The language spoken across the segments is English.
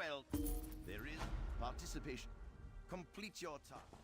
Well, there is participation. Complete your task.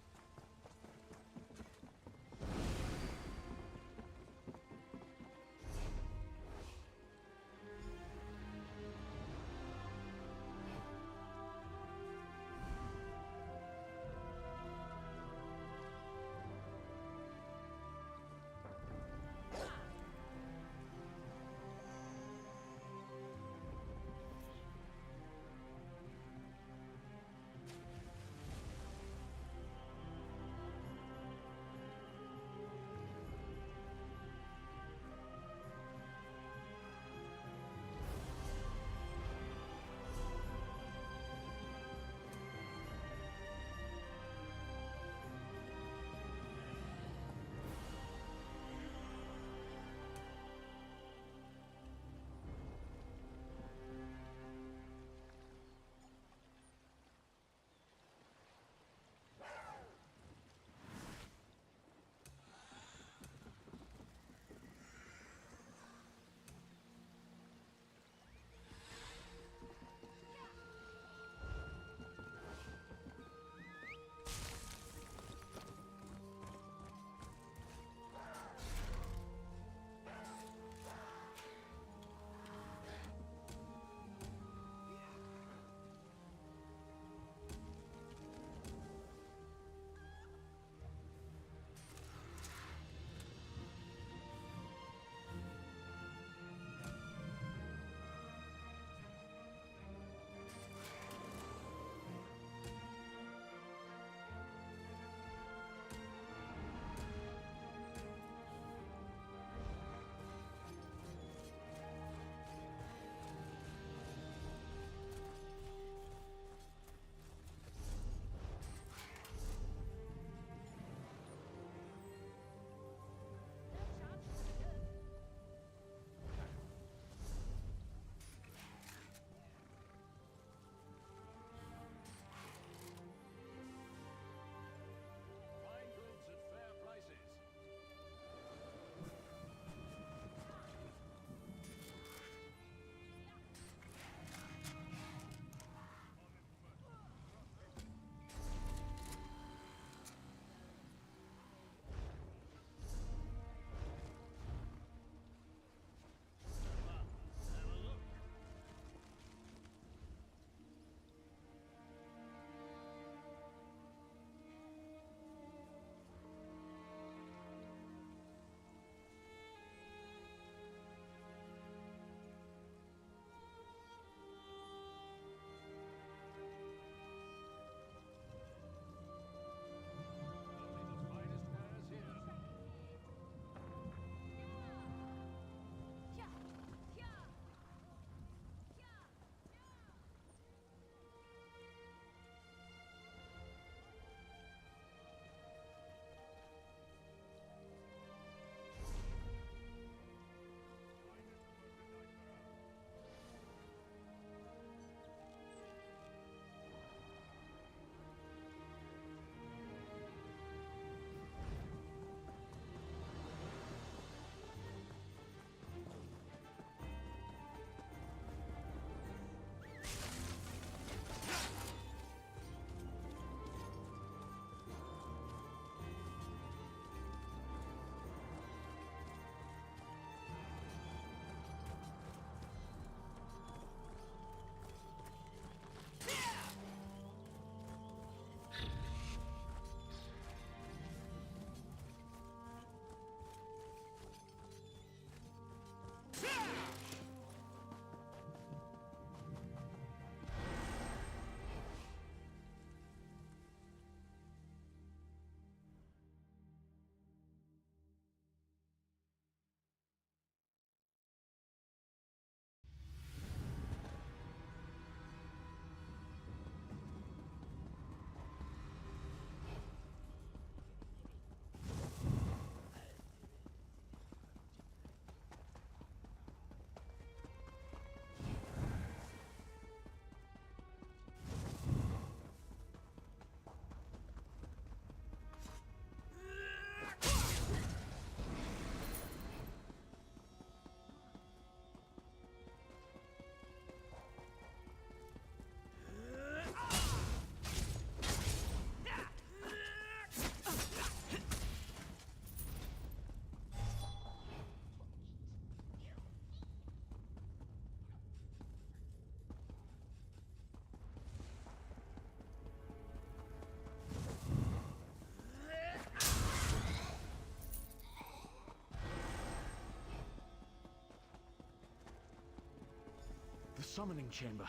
summoning chamber.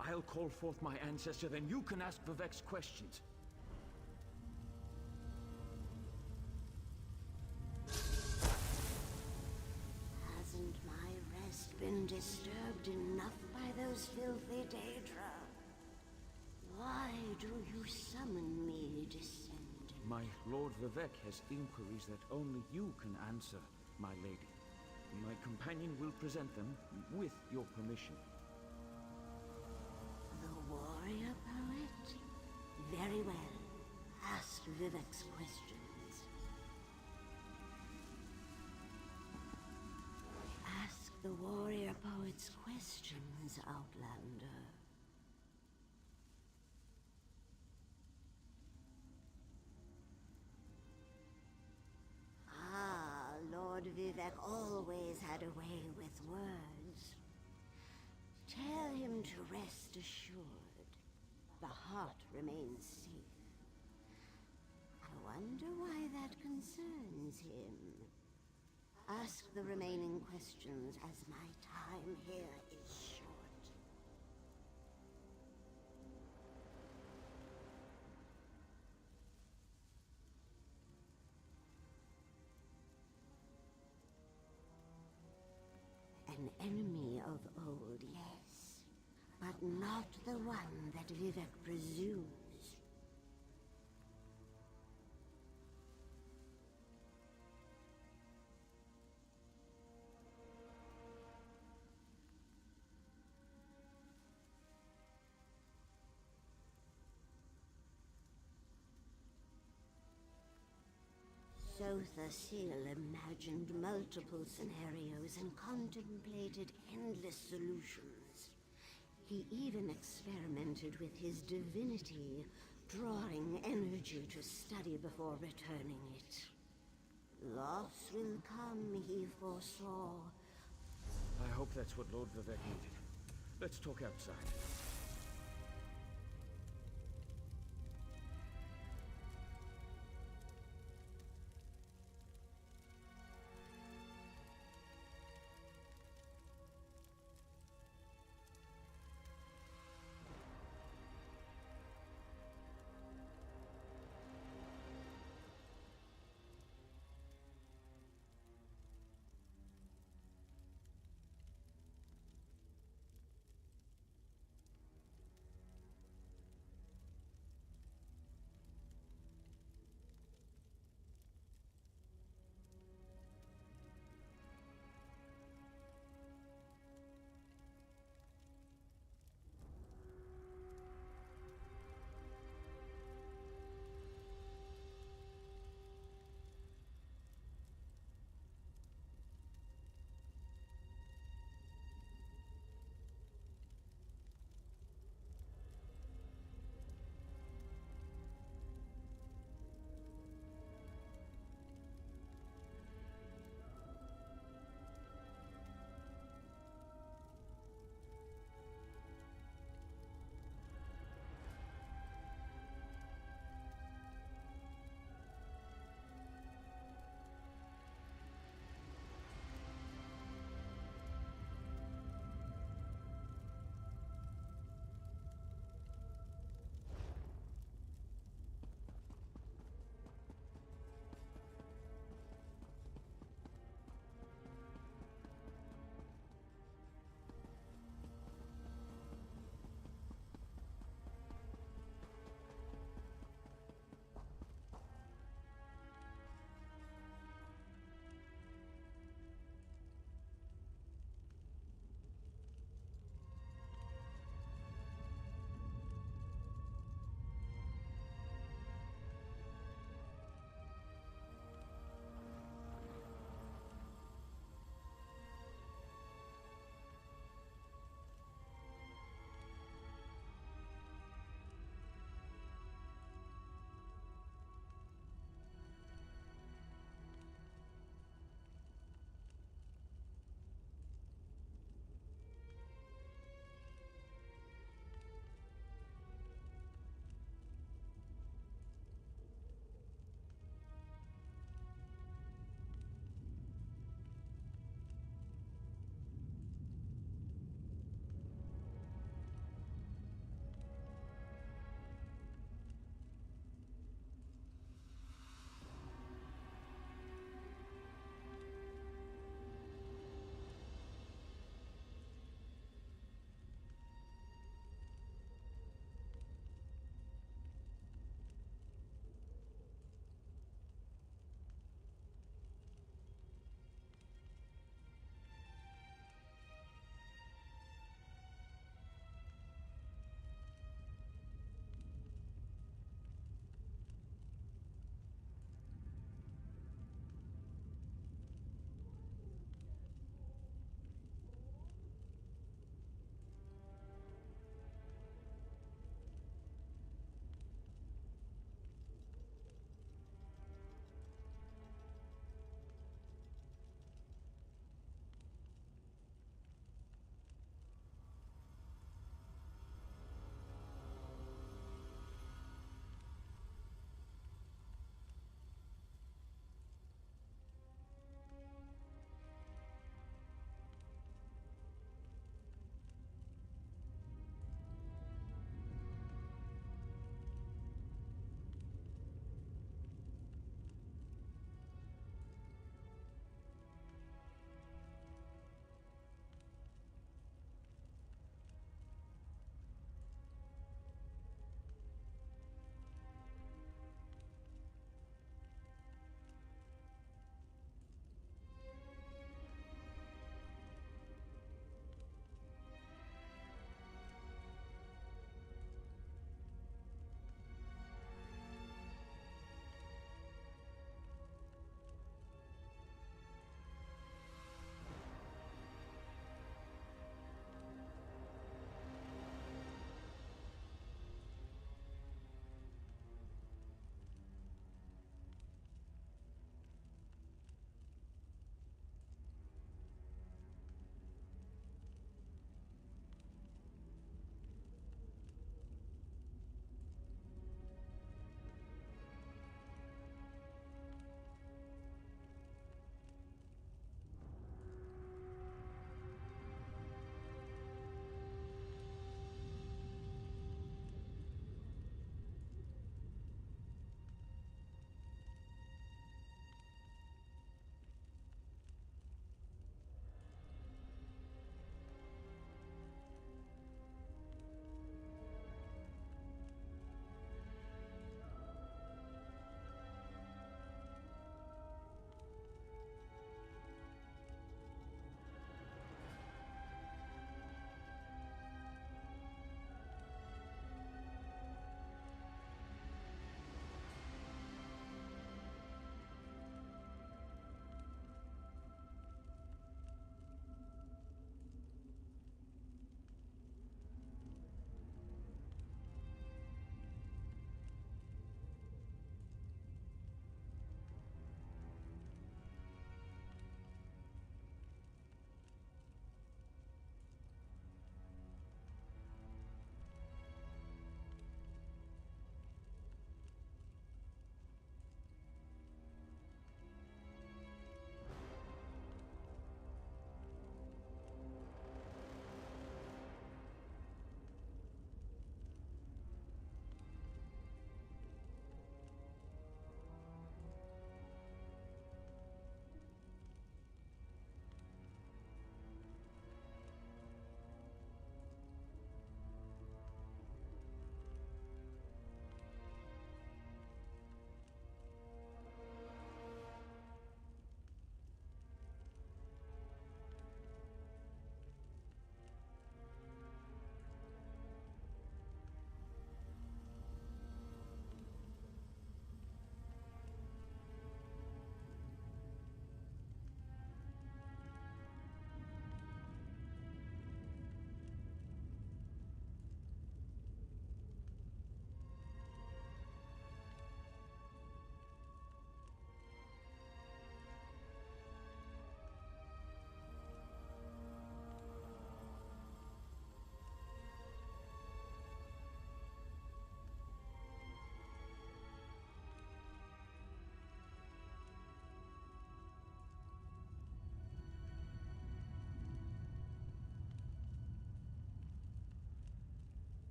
I'll call forth my ancestor, then you can ask Vivek's questions. Hasn't my rest been disturbed enough by those filthy Daedra? Why do you summon me, Descendant? My Lord Vivek has inquiries that only you can answer, my lady. My companion will present them with your permission. The warrior poet? Very well. Ask Vivek's questions. Ask the warrior poet's questions, Outlander. Ah, Lord Vivek always had a way with words. Tell him to rest assured. The heart remains safe. I wonder why that concerns him. Ask the remaining questions as my time here is short. An enemy of old, yes. But not the one that Vivek presumes. Sotha Sil imagined multiple scenarios and contemplated endless solutions. He even experimented with his divinity, drawing energy to study before returning it. Loss will come, he foresaw. I hope that's what Lord Vivek needed. Let's talk outside.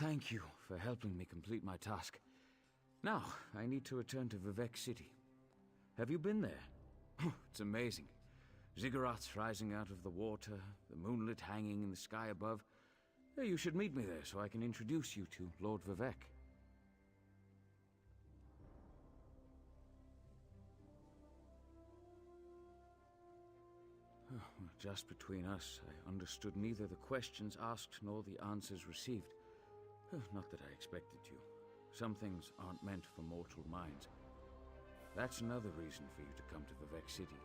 Thank you for helping me complete my task. Now, I need to return to Vivec City. Have you been there? It's amazing. Ziggurats rising out of the water, the moonlit hanging in the sky above. You should meet me there so I can introduce you to Lord Vivec. Just between us, I understood neither the questions asked nor the answers received. Not that I expected to. Some things aren't meant for mortal minds. That's another reason for you to come to Vivec City,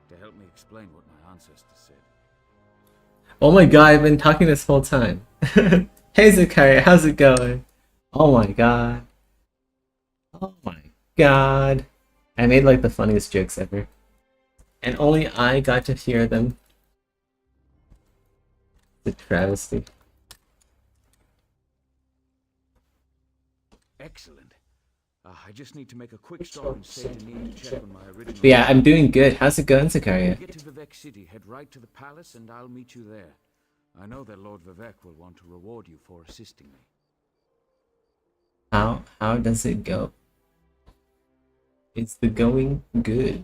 to help me explain what my ancestors said. Oh my god, I've been talking this whole time. Hey Zakaria, how's it going? Oh my god. Oh my god. I made like the funniest jokes ever. And only I got to hear them. The travesty. Excellent. I just need to make a quick stop in Saint Denis to check on my original... But yeah, I'm doing good. How's it going, Zakaria? Get to Vivec City, head right to the palace, and I'll meet you there. I know that Lord Vivec will want to reward you for assisting me. How does it go? Is the going good?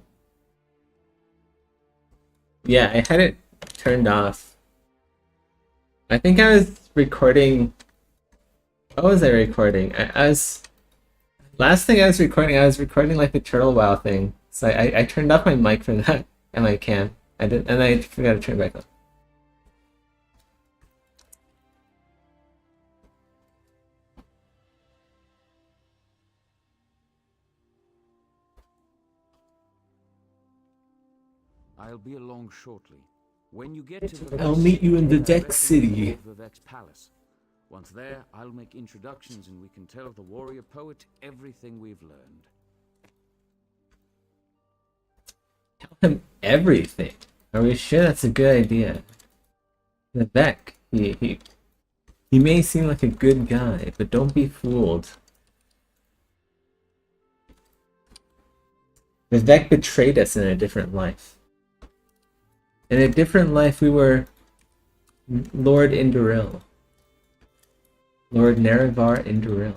Yeah, I had it turned off. I think I was recording... What was I recording? I was... Last thing I was recording like the Turtle WoW thing. So I turned off my mic for that and my cam. And I forgot to turn it back on. I'll be along shortly. When you get to Vivec I'll meet you in City, Vivec City. Vivec's palace. Once there, I'll make introductions and we can tell the warrior poet everything we've learned. Tell him everything. Are we sure that's a good idea? Vivec, he may seem like a good guy, but don't be fooled. Vivec betrayed us in a different life. In a different life, we were Lord Indoril. Lord Nerevar Indoril.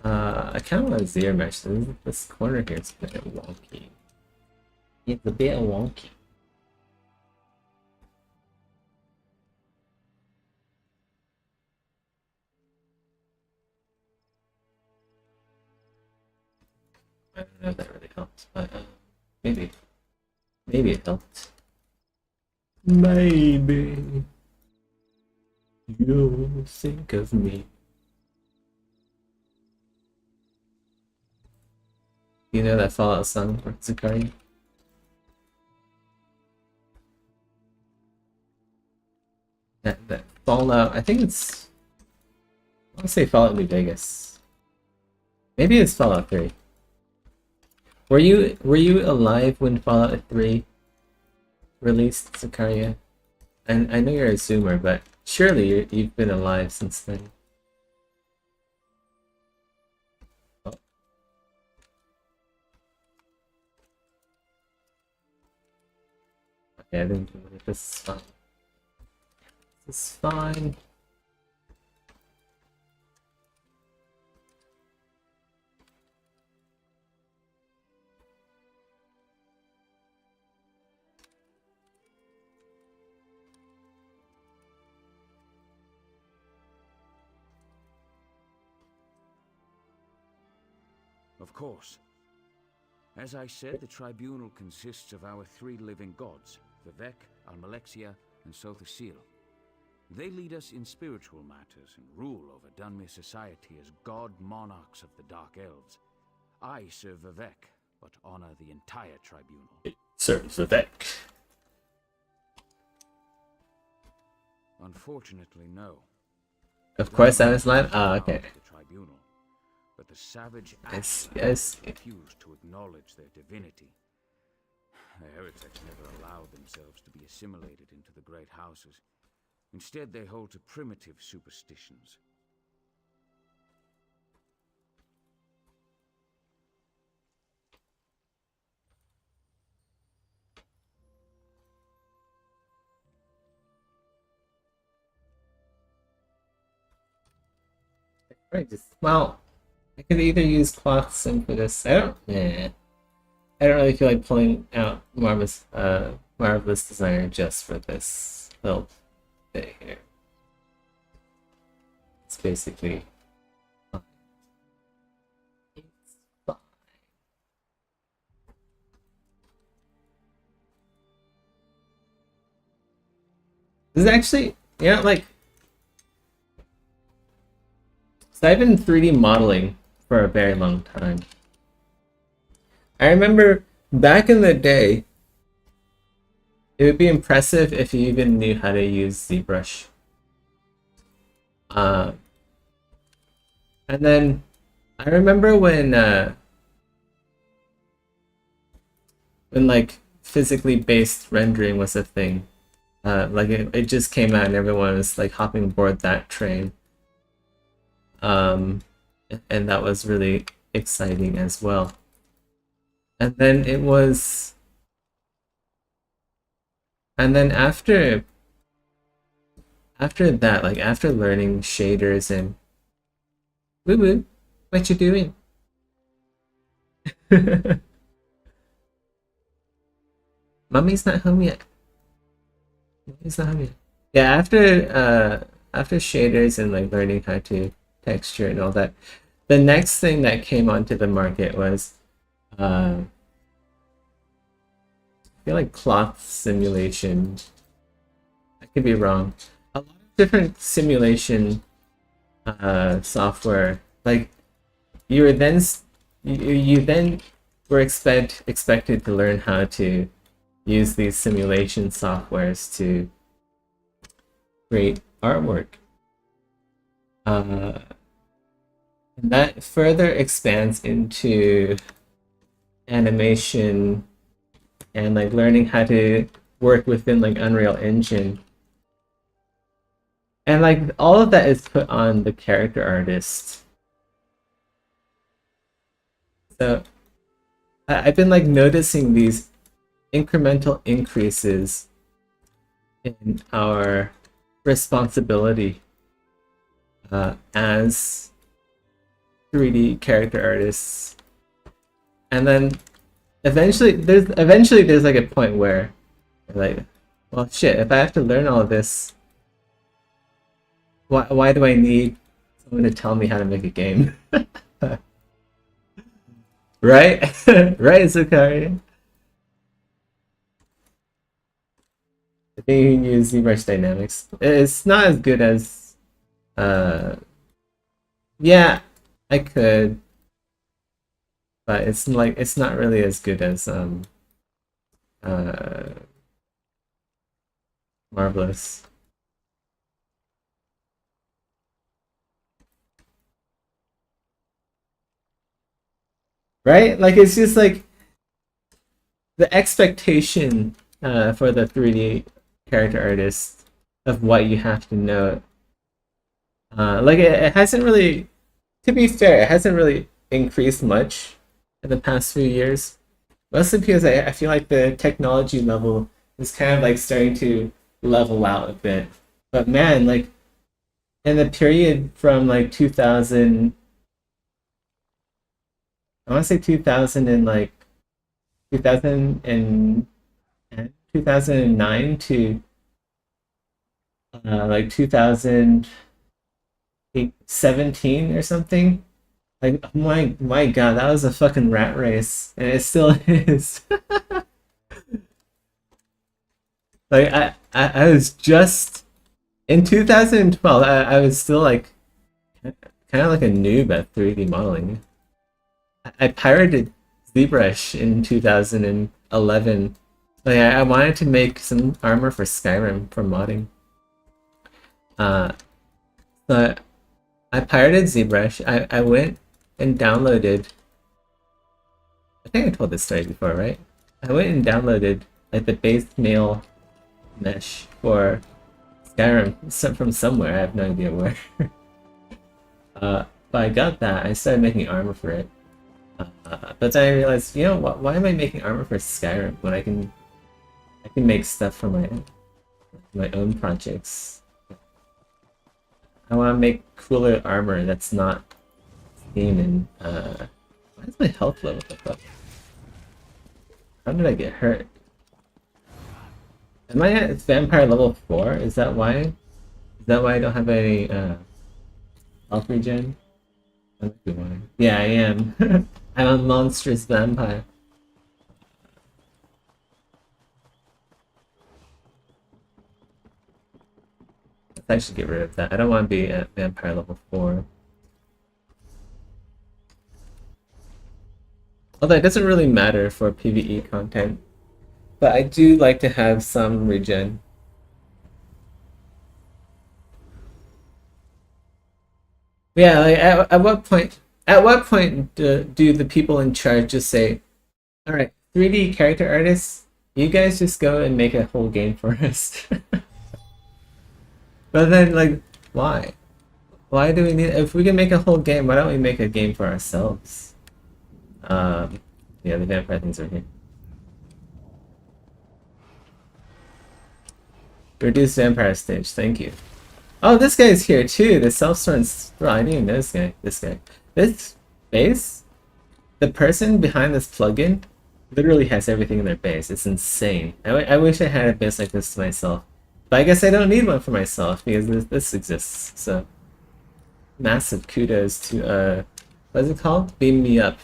I kind of want to zero mesh. This corner here is a bit wonky. It's a bit wonky. I don't know if that really helped, but maybe it helped. Maybe you'll think of me. You know that Fallout song for Zakaria? That Fallout, I think it's... I want to say Fallout New Vegas. Maybe it's Fallout 3. Were you alive when Fallout 3 released, Zakaria? And I know you're a Zoomer, but surely you've been alive since then. Oh. Okay, I didn't do it. This is fine. This is fine. Of course. As I said, the tribunal consists of our three living gods, Vivec, Almalexia, and Sothosil. They lead us in spiritual matters and rule over Dunmere society as god monarchs of the Dark Elves. I serve Vivec, but honor the entire tribunal. Serve Vivec. Unfortunately, no. Of course I was lying. Ah, okay. The tribunal. But the savage Yes. refuse to acknowledge their divinity. The heretics never allowed themselves to be assimilated into the great houses. Instead, they hold to primitive superstitions. Right, just well, I could either use cloth sim for this. I don't really feel like pulling out Marvelous Designer just for this little bit here. It's basically fine. It's fine. This is actually, like, so I've been 3D modeling for a very long time. I remember back in the day, it would be impressive if you even knew how to use ZBrush. And then I remember when like physically based rendering was a thing. Like it just came out and everyone was like hopping aboard that train. And that was really exciting as well. And then after that, like after learning shaders and woo woo, what you doing? Mommy's not home yet. Mommy's not home yet. Yeah, after shaders and like learning how to texture and all that, the next thing that came onto the market was I feel like cloth simulation. I could be wrong. A lot of different simulation software. Like you were then you then were expected to learn how to use these simulation softwares to create artwork. And that further expands into animation and like learning how to work within like Unreal Engine. And like all of that is put on the character artist. So I've been like noticing these incremental increases in our responsibility as 3D character artists. And then eventually there's like a point where like, well shit, if I have to learn all of this, why do I need someone to tell me how to make a game? Right? Right, Zakaria? I think you can use ZBrush Dynamics. It's not as good as yeah, I could, but it's not really as good as Marvelous. Right? Like it's just like the expectation for the 3D character artist of what you have to know. Like it hasn't really, to be fair, it hasn't really increased much in the past few years. Mostly because I feel like the technology level is kind of like starting to level out a bit. But man, like in the period from like 2000, I want to say 2000 and like 2000 and 2009 to like 2017 or something. Like my god, that was a fucking rat race, and it still is. Like I was just in 2012. I was still like kind of like a noob at 3D modeling. I pirated ZBrush in 2011. Like I wanted to make some armor for Skyrim for modding. So I pirated ZBrush. I went and downloaded. I think I told this story before, right? I went and downloaded like the base mail mesh for Skyrim from somewhere. I have no idea where. But I got that. I started making armor for it. But then I realized, you know what? Why am I making armor for Skyrim when I can make stuff for my own projects? I want to make cooler armor that's not seen in. Why is my health low? What the fuck? How did I get hurt? Am I at vampire level 4? Is that why? Is that why I don't have any health regen? That might be why. Yeah, I am. I'm a monstrous vampire. I should get rid of that. I don't want to be at vampire level 4. Although it doesn't really matter for PvE content. But I do like to have some regen. Yeah, like at what point do the people in charge just say, alright, 3D character artists, you guys just go and make a whole game for us. But then, like, why? Why do we need... If we can make a whole game, why don't we make a game for ourselves? Yeah, the vampire things are here. Reduce vampire stage, thank you. Oh, this guy's here too, the self-storing... Oh, I didn't even know this guy. This base, the person behind this plugin literally has everything in their base. It's insane. I wish I had a base like this to myself. But I guess I don't need one for myself because this exists. So massive kudos to what is it called? Beam Me Up.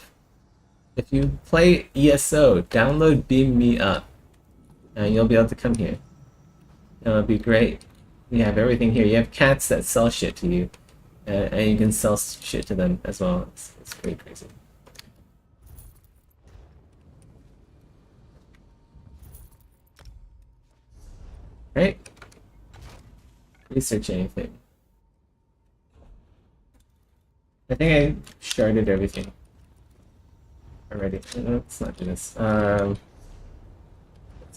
If you play ESO, download Beam Me Up, and you'll be able to come here. It'll be great. You have everything here. You have cats that sell shit to you, and you can sell shit to them as well. It's pretty crazy. Right? Research anything. I think I sharded everything already. Let's not do this. Let's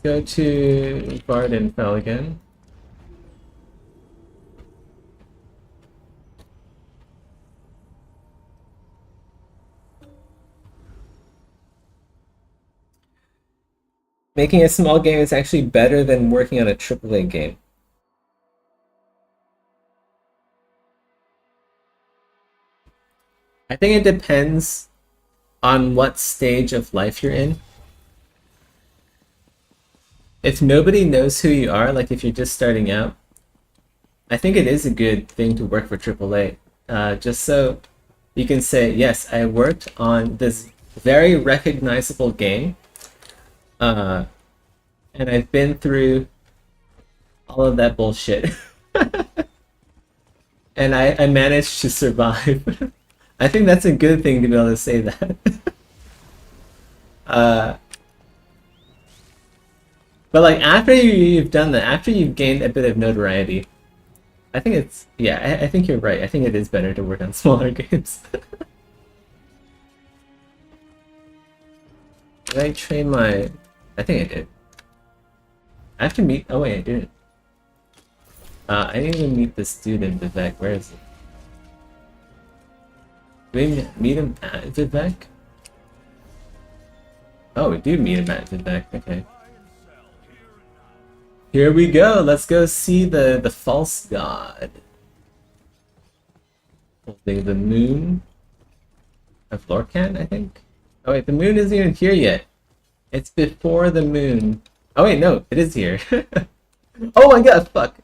go to Vardenfell again. Making a small game is actually better than working on a AAA game. I think it depends on what stage of life you're in. If nobody knows who you are, like if you're just starting out, I think it is a good thing to work for AAA. Just so you can say, yes, I worked on this very recognizable game. And I've been through all of that bullshit. And I managed to survive. I think that's a good thing to be able to say that. But like after you've done that, after you've gained a bit of notoriety, I think it's, yeah, I think you're right. I think it is better to work on smaller games. Did I train my... I think I did. I have to meet... Oh wait, I didn't. I didn't even meet this dude in Vivek. Where is he? Did we meet him at Vivek? Oh, we do meet him at Vivek. Okay. Here we go. Let's go see the false god. Holding the moon of Lorcan, I think. Oh wait, the moon isn't even here yet. It's before the moon. Oh wait, no, it is here. Oh my god, fuck.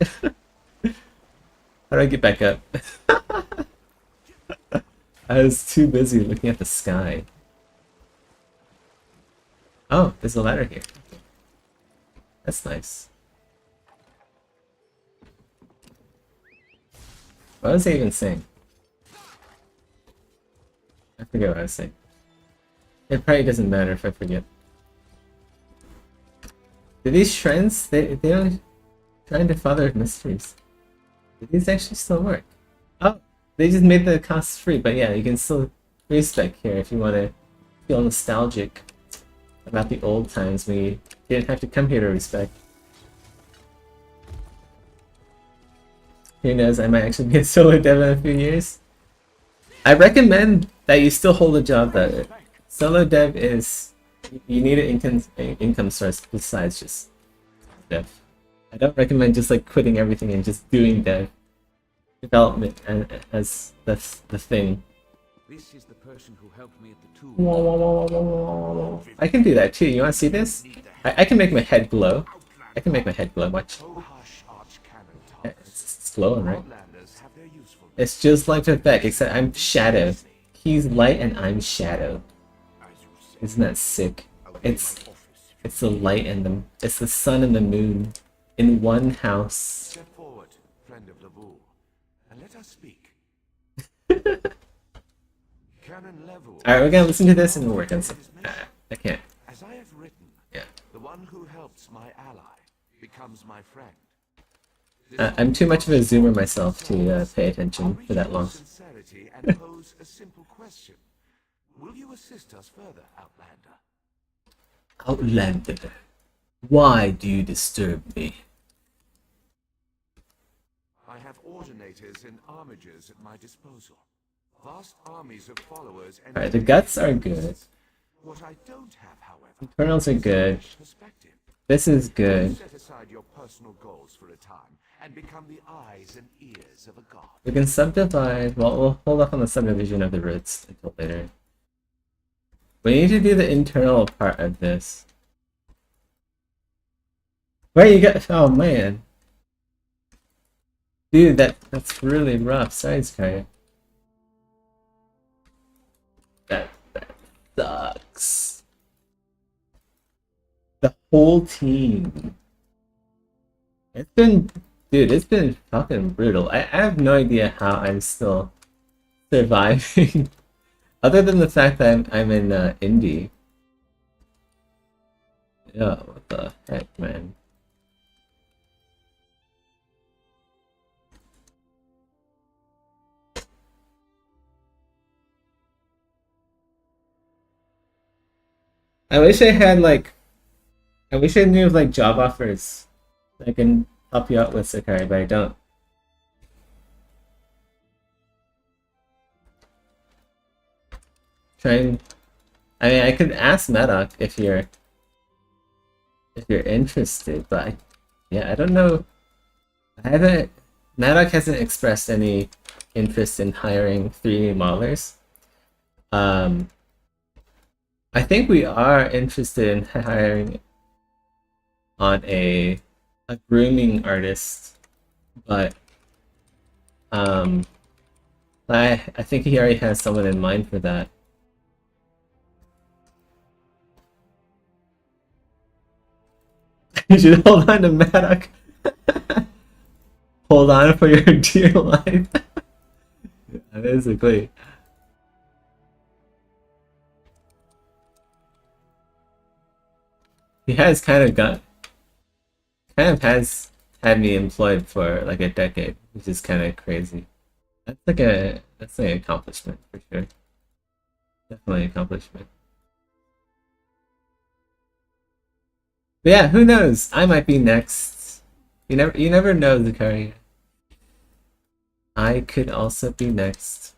How do I get back up? I was too busy looking at the sky. Oh, there's a ladder here. That's nice. What was I even saying? I forget what I was saying. It probably doesn't matter if I forget. Do these shrines, they don't trying to father mysteries. Do these actually still work? Oh, they just made the costs free, but yeah, you can still respec here if you want to feel nostalgic about the old times when you didn't have to come here to respec. Who knows, I might actually be a solo dev in a few years. I recommend that you still hold a job though. Solo dev is... You need an income source besides just dev. I don't recommend just like quitting everything and just doing dev. development as the thing. This is the person who helped me at the tomb. I can do that too. You want to see this? I can make my head glow. I can make my head glow. Watch. Oh, hush, Archcanon Thomas. It's glowing, right? Outlanders have their usefulness. It's just like Vivek, except I'm shadow. He's light and I'm shadow. As you say, Isn't that sick? I'll be in It's my office. it's the light and it's the sun and the moon in one house. Step forward, friend of Laboul, and let us speak. Canon Level. Alright, we're gonna listen to this and we're gonna see. I can't. As I have written, Yeah. the one who helps my ally becomes my friend. I'm too much of a zoomer myself to pay attention for that long. Sincerity and pose a simple question. Will you assist us further, Outlander? Outlander, why do you disturb me? I have ordinators and armigers at my disposal. Vast armies of followers and Alright, the guts are good. what I don't have, however, Kernels are good. perspective. This is good. Set aside your personal goals for a time and become the eyes and ears of a god. We can subdivide. Well, we'll hold off on the subdivision of the roots until later. We need to do the internal part of this. Where you got? Oh man, dude, that's really rough. Sorry, Sky. That sucks. The whole team. It's been fucking brutal. I have no idea how I'm still surviving. Other than the fact that I'm in indie. Yeah, what the heck, man. I wish I had I wish I knew of job offers that I can help you out with, Sakari, but I don't. I mean, I could ask Maddock if you're interested, but yeah, I don't know. Maddock hasn't expressed any interest in hiring 3D modelers. I think we are interested in hiring on a grooming artist, but I think he already has someone in mind for that. You should hold on to Maddock. Hold on for your dear life. Basically. He has kind of has had me employed for like a decade, which is kind of crazy. That's an accomplishment for sure. Definitely an accomplishment. But yeah, who knows? I might be next. You never know, Zakari. I could also be next.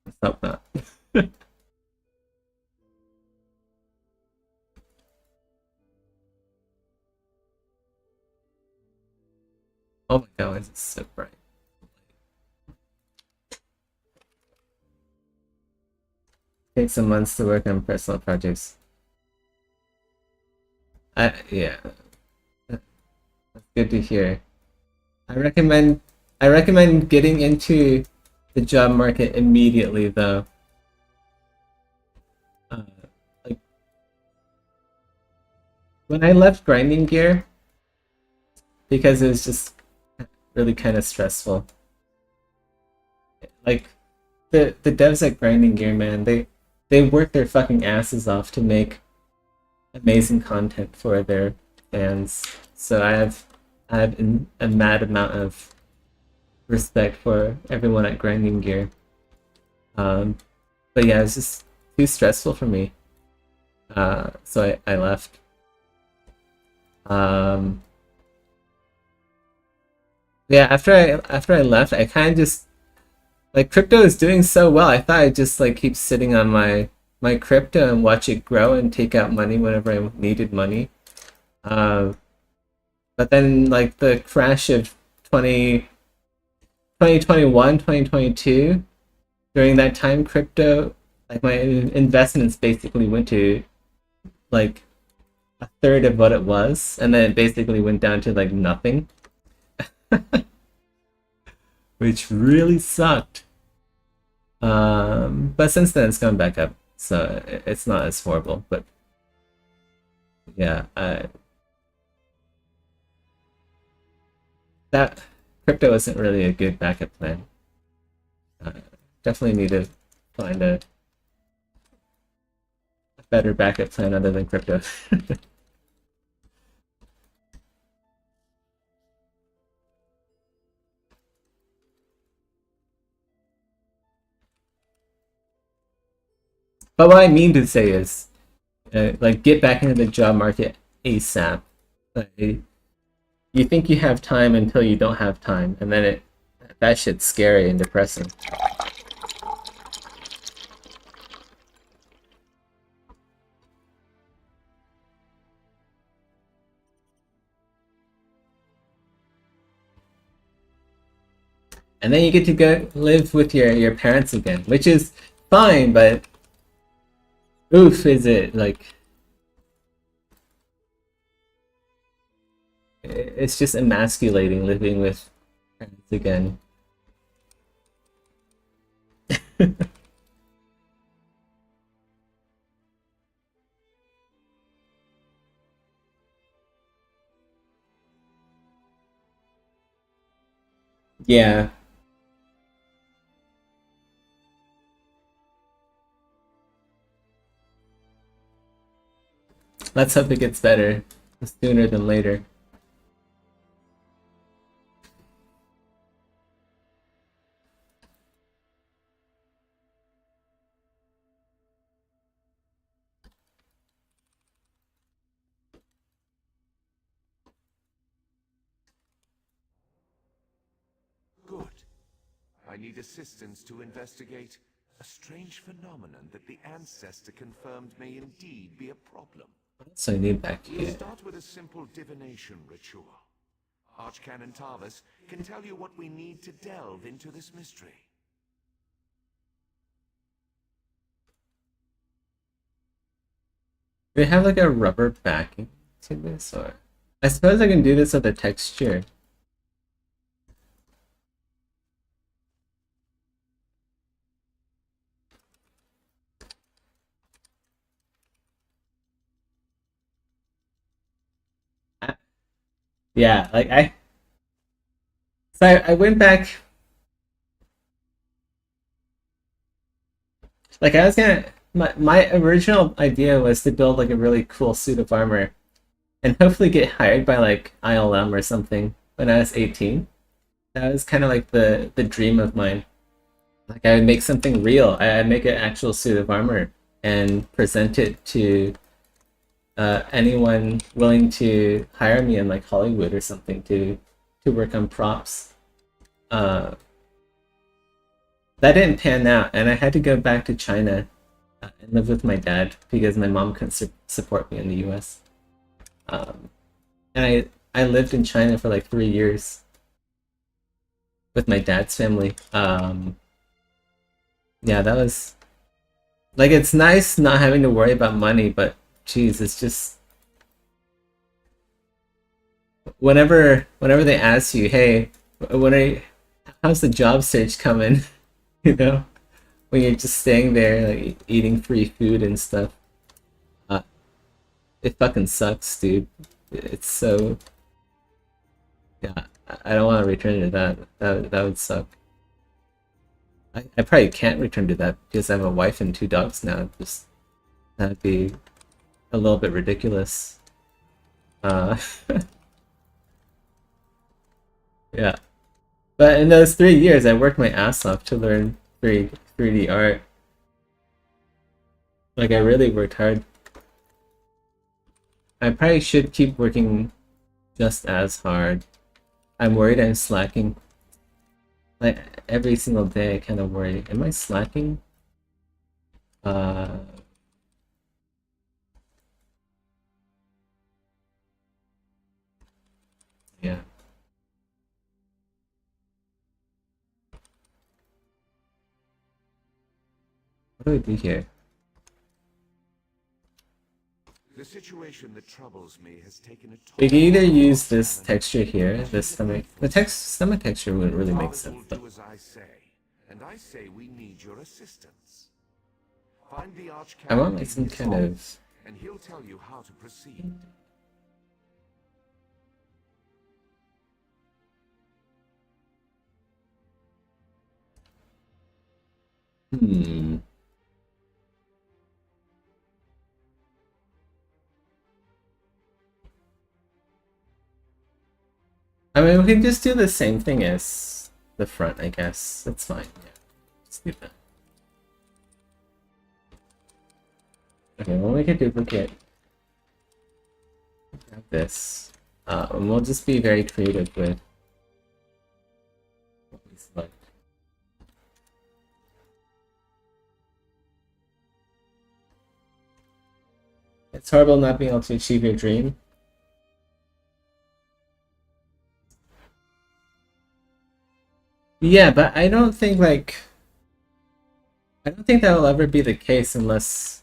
Let's hope not. Oh my god, why is it so bright? Take some months to work on personal projects. Yeah. That's good to hear. I recommend getting into the job market immediately though. Like when I left Grinding Gear, because it was just really kind of stressful. Like the devs at Grinding Gear, man, they work their fucking asses off to make amazing content for their fans. So I have a mad amount of respect for everyone at Grinding Gear. But yeah, it was just too stressful for me. So I left. Yeah, after I left, I kind of just crypto is doing so well. I thought I'd just keep sitting on my crypto and watch it grow and take out money whenever I needed money. But then like the crash of 2021, 2022, during that time, crypto, like my investments basically went to like a third of what it was, and then it basically went down to like nothing, which really sucked. But since then it's gone back up, so it's not as horrible. But yeah, that crypto isn't really a good backup plan. Definitely need to find a better backup plan other than crypto. But what I mean to say is, like, get back into the job market ASAP. Like, you think you have time until you don't have time, and then that shit's scary and depressing. And then you get to go live with your parents again, which is fine, but oof, is it like it's just emasculating living with parents again. Yeah. Let's hope it gets better sooner than later. Good. I need assistance to investigate a strange phenomenon that the ancestor confirmed may indeed be a problem. So I need back We'll here. start with a simple divination ritual. Archcanon Tarvis can tell you what we need to delve into this mystery. Do we have like a rubber backing to this, or I suppose I can do this with a texture. Yeah, like I went back. Like I was gonna my original idea was to build like a really cool suit of armor and hopefully get hired by like ILM or something when I was 18. That was kind of like the dream of mine. Like I would make something real. I'd make an actual suit of armor and present it to anyone willing to hire me in like Hollywood or something to work on props. Uh, that didn't pan out, and I had to go back to China and live with my dad because my mom couldn't support me in the U.S. And I lived in China for like 3 years with my dad's family. Yeah, that was like it's nice not having to worry about money, but geez, it's just whenever they ask you, hey, when are how's the job search coming? You know, when you're just staying there like eating free food and stuff. Uh, it fucking sucks, dude. It's so yeah. I don't want to return to that. That would suck. I probably can't return to that because I have a wife and 2 dogs now. Just that'd be a little bit ridiculous. Uh, yeah. But in those 3 years, I worked my ass off to learn 3D art. Like I really worked hard. I probably should keep working just as hard. I'm worried I'm slacking. Like every single day, I kind of worry. Am I slacking? Uh, What do we do here? The situation that troubles me has taken a toll. We can either use this texture here, this stomach. The stomach texture wouldn't really make sense, Will though. do as I say, and I say we need your assistance. Find the I want like Archcaptain some in his kind of. office, and he'll tell you how to proceed. Hmm. I mean, we can just do the same thing as the front, I guess. That's fine. Yeah. Let's do that. Okay, we'll make a duplicate. Grab this. And we'll just be very creative with what we select. It's horrible not being able to achieve your dream. Yeah, but I don't think I don't think that will ever be the case unless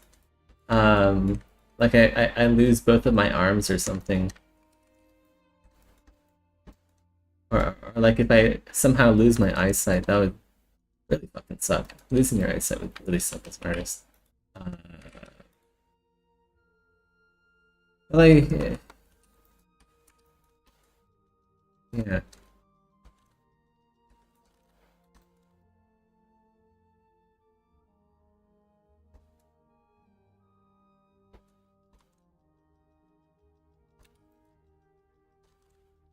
like I lose both of my arms or something. Or like if I somehow lose my eyesight, that would really fucking suck. Losing your eyesight would really suck as an artist. Like, yeah.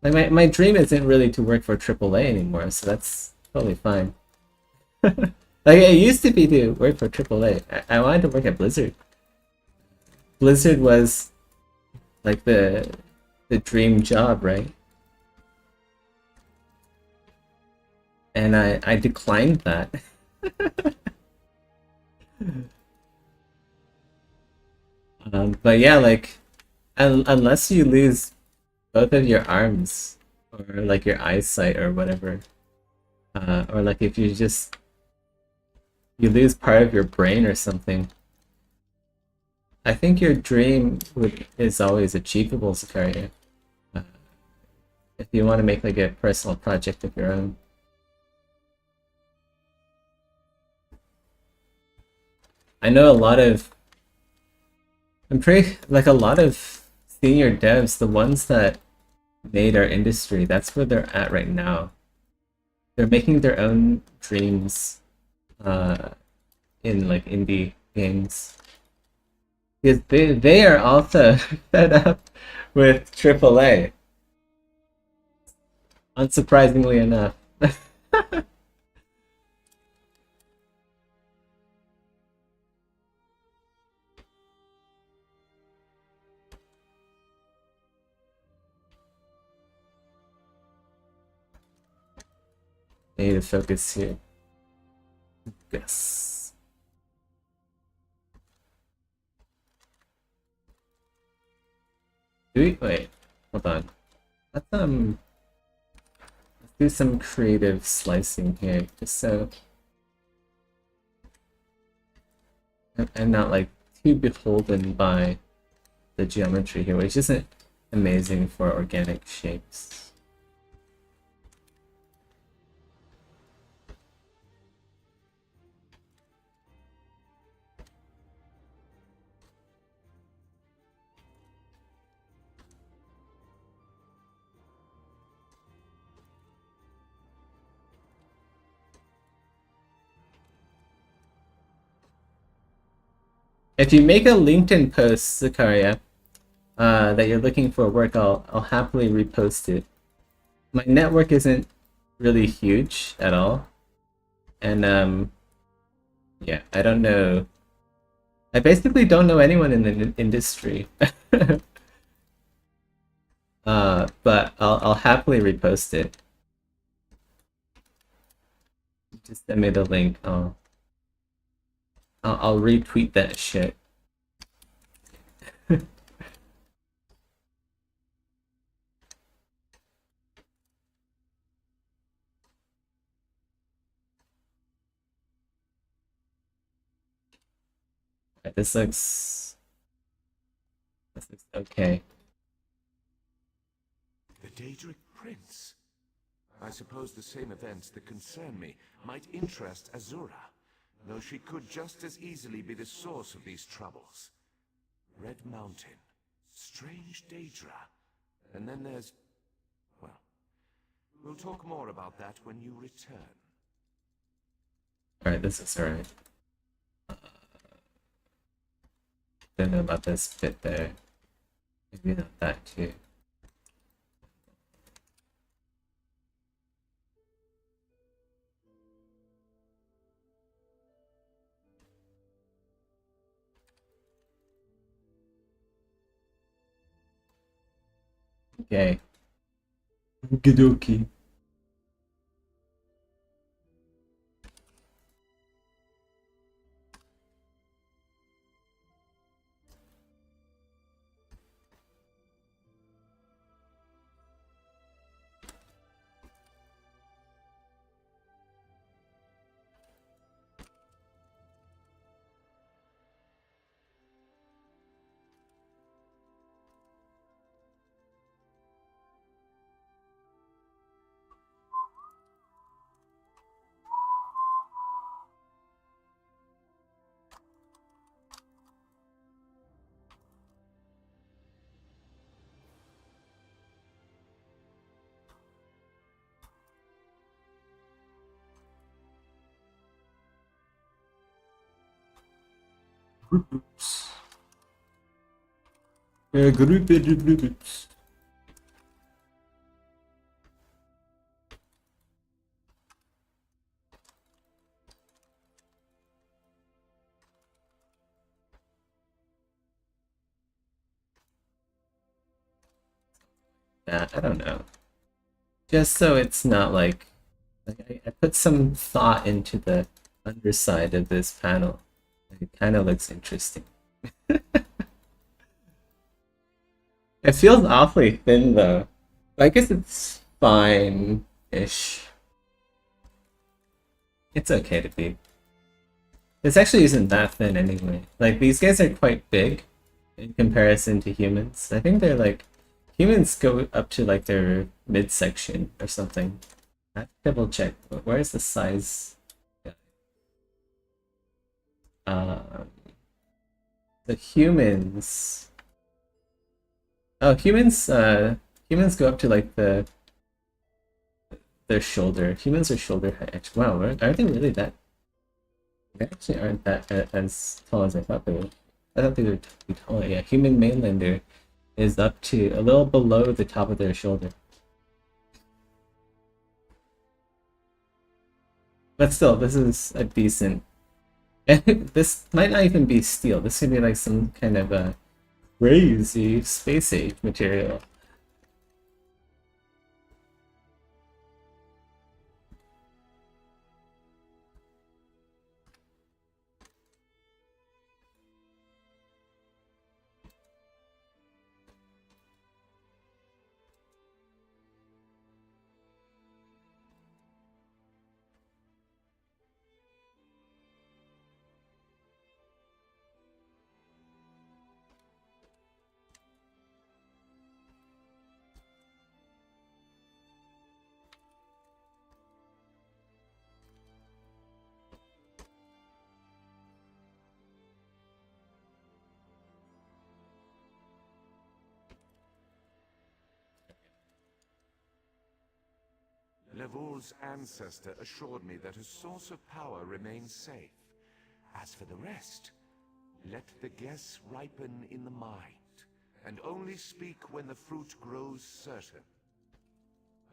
Like my dream isn't really to work for AAA anymore, so that's totally fine. Like it used to be to work for AAA. I wanted to work at Blizzard. Blizzard was like the dream job, right? And I declined that. But yeah, like unless you lose both of your arms or like your eyesight or whatever, or like if you lose part of your brain or something, I think your dream is always achievable, Zakaria. If you want to make like a personal project of your own. I know a lot of I'm pretty like a lot of senior devs, the ones that made our industry, that's where they're at right now. They're making their own dreams in like indie games. Because they are also fed up with AAA. Unsurprisingly enough. I need to focus here. Yes. Wait, hold on. Let's do some creative slicing here, just so I'm not like too beholden by the geometry here, which isn't amazing for organic shapes. If you make a LinkedIn post, Zakaria, that you're looking for work, I'll happily repost it. My network isn't really huge at all, and yeah, I don't know. I basically don't know anyone in the industry. But I'll happily repost it. Just send me the link. I'll retweet that shit. This looks okay. The Daedric Prince. I suppose the same events that concern me might interest Azura, though she could just as easily be the source of these troubles. Red Mountain, strange Daedra, and then there's... well, we'll talk more about that when you return. Alright, this is alright. Don't know about this bit there. Maybe not that too. Okay. Okie Groups. Groups. I don't know. Just so it's not like I put some thought into the underside of this panel. It kind of looks interesting. It feels awfully thin though. I guess it's fine-ish. It's okay to be. This actually isn't that thin anyway. Like, these guys are quite big in comparison to humans. I think they're like... humans go up to like their midsection or something. I have to double check. Where's the size? The humans... oh, humans go up to like their shoulder. Humans are shoulder height. Actually, wow, are they really that? They actually aren't that as tall as I thought they were. I thought they were taller. Yeah, human mainlander is up to a little below the top of their shoulder. But still, this is a decent... this might not even be steel. This could be like some kind of a crazy space age material. Levol's ancestor assured me that a source of power remains safe. As for the rest, let the guess ripen in the mind, and only speak when the fruit grows certain.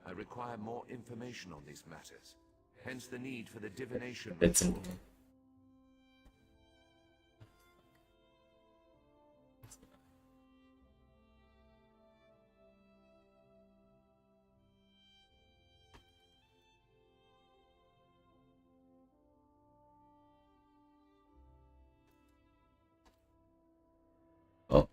I require more information on these matters, hence the need for the divination ritual. Oh.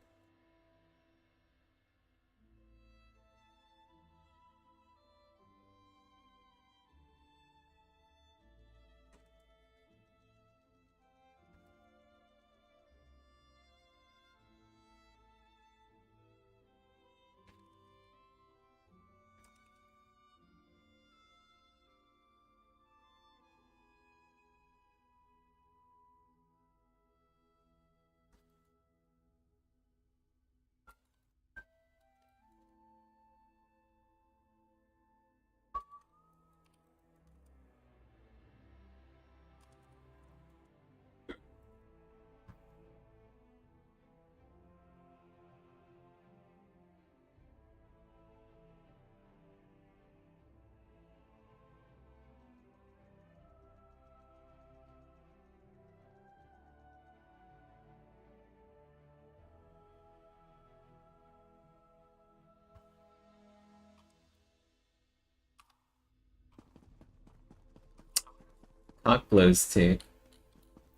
hot glows too.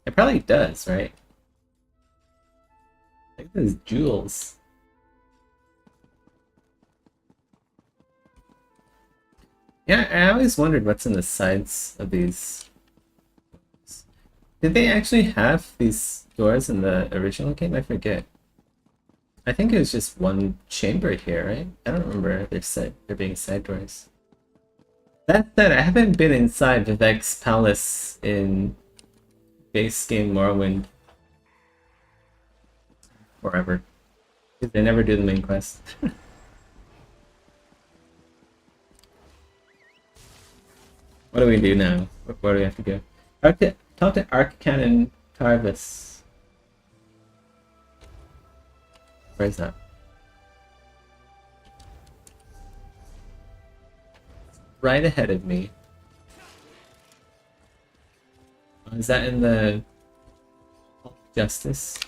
It probably does, right? Look at those jewels. Yeah, I always wondered what's in the sides of these. Did they actually have these doors in the original game? I forget. I think it was just one chamber here, right? I don't remember there being side doors. That said, I haven't been inside Vivek's palace in base game Morrowind forever. Because they never do the main quest. What do we do now? Where do we have to go? Talk to Archcanon Tarvis. Where is that? Right ahead of me. Is that in the Justice?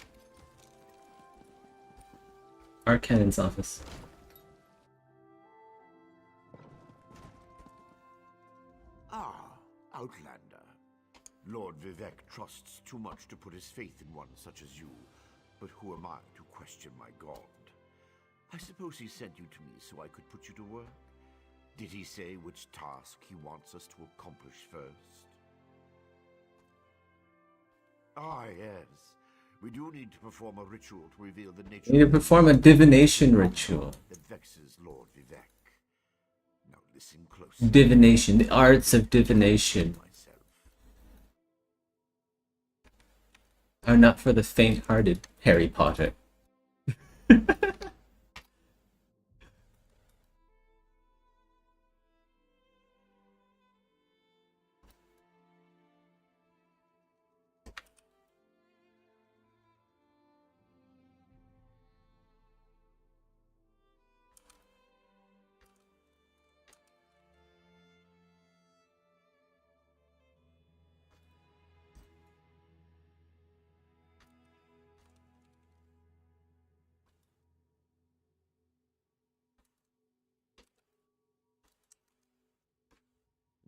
Archcanon's office. Ah, Outlander. Lord Vivek trusts too much to put his faith in one such as you. But who am I to question my god? I suppose he sent you to me so I could put you to work? Did he say which task he wants us to accomplish first? Ah, yes. We do need to perform a ritual to reveal the nature We need to perform a divination ritual. that vexes Lord Vivek. Now listen closely. Divination, the arts of divination Myself. are not for the faint-hearted, Harry Potter.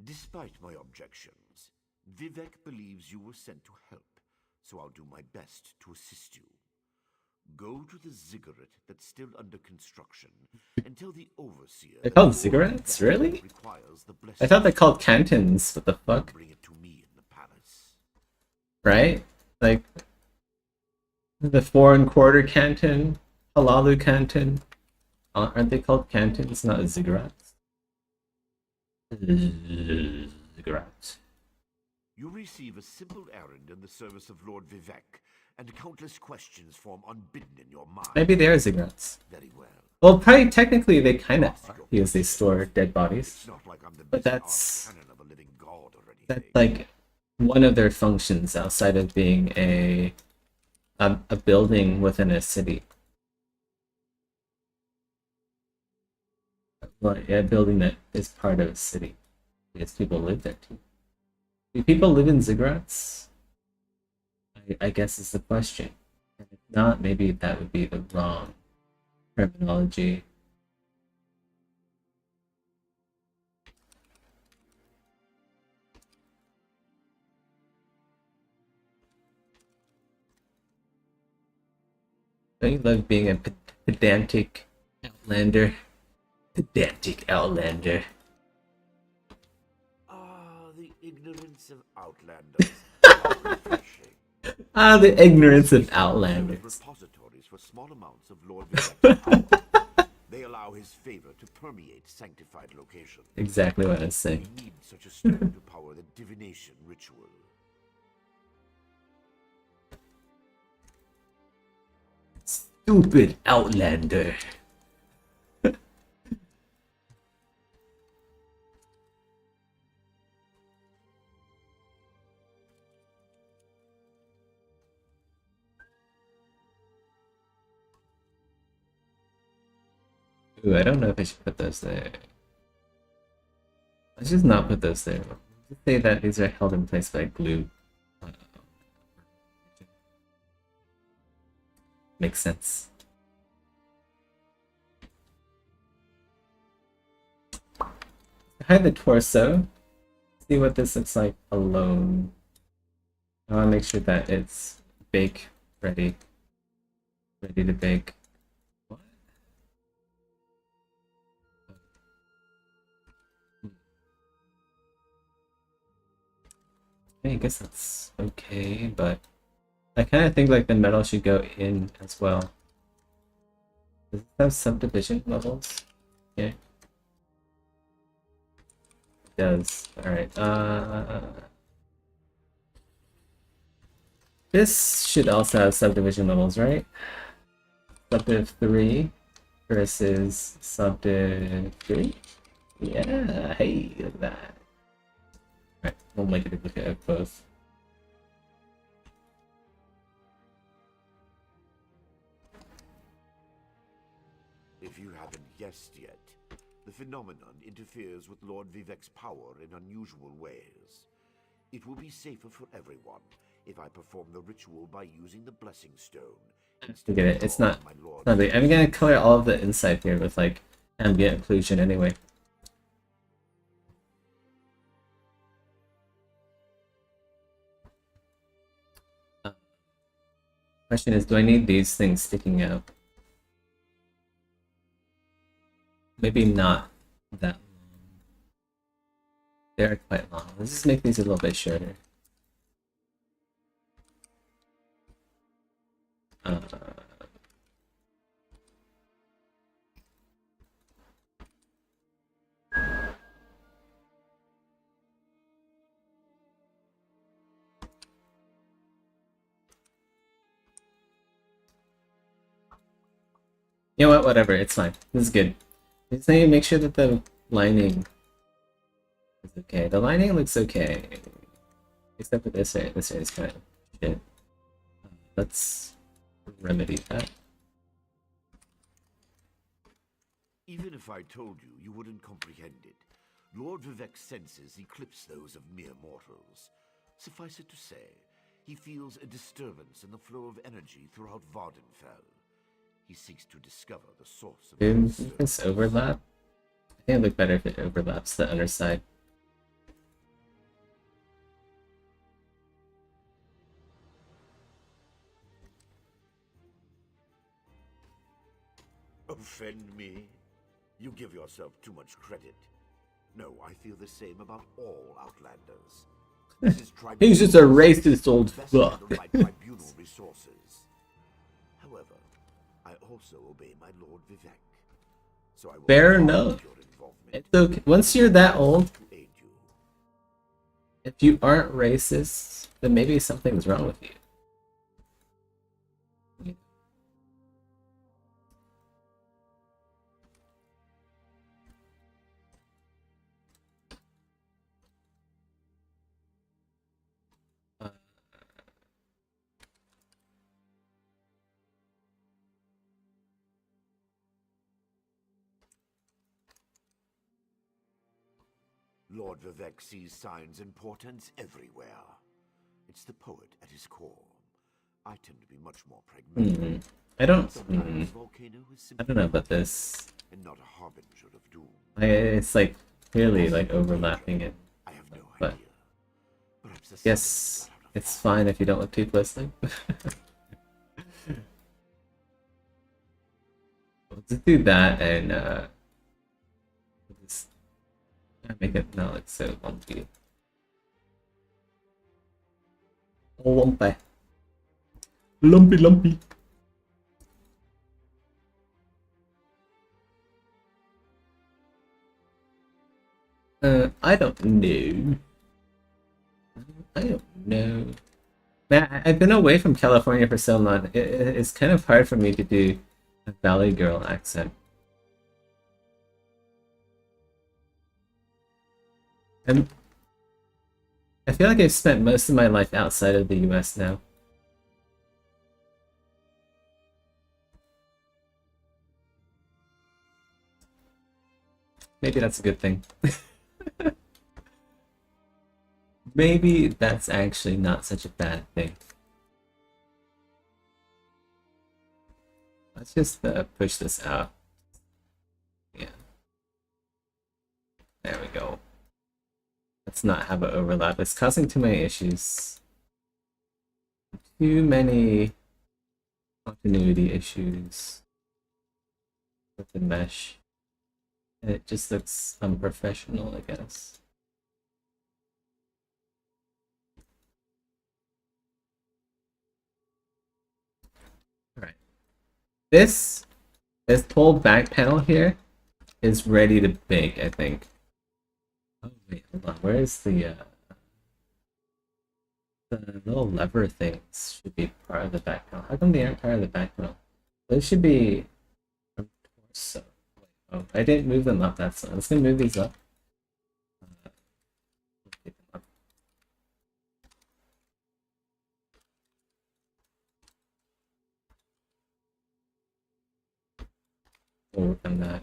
Despite my objections, Vivek believes you were sent to help, so I'll do my best to assist you. Go to the ziggurat that's still under construction and tell the overseer. They're called ziggurats? Really? Requires the I thought they're called cantons. What the fuck? Bring it to me in the palace. Right? Like the 4 1/4 canton, Halalu canton. Aren't they called cantons, not ziggurats? Ziggurats. You receive a simple errand in the service of Lord Vivek, and countless questions form unbidden in your mind. Maybe they are ziggurats. Very well. Well, probably technically they kind of are, because they store dead bodies. It's not like I'm the But best that's- archcanon of a living god or anything. That's like one of their functions outside of being a building within a city. Well, yeah, a building that is part of a city. Because people live there too. Do people live in ziggurats? I guess is the question. And if not, maybe that would be the wrong terminology. Don't you love being a pedantic outlander? Pedantic outlander. Ah, the ignorance of outlanders. How refreshing. Ah, the ignorance of There outlanders. are repositories for small amounts of Lord Vivek's power. They allow his favor to permeate sanctified locations. Exactly what I was saying. We need such a stone to power the divination ritual. Stupid outlander. Ooh, I don't know if I should put those there. Let's just not put those there. Let's say that these are held in place by glue. Makes sense. Behind the torso, see what this looks like alone. I want to make sure that it's bake ready. Ready to bake. What? I guess that's okay, but I kind of think like the metal should go in as well. Does it have subdivision levels? Yeah. It does. Alright. This should also have subdivision levels, right? Subdiv 3 versus subdiv 3? Yeah, hey, look at that. Alright, we'll make it a look at both. If you haven't guessed yet, the phenomenon interferes with Lord Vivek's power in unusual ways. It will be safer for everyone if I perform the ritual by using the Blessing Stone. Look at it, it's not big. I'm gonna color all of the inside here with like ambient occlusion anyway. Question is, do I need these things sticking out? Maybe not that long. They're quite long. Let's just make these a little bit shorter. You know what? Whatever. It's fine. This is good. Just need to make sure that the lining is okay. The lining looks okay, except for this area. This area is kind of shit. Let's remedy that. Even if I told you, you wouldn't comprehend it. Lord Vivek's senses eclipse those of mere mortals. Suffice it to say, he feels a disturbance in the flow of energy throughout Vardenfell. He seeks to discover the source of this overlap? I think it'd look better if it overlaps the underside. Offend me? You give yourself too much credit. No, I feel the same about all Outlanders. This is He's just a racist old fuck. the right tribunal resources. However, I also obey my Lord Vivek. So I will Fair not enough. your involvement It's okay. Once you're that old, to aid you. if you aren't racist, then maybe something's wrong with you. Lord Vivek sees signs and portents everywhere. It's the poet at his core. I tend to be much more pragmatic. I don't. Sometimes volcano is I don't know about this. and not a harbinger of doom. It's like clearly like overlapping it. I have no But idea. Perhaps the sun yes, is not out of it's fine if you don't want people listening. We'll just do that and just make it not look so lumpy. Lumpy. Lumpy, lumpy. I don't know. I don't know. Man, I've been away from California for so long. It's kind of hard for me to do a Valley Girl accent. I feel like I've spent most of my life outside of the US now. Maybe that's a good thing. Maybe that's actually not such a bad thing. Let's just push this out. Yeah. There we go. Let's not have an overlap. It's causing too many issues. Too many continuity issues with the mesh. And it just looks unprofessional, I guess. Alright. This whole back panel here is ready to bake, I think. Oh wait, hold on. Where is the little lever things should be part of the back panel? How come they aren't part of the back panel? Those should be from torso. Oh, I didn't move them up. That's let's gonna move these up. Take them up. We'll work on that.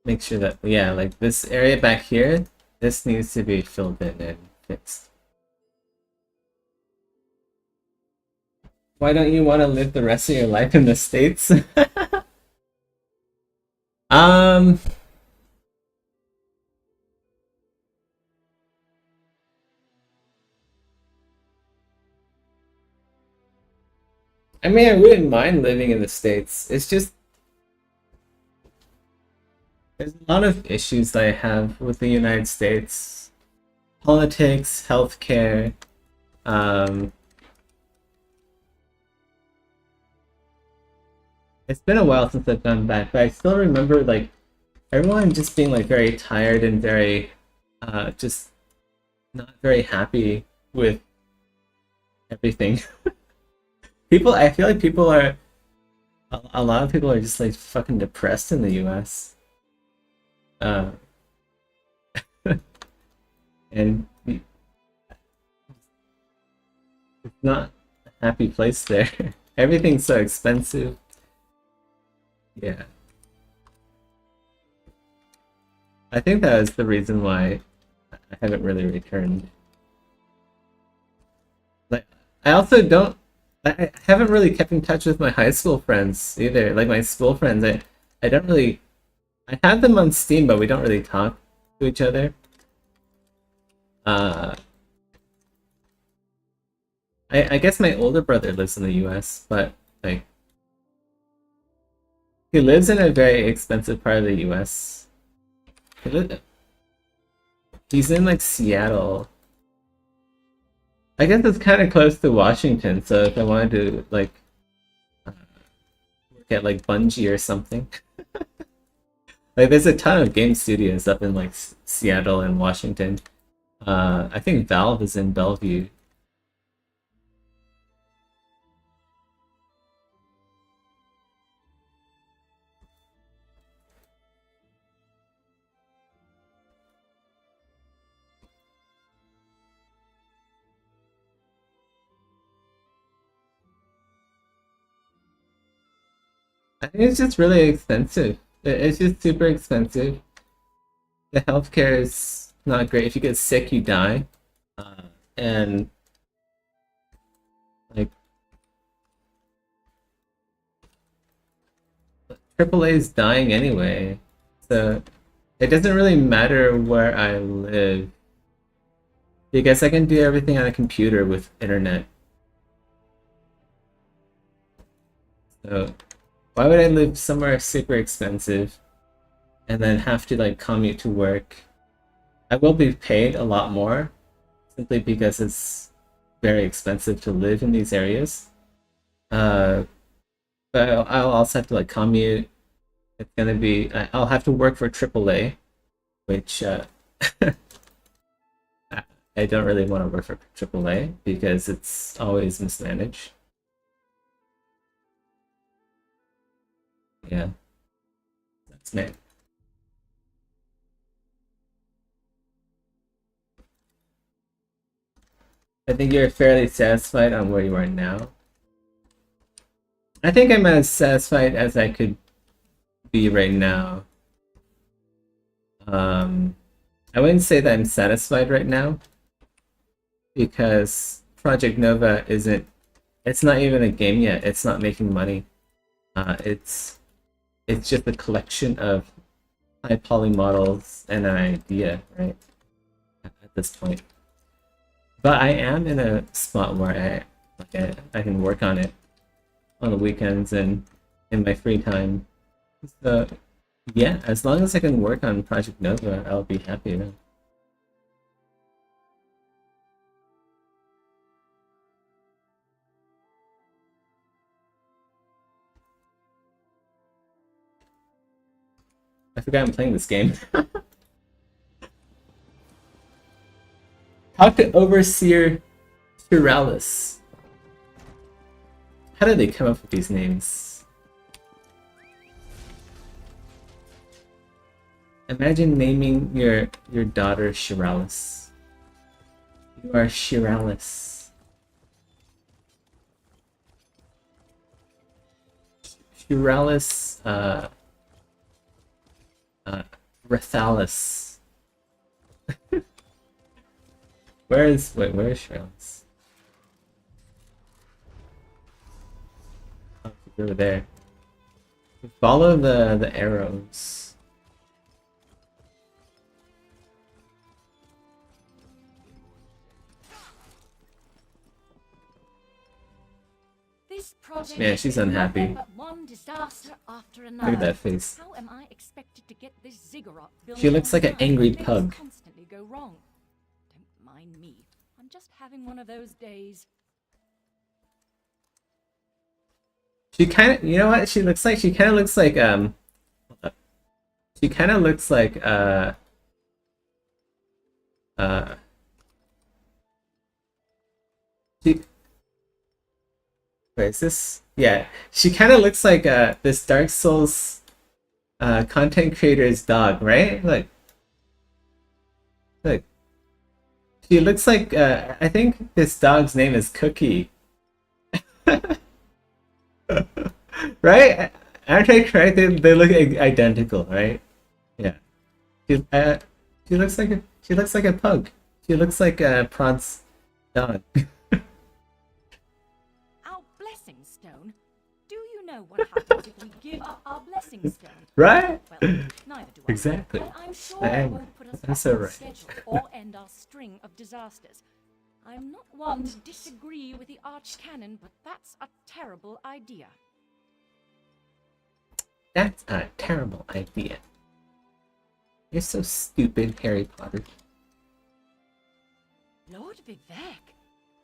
Make sure that, yeah, like this area back here, this needs to be filled in and fixed. Why don't you want to live the rest of your life in the States? I mean, I wouldn't mind living in the States. It's just there's a lot of issues that I have with the United States. Politics, healthcare, it's been a while since I've gone back, but I still remember like everyone just being like very tired and very just not very happy with everything. I feel like people are a lot of people are just like fucking depressed in the US. And it's not a happy place there. Everything's so expensive. Yeah. I think that is the reason why I haven't really returned. Like, I also don't. I haven't really kept in touch with my high school friends either. Like my school friends, I don't really. I have them on Steam, but we don't really talk to each other. I guess my older brother lives in the US, but like he lives in a very expensive part of the US. He's in like Seattle. I guess it's kind of close to Washington, so if I wanted to like work at like Bungie or something. Like there's a ton of game studios up in like Seattle and Washington. I think Valve is in Bellevue. I think it's just really expensive. It's just super expensive. The healthcare is not great. If you get sick, you die. And like AAA is dying anyway, so it doesn't really matter where I live because I can do everything on a computer with internet. So why would I live somewhere super expensive and then have to like commute to work? I will be paid a lot more simply because it's very expensive to live in these areas. But I'll also have to like commute. It's gonna be I'll have to work for AAA, which I don't really want to work for AAA because it's always mismanaged. Yeah, that's me. I think you're fairly satisfied on where you are now. I think I'm as satisfied as I could be right now. I wouldn't say that I'm satisfied right now because Project Nova it's not even a game yet. It's not making money. It's just a collection of high poly models and an idea, right? At this point. But I am in a spot where I can work on it on the weekends and in my free time. So yeah, as long as I can work on Project Nova, I'll be happy. I forgot I'm playing this game. Talk to Overseer Spiralis. How did they come up with these names? Imagine naming your daughter Shiralis. You are Shiralis. Shiralis, Rathalis. Where is Shiralis? Oh, she's over there. Follow the arrows. Man, she's unhappy. Look at that face. How am I expected to get this ziggurat built? She looks like an angry pug. Constantly go wrong. Don't mind me. I'm just having one of those days. She kind of, you know what? She looks like, she kind of looks like she kind of looks like she, wait, is this? Yeah, she kind of looks like this Dark Souls content creator's dog, right? Look, she looks like I think this dog's name is Cookie. Right? Aren't I correct? They look identical, right? Yeah. She looks like a pug. She looks like a Prawn's dog. Our blessing stone? Do you know what happens if we give up our blessing stone? Right? Well, neither do I. Exactly. But I'm sure I it am. won't put us I'm back so on right. schedule or end our string of disasters. I'm not one to disagree with the Archcanon, but that's a terrible idea. That's a terrible idea. You're so stupid, Harry Potter. Lord Vivek,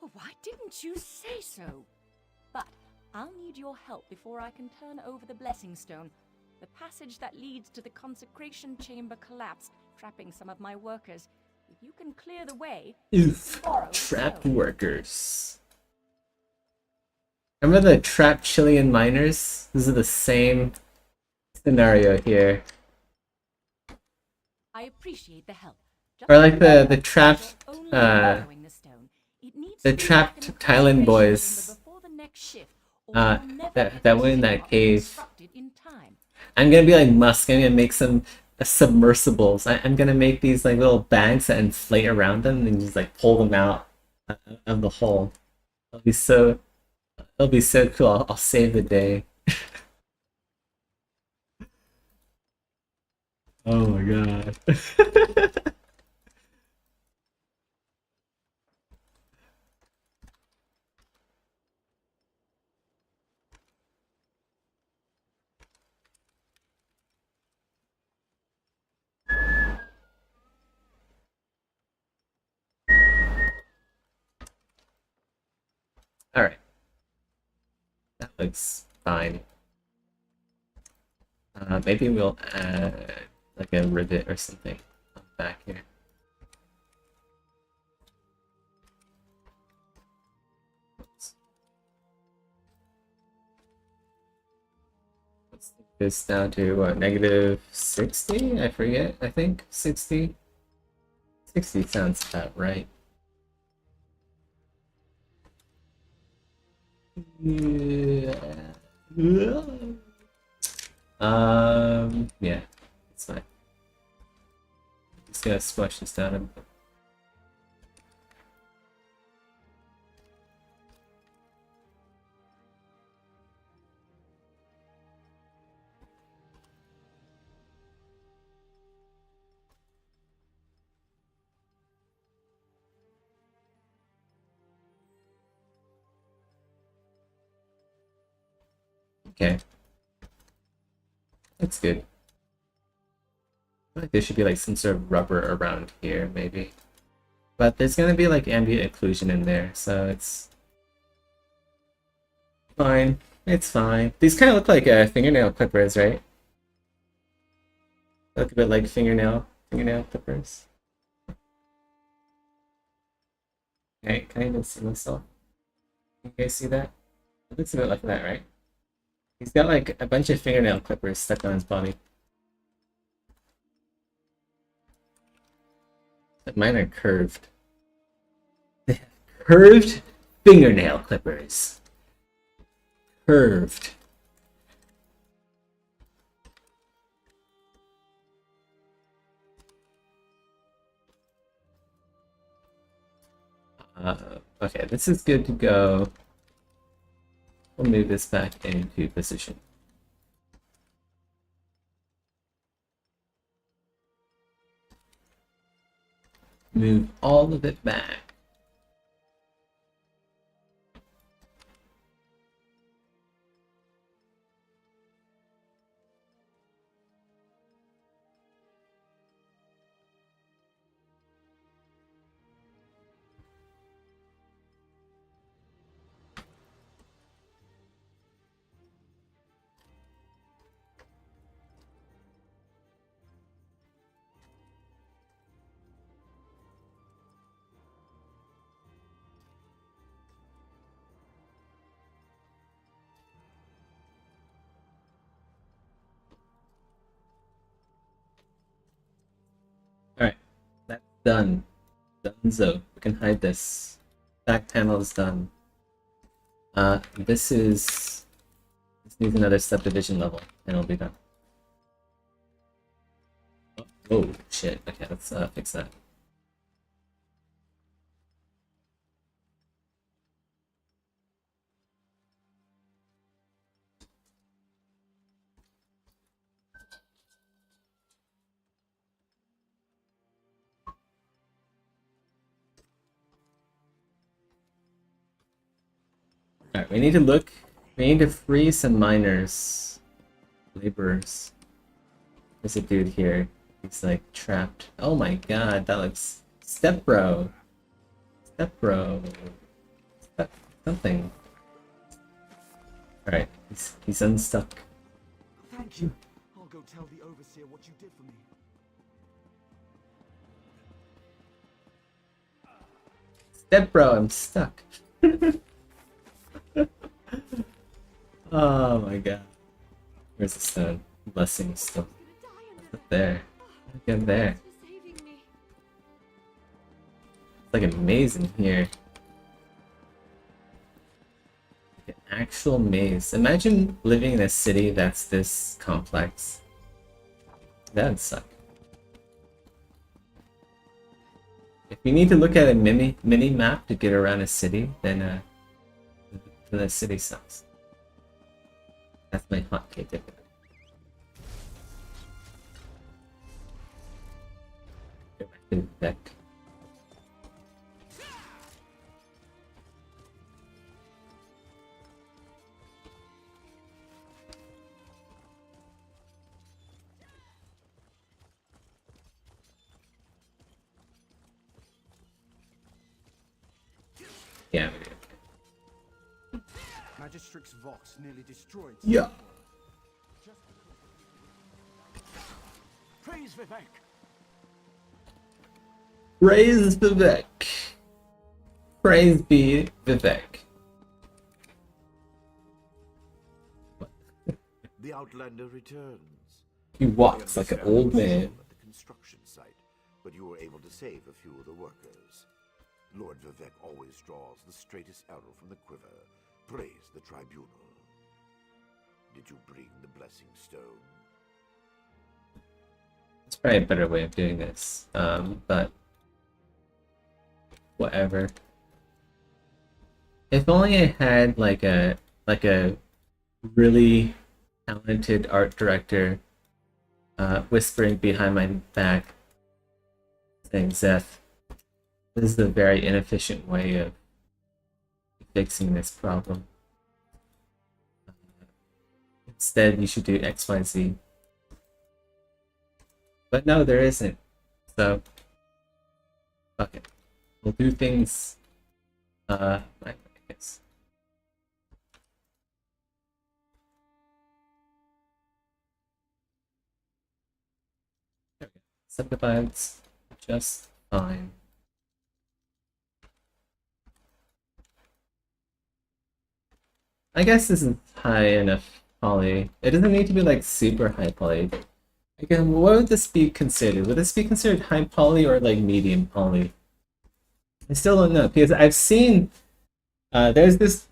well, why didn't you say so? But I'll need your help before I can turn over the blessing stone. The passage that leads to the consecration chamber collapsed, trapping some of my workers. If you can clear the way, Oof. borrow the Trapped stone. workers. Remember the trapped Chilean miners? This is the same scenario here. I appreciate the help. Just Or like the remember, trapped you're only borrowing the stone. It needs the to be trapped back in the Thailand consecration boys, chamber before the next shift, or that you'll never get that the went in that ziggurat cave. constructed in time. I'm gonna be like Musk. I'm gonna make some submersibles. I'm gonna make these like little bags that inflate around them and just like pull them out of the hole. It'll be so cool. I'll save the day. Oh my god. All right. That looks fine. Maybe we'll add like a rivet or something on the back here. Oops. Let's take this down to what, -60? I forget. I think 60. 60 sounds about right. Yeah, it's fine. Just gotta squash this down a bit. Okay. That's good. I feel like there should be like some sort of rubber around here, maybe. But there's gonna be like ambient occlusion in there, so it's fine. It's fine. These kind of look like fingernail clippers, right? Look a bit like fingernail clippers. Okay, can I even see myself? Can you guys see that? It looks a bit like that, right? He's got like a bunch of fingernail clippers stuck on his body. But mine are curved. They have curved fingernail clippers. Curved. Okay, this is good to go. We'll move this back into position. Move all of it back. Alright, that's done. Donezo. We can hide this. Back panel is done. This needs another subdivision level, and it'll be done. Oh shit! Okay, let's fix that. Alright, we need to look. We need to free some miners. Laborers. There's a dude here. He's like trapped. Oh my god, that looks. Step bro. Step bro. Step something. Alright, he's unstuck. Thank you. I'll go tell the overseer what you did for me. Step bro, I'm stuck. Oh my god. Where's the stone? Blessing stone. Up there. Look at there. It's like a maze in here. Like an actual maze. Imagine living in a city that's this complex. That'd suck. If you need to look at a mini map to get around a city, then the city sucks. That's my hot take. Go back to the deck. Yeah. Magistrix Vox nearly destroyed. Yeah. Praise Vivek. Praise Vivek. Praise be Vivek. The Outlander returns. He walks like an old man. At the construction site, but you were able to save a few of the workers. Lord Vivek always draws the straightest arrow from the quiver. Praise the tribunal. Did you bring the blessing stone? It's probably a better way of doing this, but whatever. If only I had like a really talented art director whispering behind my back saying, Zeth, this is a very inefficient way of fixing this problem. Instead, you should do X, Y, Z. But no, there isn't. So, fuck it. We'll do things, my way, I guess. Subdivides just fine. I guess this is high enough poly. It doesn't need to be like super high poly. Again, what would this be considered? Would this be considered high poly or like medium poly? I still don't know because I've seen there's this.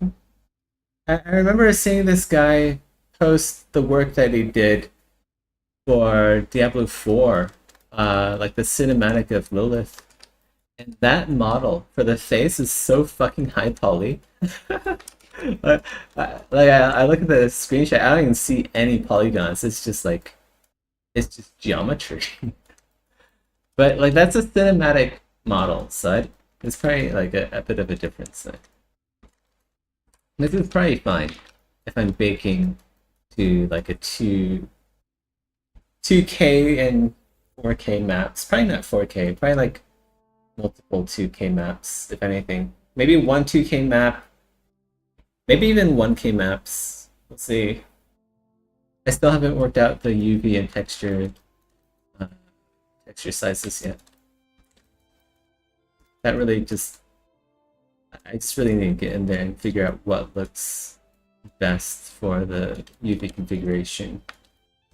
I remember seeing this guy post the work that he did for Diablo 4, like the cinematic of Lilith, and that model for the face is so fucking high poly. I look at the screenshot, I don't even see any polygons. It's just like, it's just geometry. But like that's a cinematic model, so it's probably like a bit of a difference there. This is probably fine if I'm baking to like a 2K and 4K maps. Probably not 4K, probably like multiple 2K maps, if anything. Maybe one 2K map. Maybe even 1K maps. Let's see. I still haven't worked out the UV and texture sizes yet. That really just... I just really need to get in there and figure out what looks best for the UV configuration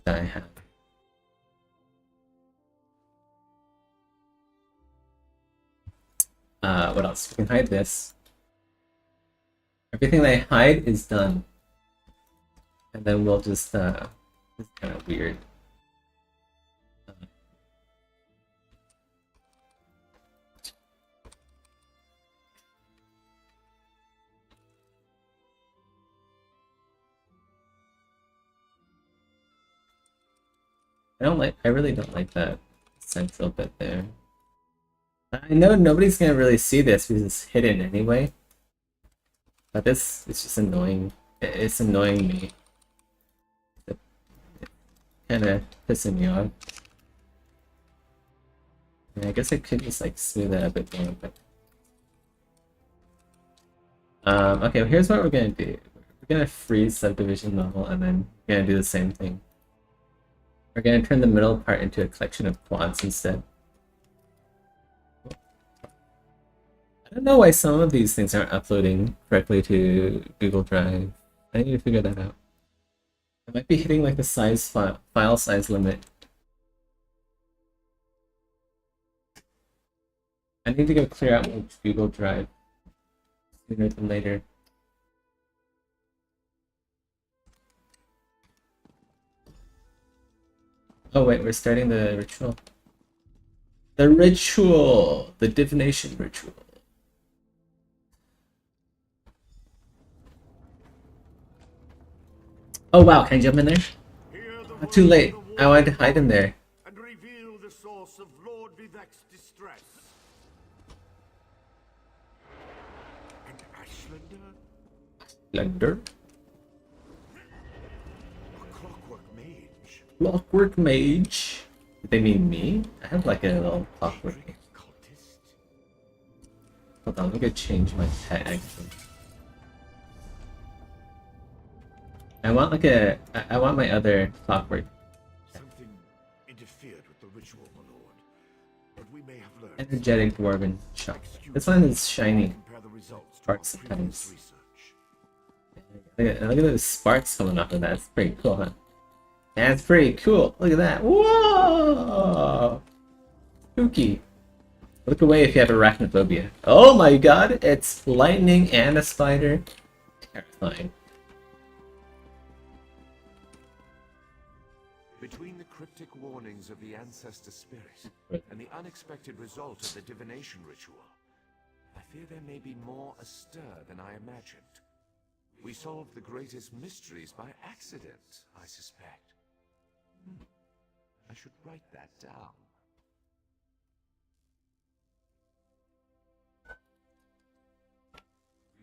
that I have. What else? We can hide this. Everything that I hide is done. And then we'll just, it's kind of weird. I really don't like that central bit there. I know nobody's gonna really see this because it's hidden anyway. But this is just annoying. It's annoying me. It's kind of pissing me off. I guess I could just like smooth that a bit more, but okay, well, here's what we're gonna do. We're gonna freeze subdivision level and then we're gonna do the same thing. We're gonna turn the middle part into a collection of quads instead. I don't know why some of these things aren't uploading correctly to Google Drive. I need to figure that out. I might be hitting like the file size limit. I need to go clear out my Google Drive sooner than later. Oh wait, we're starting the ritual. The ritual! The divination ritual. Oh wow, can I jump in there? Not too late. I wanted to hide in there. And reveal the source of Lord Vivek's distress. And Ashlander? Blender? A clockwork mage. Clockwork mage? Did they mean me? I have like a little clockwork. Cultist. Hold on, let me go change my pet actually. I want like I want my other clockwork. Something interfered with the ritual, my lord. But we may have learned. Energetic dwarven shock. This one is shiny. Compare the results to Parts our previous sometimes. research. Look at those sparks coming off of that. That's pretty cool, huh? That's pretty cool. Look at that. Whoa! Spooky. Look away if you have arachnophobia. Oh my god! It's lightning and a spider. Terrifying. Between the cryptic warnings of the ancestor spirit and the unexpected result of the divination ritual, I fear there may be more astir than I imagined. We solved the greatest mysteries by accident, I suspect. I should write that down.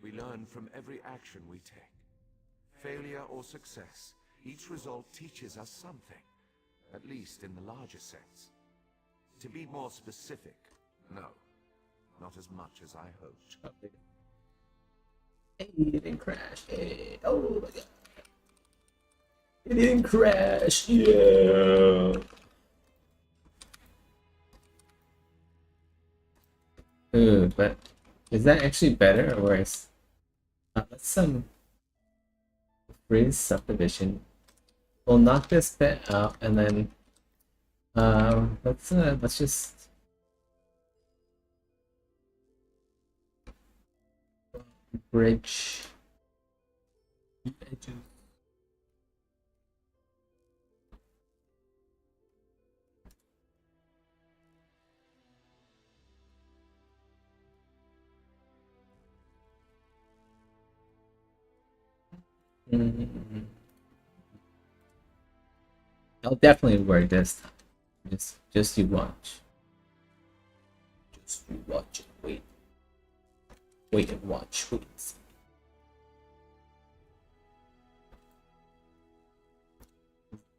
We learn from every action we take. Failure or success, Each result teaches us something, at least in the larger sense. To be more specific, no, not as much as I hoped. Hey, it didn't crash. Hey, oh my god. It didn't crash. Yeah. Ooh, but is that actually better or worse? Let's freeze subdivision. We'll knock this bit out and then let's just bridge edges. I'll definitely work this time. Just you watch. Just you watch and wait. Wait and watch. Wait and see.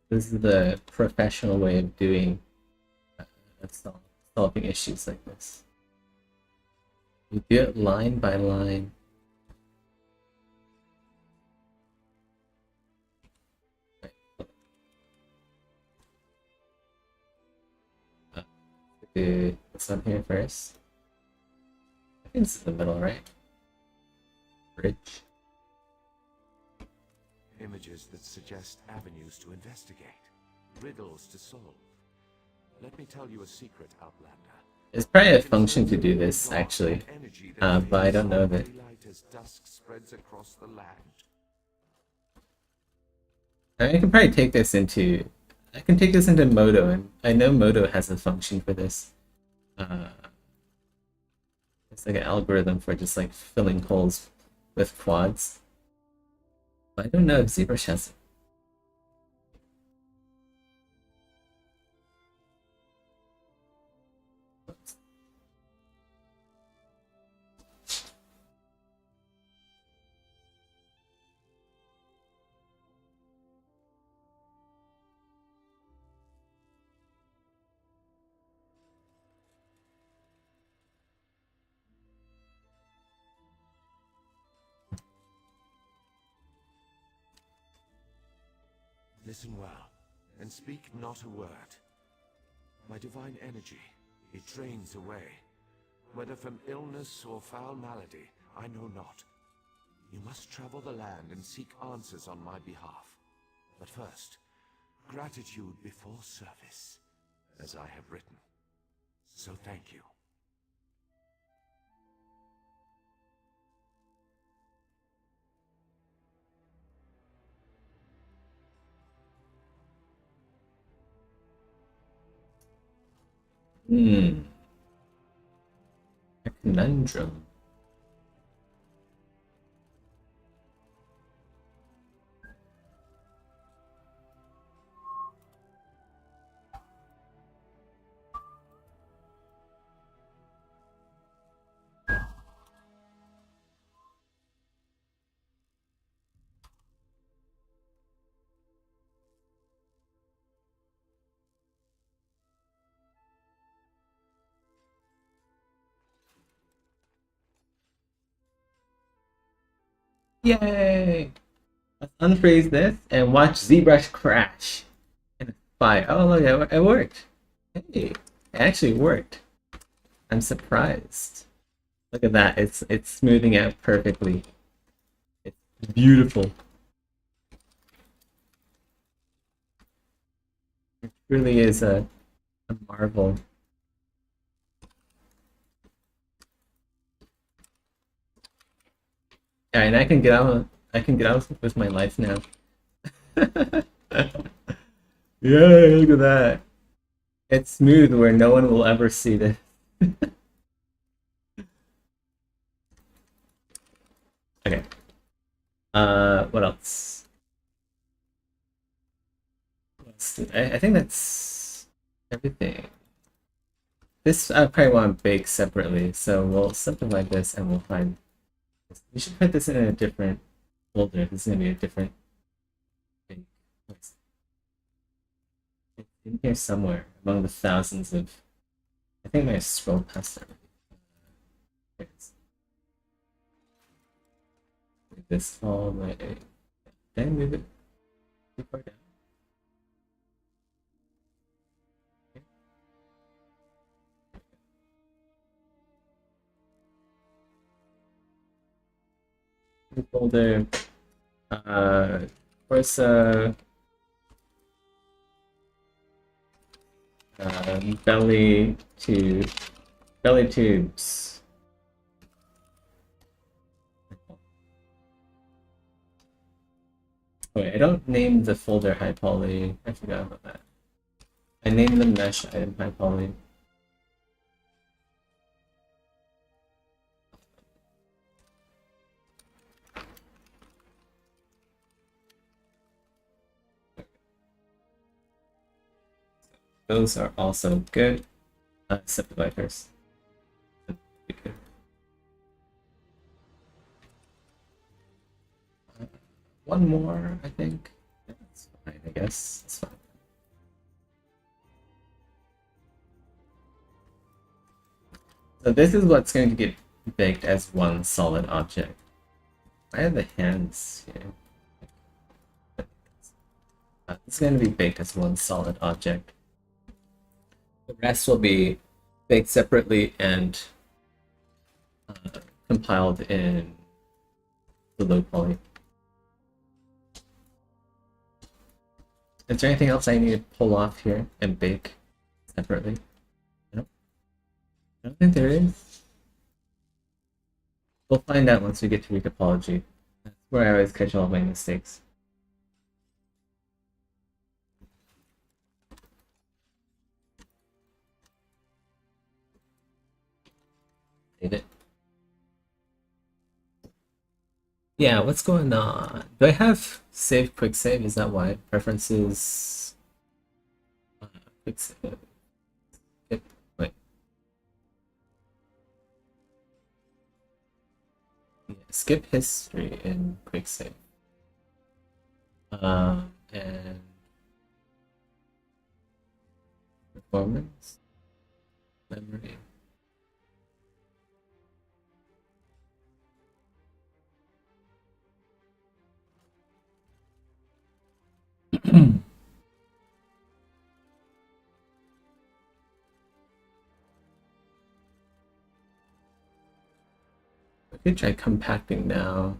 This is the professional way of doing solving issues like this. You do it line by line. Do this one here first. I think this is the middle, right? Bridge. Images that suggest avenues to investigate, riddles to solve. Let me tell you a secret, Outlander. There's probably a function to do this, actually, but I don't know of it. As dusk spreads across the land. I can probably take this into... I can take this into Modo, and I know Modo has a function for this. It's like an algorithm for just like filling holes with quads. But I don't know if ZBrush has it. Listen well, and speak not a word. My divine energy, it drains away. Whether from illness or foul malady, I know not. You must travel the land and seek answers on my behalf. But first, gratitude before service, as I have written. So thank you. A conundrum. Yay! Let's unfreeze this and watch ZBrush crash in a fire. Oh look, it worked. Hey, it actually worked. I'm surprised. Look at that. It's smoothing out perfectly. It's beautiful. It really is a marvel. Yeah, and I can get out with my life now. Yeah, look at that. It's smooth where no one will ever see this. Okay. What else? I think that's everything. This I probably want to bake separately, so we'll subdivide this and we'll find. We should put this in a different folder. This is gonna be a different thing. It's in here somewhere among the thousands of. I think I scrolled past it. Move this all the way. Did I move it too far down? Folder, Corsa, belly tubes. Wait, I don't name the folder high poly. I forgot about that. I named the mesh item high poly. Those are also good, except the Vipers. One more, I think. That's fine, I guess. It's fine. So this is what's going to get baked as one solid object. I have the hands here. This is going to be baked as one solid object. The rest will be baked separately and compiled in the low poly. Is there anything else I need to pull off here and bake separately? No? I don't think there is. We'll find out once we get to recapology. That's where I always catch all my mistakes. Save it. Yeah, what's going on? Do I have save quick save? Is that why? Preferences. Quick save. Wait. Yeah, skip history in quick save. And performance, memory. I could try compacting now.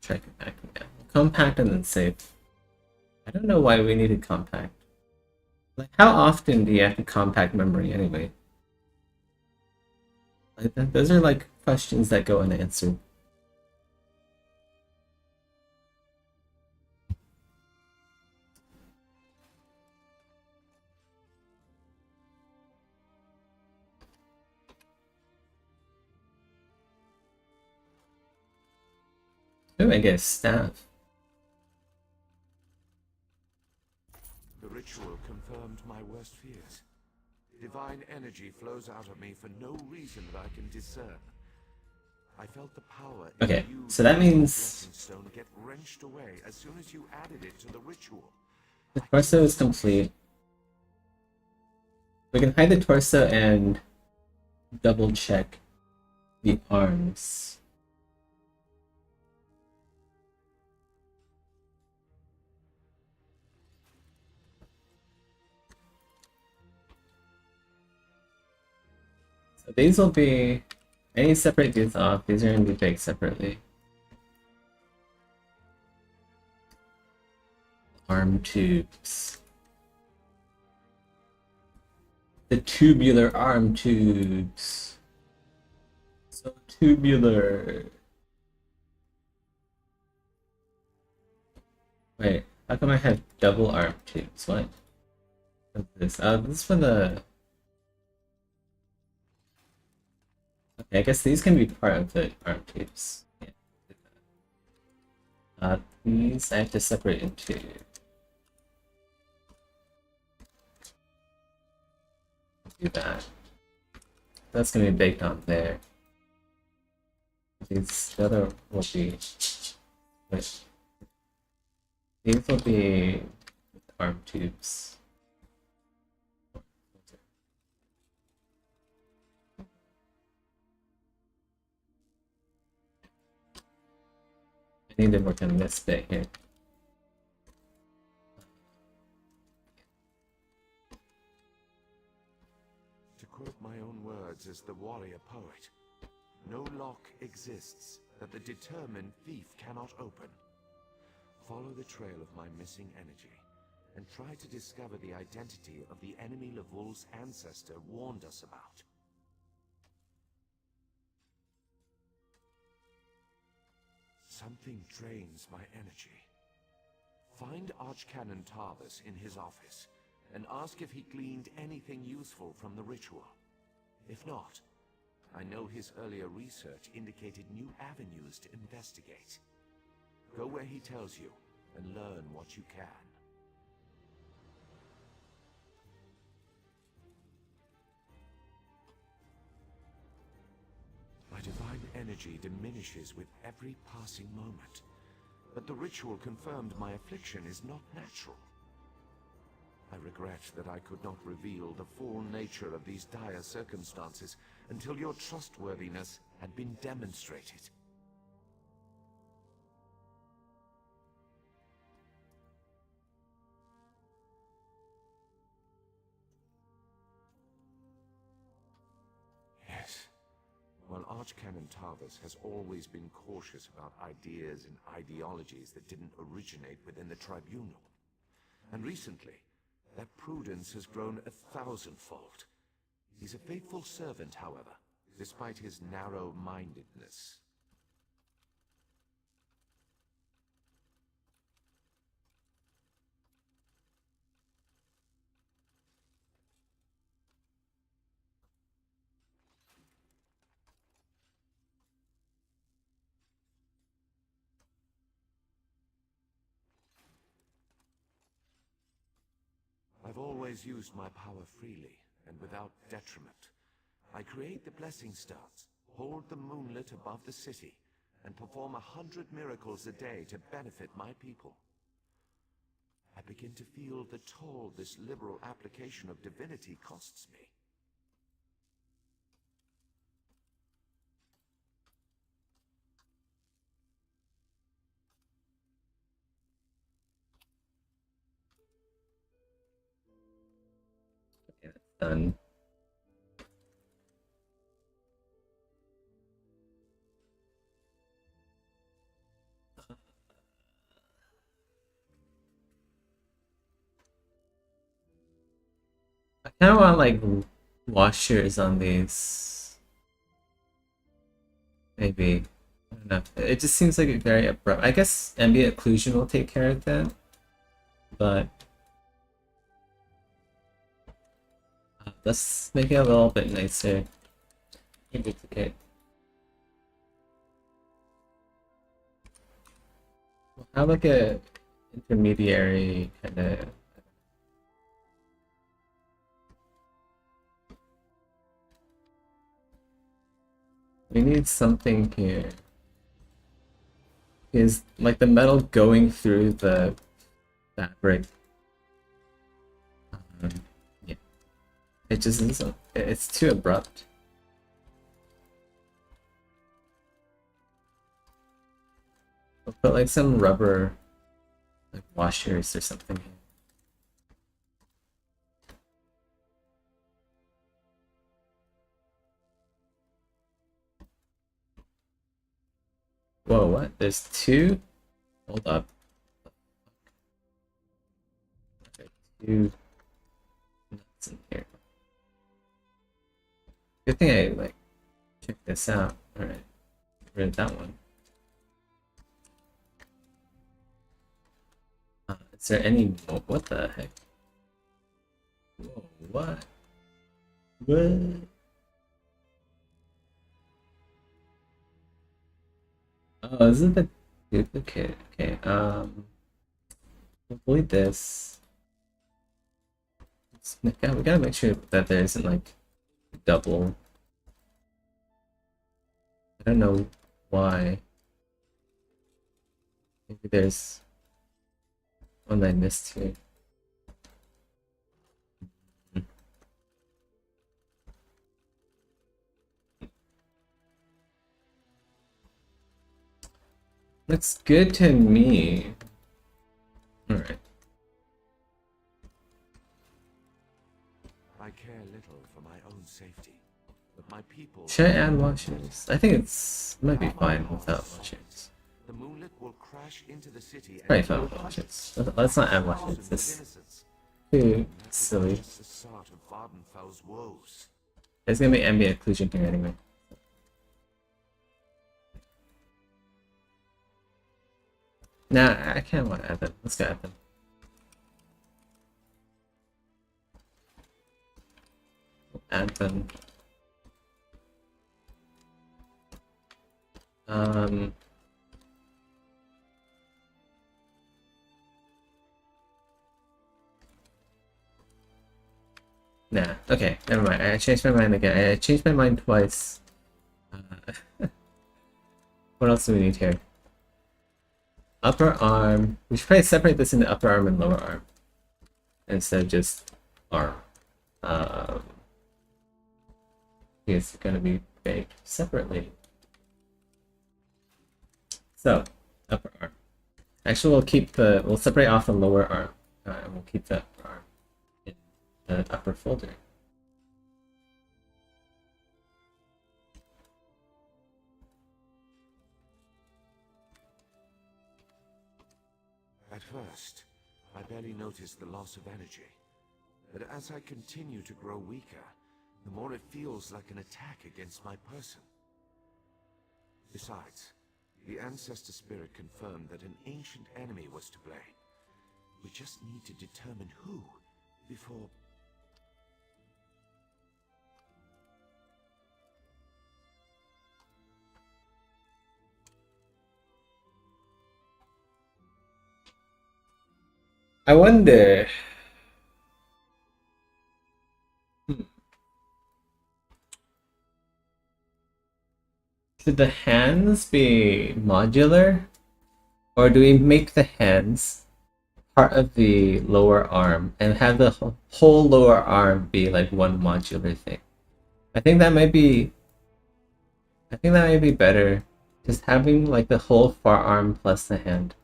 Try compacting now. Compact and then save. I don't know why we needed compact. Like, how often do you have to compact memory anyway? Like, those are like questions that go unanswered. Oh, I get a staff. The ritual confirmed my worst fears. Divine energy flows out of me for no reason that I can discern. I felt the power in Okay, you so that means blessing stone get wrenched away as soon as you added it to the ritual. the torso is complete. We can hide the torso and double check the arms. So these will be, I need to separate these off. These are going to be baked separately. Arm tubes. The tubular arm tubes. So tubular. Wait, how come I have double arm tubes? What? What's this? This is for the... Okay, I guess these can be part of the arm tubes. Yeah. These I have to separate into... Do that. That's gonna be baked on there. The other will be... Wait. These will be arm tubes. I need to work on this bit here. To quote my own words as the warrior poet, no lock exists that the determined thief cannot open. Follow the trail of my missing energy, and try to discover the identity of the enemy Levul's ancestor warned us about. Something drains my energy. Find Archcanon Tarvis in his office, and ask if he gleaned anything useful from the ritual. If not, I know his earlier research indicated new avenues to investigate. Go where he tells you, and learn what you can. My divine energy diminishes with every passing moment, but the ritual confirmed my affliction is not natural. I regret that I could not reveal the full nature of these dire circumstances until your trustworthiness had been demonstrated. Yes. While Archcanon Tarvis has always been cautious about ideas and ideologies that didn't originate within the Tribunal, and recently, that prudence has grown 1,000-fold. He's a faithful servant, however, despite his narrow-mindedness. I've always used my power freely and without detriment. I create the blessing stones, hold the moonlit above the city, and perform 100 miracles a day to benefit my people. I begin to feel the toll this liberal application of divinity costs me. Yeah, it's done. I kind of want like washers on these. Maybe. I don't know. It just seems like a very abrupt. I guess ambient occlusion will take care of that. But let's make it a little bit nicer. Okay. We'll have like a intermediary kind of. We need something here. Is like the metal going through the fabric. Yeah. It just isn't. It's too abrupt. We'll put like some rubber, like washers or something here. Whoa, what? There's two? Hold up. Okay, two nuts in here. Good thing I like check this out. Alright. Rid of that one. Is there any more? What the heck? Whoa, what? What? Oh, is it the duplicate? Okay, avoid this. Yeah, we gotta make sure that there isn't like double. I don't know why. Maybe there's. one I missed here. Looks good to me. Alright. I care little for my own safety, but my people... Should I add washers? I think it might be fine without washers. The moonlit will crash into the city Probably and fine with washers. Let's not add washers. thousands of This is innocents. too silly. Just the start of Vardenfell's woes. There's gonna be ambient occlusion here anyway. Nah, I can't want to add them. Let's go add them. Add them. Nah, okay, never mind. I changed my mind again. I changed my mind twice. What else do we need here? Upper arm. We should probably separate this into upper arm and lower arm instead of just arm. It's gonna be baked separately. So, upper arm. Actually, we'll separate off the lower arm, and we'll keep the upper arm in the upper folder. At first, I barely noticed the loss of energy. But as I continue to grow weaker, the more it feels like an attack against my person. Besides, the Ancestor Spirit confirmed that an ancient enemy was to blame. We just need to determine who before... I wonder. Should the hands be modular? Or do we make the hands part of the lower arm and have the whole lower arm be like one modular thing? I think that might be better. Just having like the whole forearm plus the hand.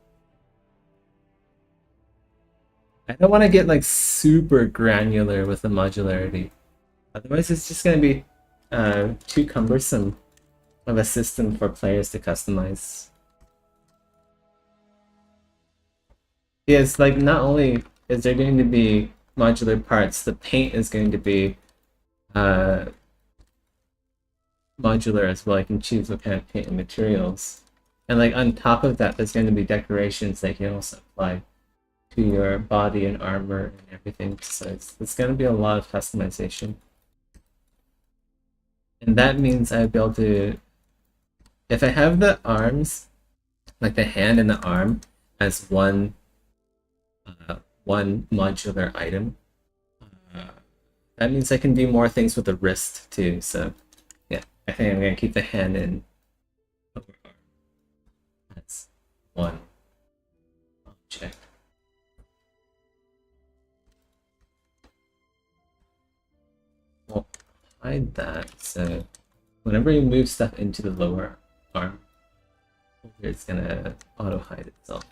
I don't want to get like super granular with the modularity. Otherwise it's just going to be too cumbersome of a system for players to customize. Yes, like not only is there going to be modular parts, the paint is going to be modular as well. I can choose what kind of paint and materials. And like on top of that, there's going to be decorations that you can also apply to your body and armor and everything. So it's going to be a lot of customization. And that means I'd be able to, if I have the arms, like the hand and the arm, as one modular item, that means I can do more things with the wrist too. So yeah, I think I'm going to keep the hand in upper arm. That's one object. We'll hide that, so whenever you move stuff into the lower arm, it's gonna auto hide itself.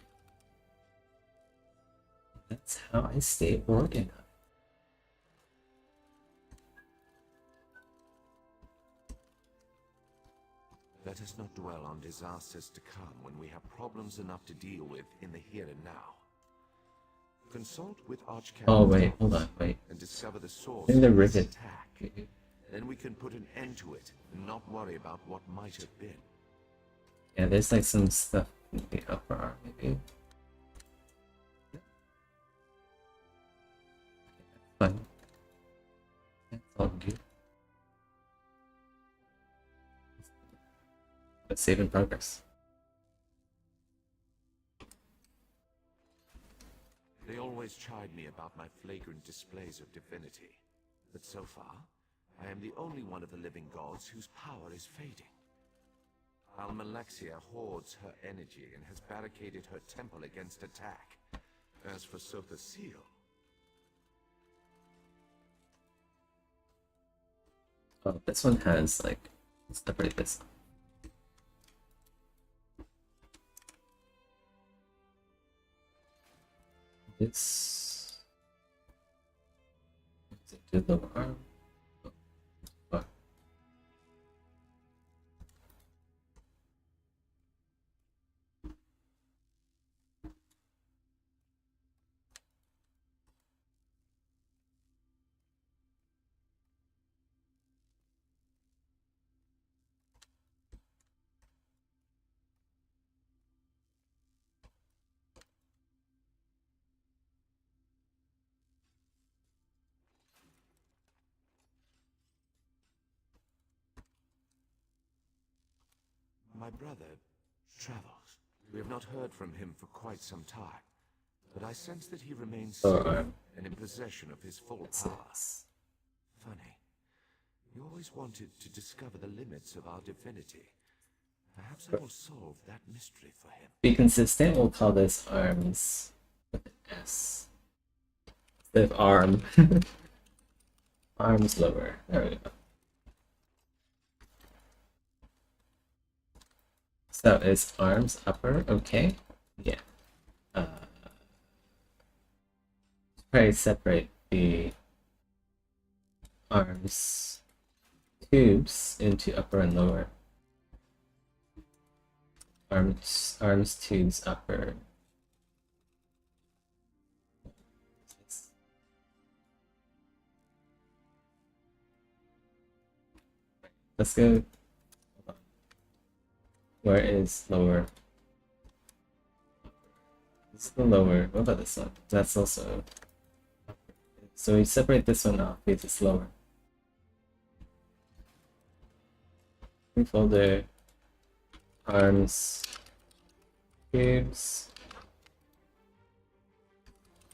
That's how I stay organized. Let us not dwell on disasters to come when we have problems enough to deal with in the here and now. Consult with Archcaptain. Oh wait, hold on, wait. And discover the source In the of this rivet. attack. Then we can put an end to it and not worry about what might have been. Yeah, there's like some stuff in the upper arm, maybe. Fine. That's all good. Let's save in progress. They always chide me about my flagrant displays of divinity. But so far, I am the only one of the living gods whose power is fading. Almalexia hoards her energy and has barricaded her temple against attack. As for Sotha Seal, Oh, this one has like separate this. This to the arm. Oh. my brother travels. We have not heard from him for quite some time, but I sense that he remains safe and in possession of his full power. Funny. You always wanted to discover the limits of our divinity. Perhaps I will solve that mystery for him. Be consistent, we'll call this arms with an S. Instead of arm. Arms lower. There we go. So is arms upper okay? Yeah. Probably separate the arms tubes into upper and lower. Arms tubes upper. Let's go. Where is lower? This is the lower. What about this one? That's also. So we separate this one off because it's lower. Folder. Arms. Cubes.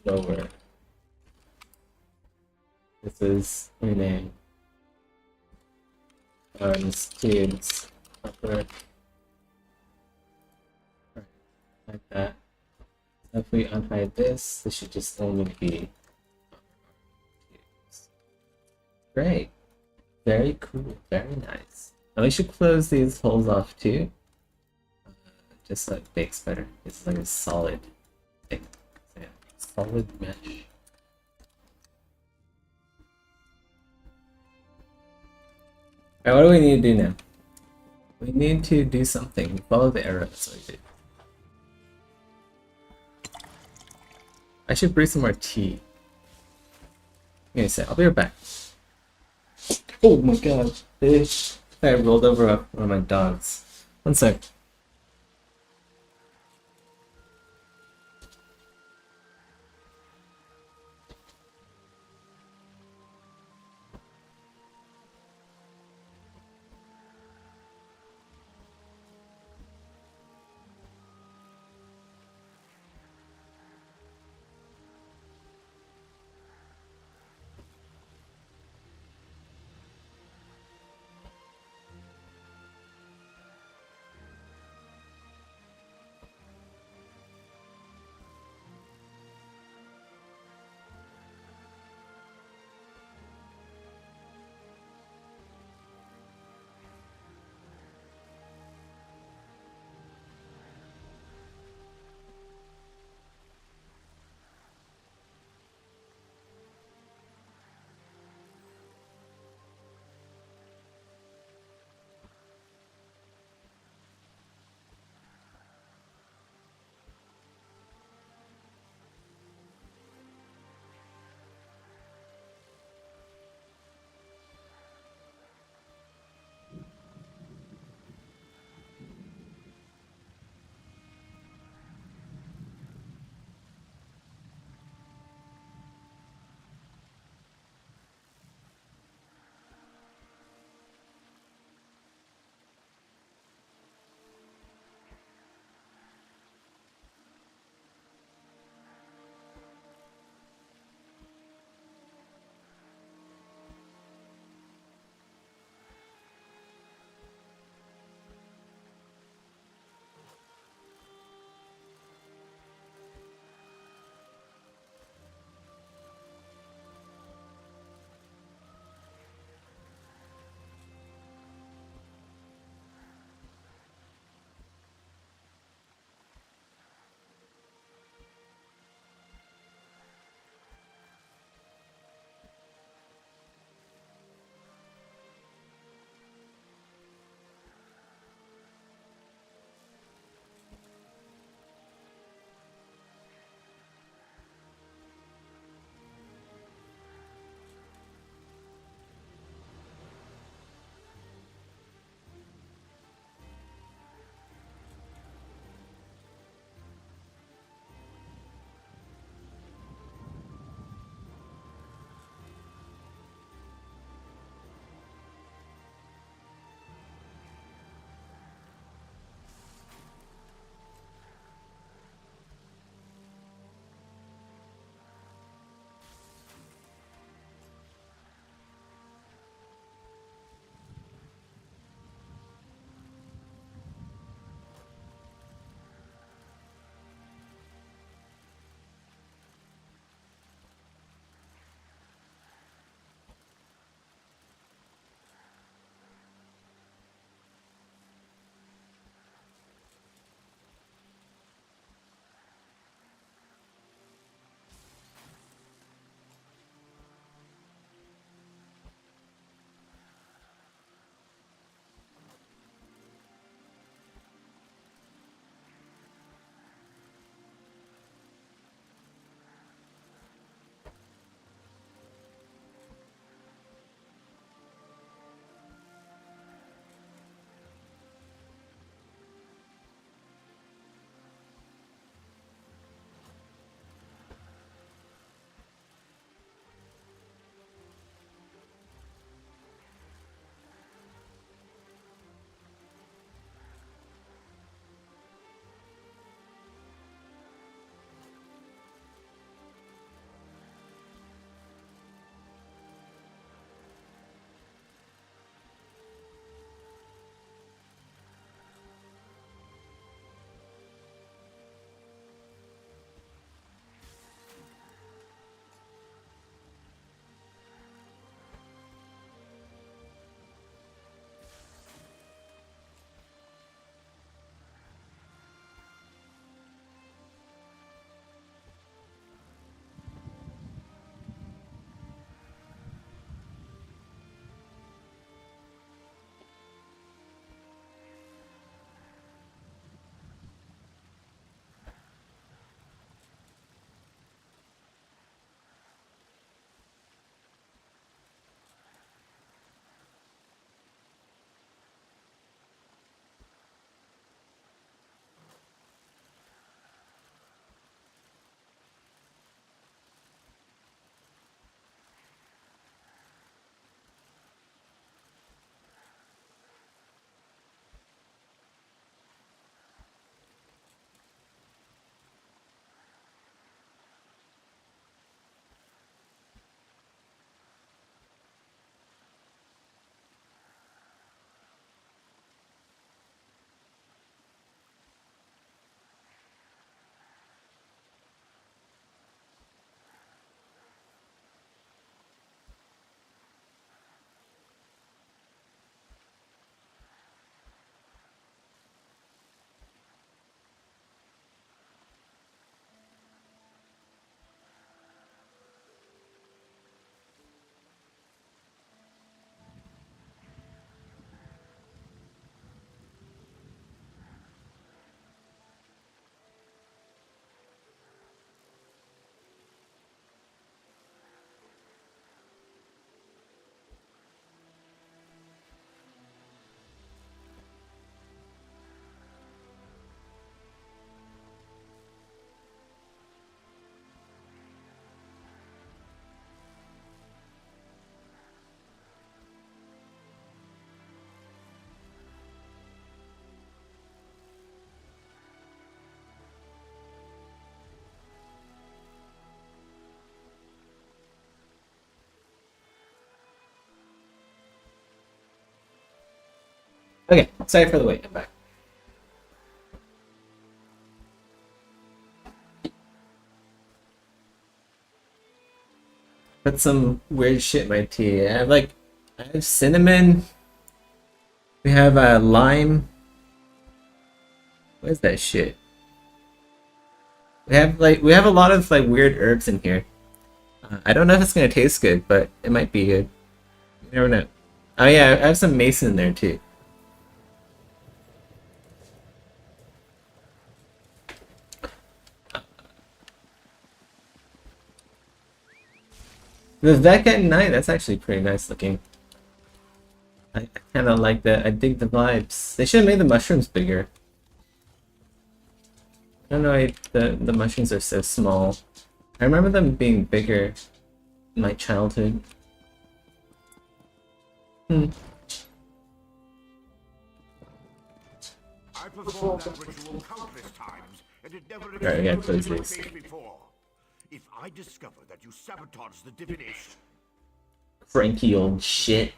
Lower. This is rename. Arms. Cubes. Upper. Like that. So if we unhide this, this should just only be great. Very cool. Very nice. And we should close these holes off too. Just so it bakes better. It's like a solid thing. So yeah, solid mesh. Alright, what do we need to do now? We need to do something. Follow the arrow. That's what we do. I should brew some more tea. Give me a sec. I'll be right back. Oh my god. I rolled over one of my dogs. One sec. Okay, sorry for the wait. I'm back. Put some weird shit in my tea. I have cinnamon. We have lime. What is that shit? We have a lot of like weird herbs in here. I don't know if it's gonna taste good, but it might be good. You never know. Oh yeah, I have some mace in there too. The Vec at night, that's actually pretty nice looking. I kind of like that. I dig the vibes. They should have made the mushrooms bigger. I don't know why the mushrooms are so small. I remember them being bigger in my childhood. I performed that ritual countless times, and it never Alright, I gotta close my these. face before. If I discover that you sabotaged the divination, Frankie old shit.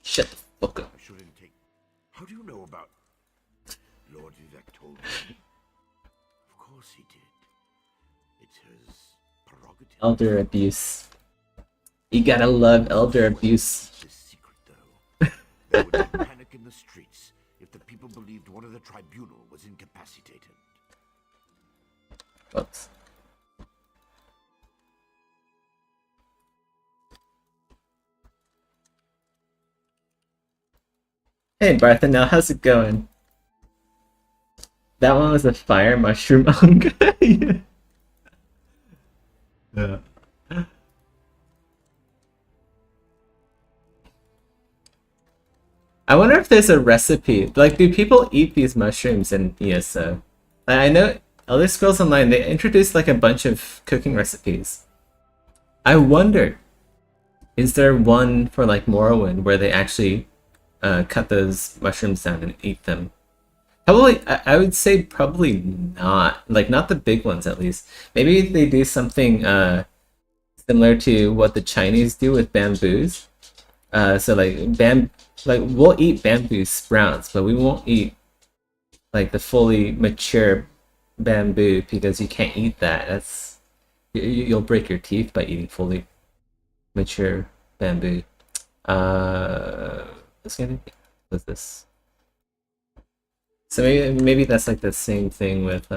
Shut the fuck up. I shouldn't take. How do you know about? Lord Vivek told me. Of course he did. It's his prerogative. Elder abuse. You gotta love elder abuse. This secret, though. There would be panic in the streets if the people believed one of the tribunal was incapacitated. Oops. Hey Barthanel, how's it going? That one was a fire mushroom manga. Yeah. I wonder if there's a recipe. Like, do people eat these mushrooms in ESO? I know Elder Scrolls Online, they introduced like a bunch of cooking recipes. I wonder, is there one for like Morrowind where they actually cut those mushrooms down and eat them? Probably, I would say probably not. Like, not the big ones at least. Maybe they do something similar to what the Chinese do with bamboos. So like we'll eat bamboo sprouts, but we won't eat like the fully mature bamboo because you can't eat that. That's you'll break your teeth by eating fully mature bamboo. What's this? So maybe that's like the same thing with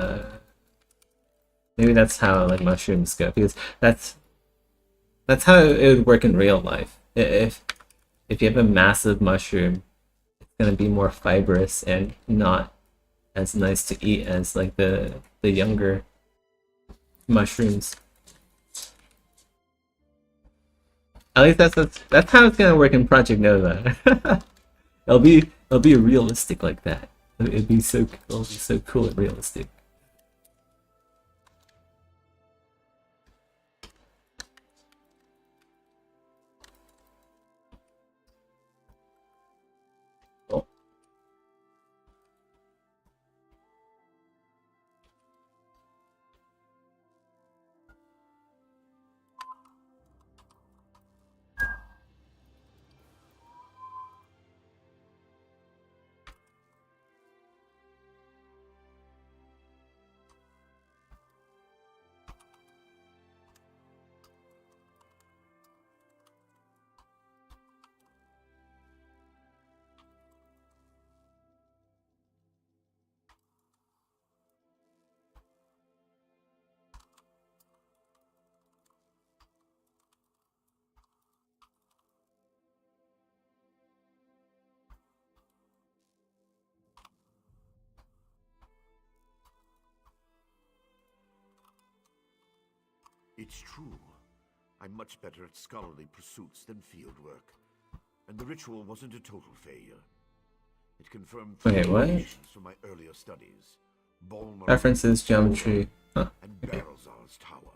maybe that's how like mushrooms go, because that's how it would work in real life. If you have a massive mushroom, it's gonna be more fibrous and not as nice to eat as like the younger mushrooms. At least that's how it's gonna work in Project Nova. it'll be realistic like that. It'll be so cool and realistic. Oh. It's true. I'm much better at scholarly pursuits than fieldwork. And the ritual wasn't a total failure. It confirmed Wait, what? observations from my earlier studies. Balmer References, geometry. Huh. and Okay. Barrelzar's tower.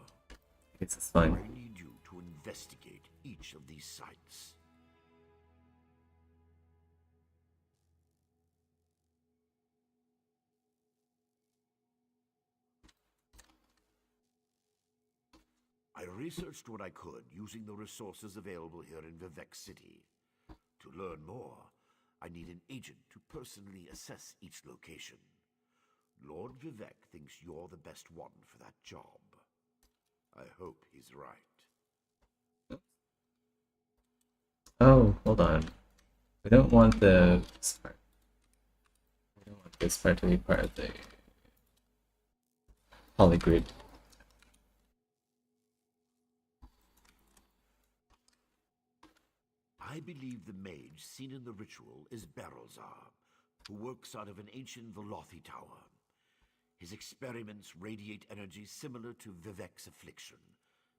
It's fine. I need you to investigate each of these sites. I researched what I could using the resources available here in Vivek City. To learn more, I need an agent to personally assess each location. Lord Vivec thinks you're the best one for that job. I hope he's right. Oh, hold on. We don't want this part. We don't want this part to be part of the polygrid. I believe the mage seen in the ritual is Berelzar, who works out of an ancient Velothi tower. His experiments radiate energy similar to Vivec's affliction,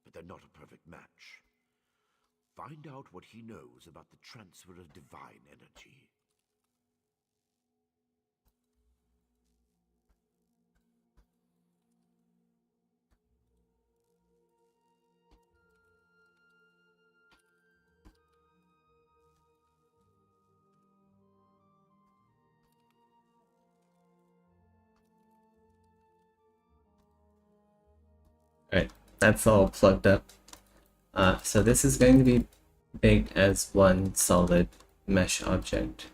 but they're not a perfect match. Find out what he knows about the transfer of divine energy. Alright, that's all plugged up. So this is going to be baked as one solid mesh object.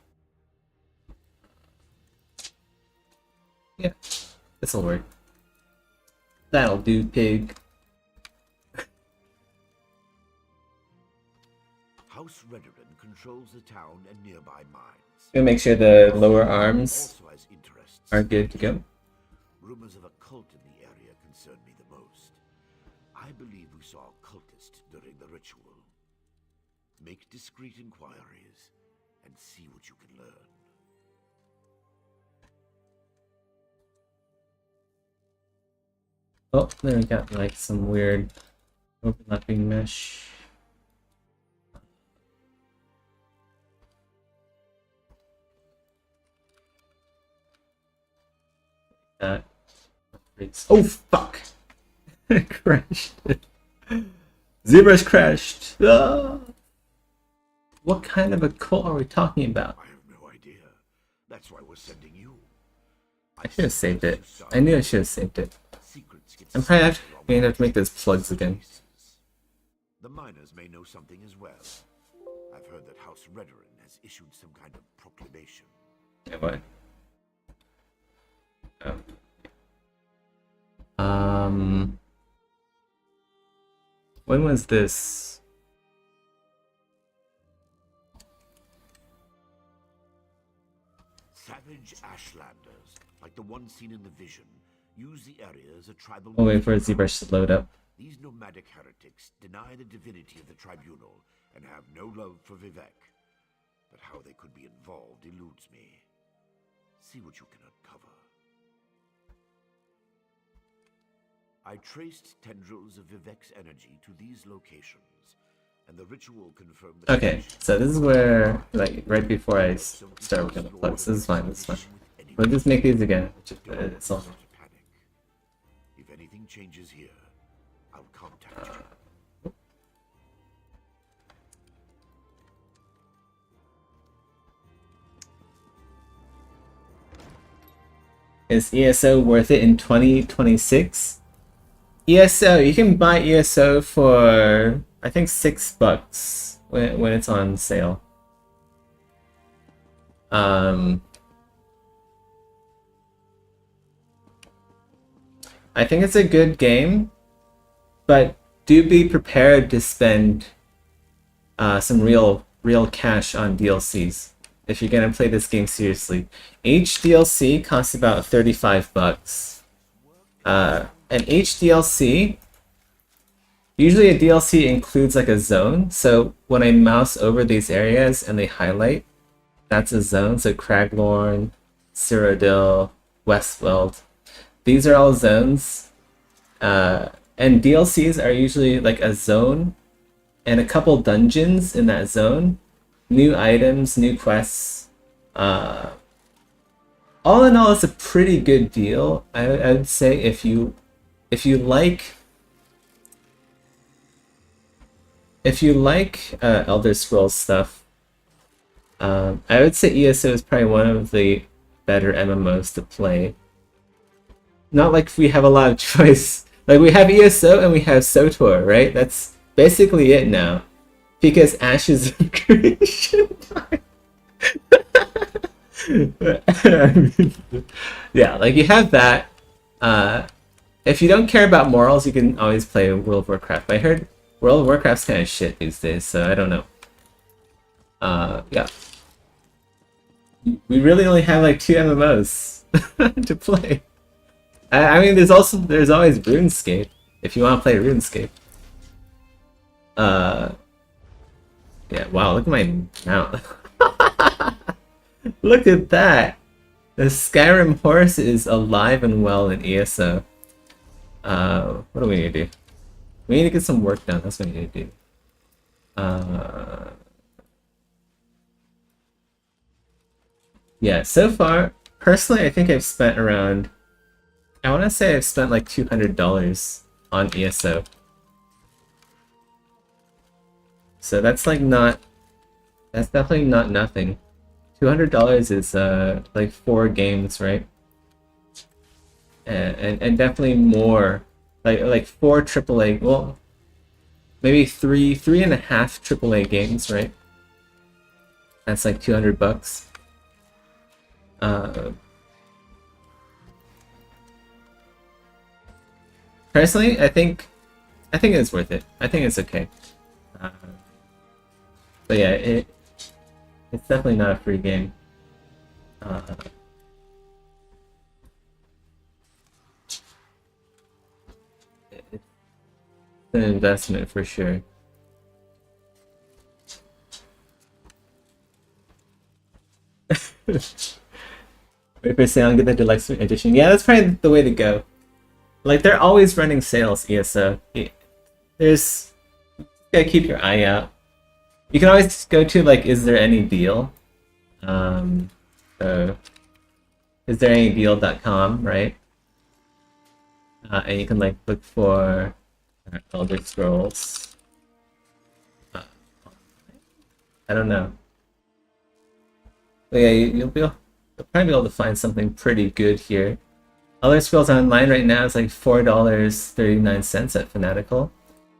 Yeah, this'll work. That'll do, pig. House Redoran controls the town and nearby mines. Gonna make sure the lower arms Also has interests. are good to go. Rumors of a cult in the area concern me the most. I believe we saw a cultist during the ritual. Make discreet inquiries and see what you can learn. Oh, there we got like some weird overlapping mesh. That. Oh fuck! It crashed. Zebra's crashed. Ah! What kind of a cult are we talking about? I have no idea. That's why we're sending you. I should have saved it. I knew I should have saved it. Secrets get I'm probably spread along going to have with to make those plugs again. places. The miners may know something as well. I've heard that House Redoran has issued some kind of proclamation. Yeah, what? When was this? Savage Ashlanders, like the one seen in the vision, use the area as a tribal... I'll wait for ZBrush to load up. These nomadic heretics deny the divinity of the tribunal and have no love for Vivec. But how they could be involved eludes me. See what you can uncover. I traced tendrils of Vivec's energy to these locations, and the ritual confirmed the Okay, so this is where, like, right before I start working on the plugs. This is fine, this is fine. We'll just make these again. It's all. Panic. If anything changes here, I'll contact you. Is ESO worth it in 2026? ESO, you can buy ESO for I think $6 when it's on sale. I think it's a good game, but do be prepared to spend some real cash on DLCs if you're gonna play this game seriously. Each DLC costs about $35. An HDLC, usually a DLC includes like a zone, so when I mouse over these areas and they highlight, that's a zone. So Craglorn, Cyrodiil, Westweld, these are all zones, and DLCs are usually like a zone and a couple dungeons in that zone, new items, new quests. All in all, it's a pretty good deal. I would say if you like Elder Scrolls stuff, I would say ESO is probably one of the better MMOs to play. Not like we have a lot of choice. Like we have ESO and we have SOTOR, right? That's basically it now. Because Ashes of Creation. Yeah, like you have that. If you don't care about morals, you can always play World of Warcraft. But I heard World of Warcraft's kind of shit these days, so I don't know. Yeah. We really only have like 2 MMOs to play. I mean, there's always RuneScape if you want to play RuneScape. Yeah. Wow. Look at my mount. Look at that. The Skyrim horse is alive and well in ESO. What do we need to do? We need to get some work done. That's what we need to do. Yeah, so far, personally, I think I've spent around, I want to say I've spent like $200 on ESO. So that's like not, that's definitely not nothing. $200 is like 4 games, right? And definitely more, like 4 AAA, well, maybe three and a half AAA games, right? That's like $200. Personally, I think it's worth it. I think it's okay. But yeah, it's definitely not a free game. It's an investment for sure. Wait for sale and get the deluxe edition. Yeah, that's probably the way to go. Like, they're always running sales, ESO. There's... You gotta keep your eye out. You can always go to, like, is there any deal? Is there any deal.com, right? And you can, like, look for Elder Scrolls. I don't know. But yeah, you'll probably be able to find something pretty good here. Elder Scrolls Online right now is like $4.39 at Fanatical.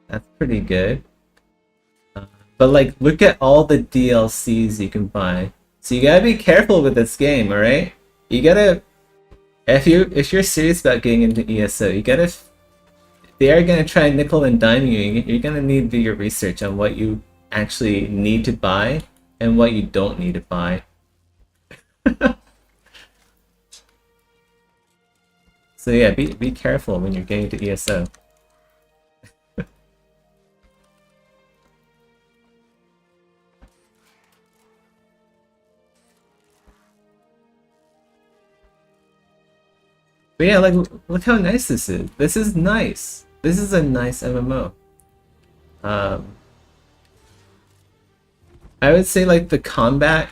That's pretty good. But like, look at all the DLCs you can buy. So you gotta be careful with this game, alright? You gotta... If you're serious about getting into ESO, you gotta... They are gonna try nickel and dime you. You're gonna need to do your research on what you actually need to buy and what you don't need to buy. So yeah, be careful when you're getting to ESO. But yeah, like, look how nice this is. This is nice. This is a nice MMO. I would say, like, the combat...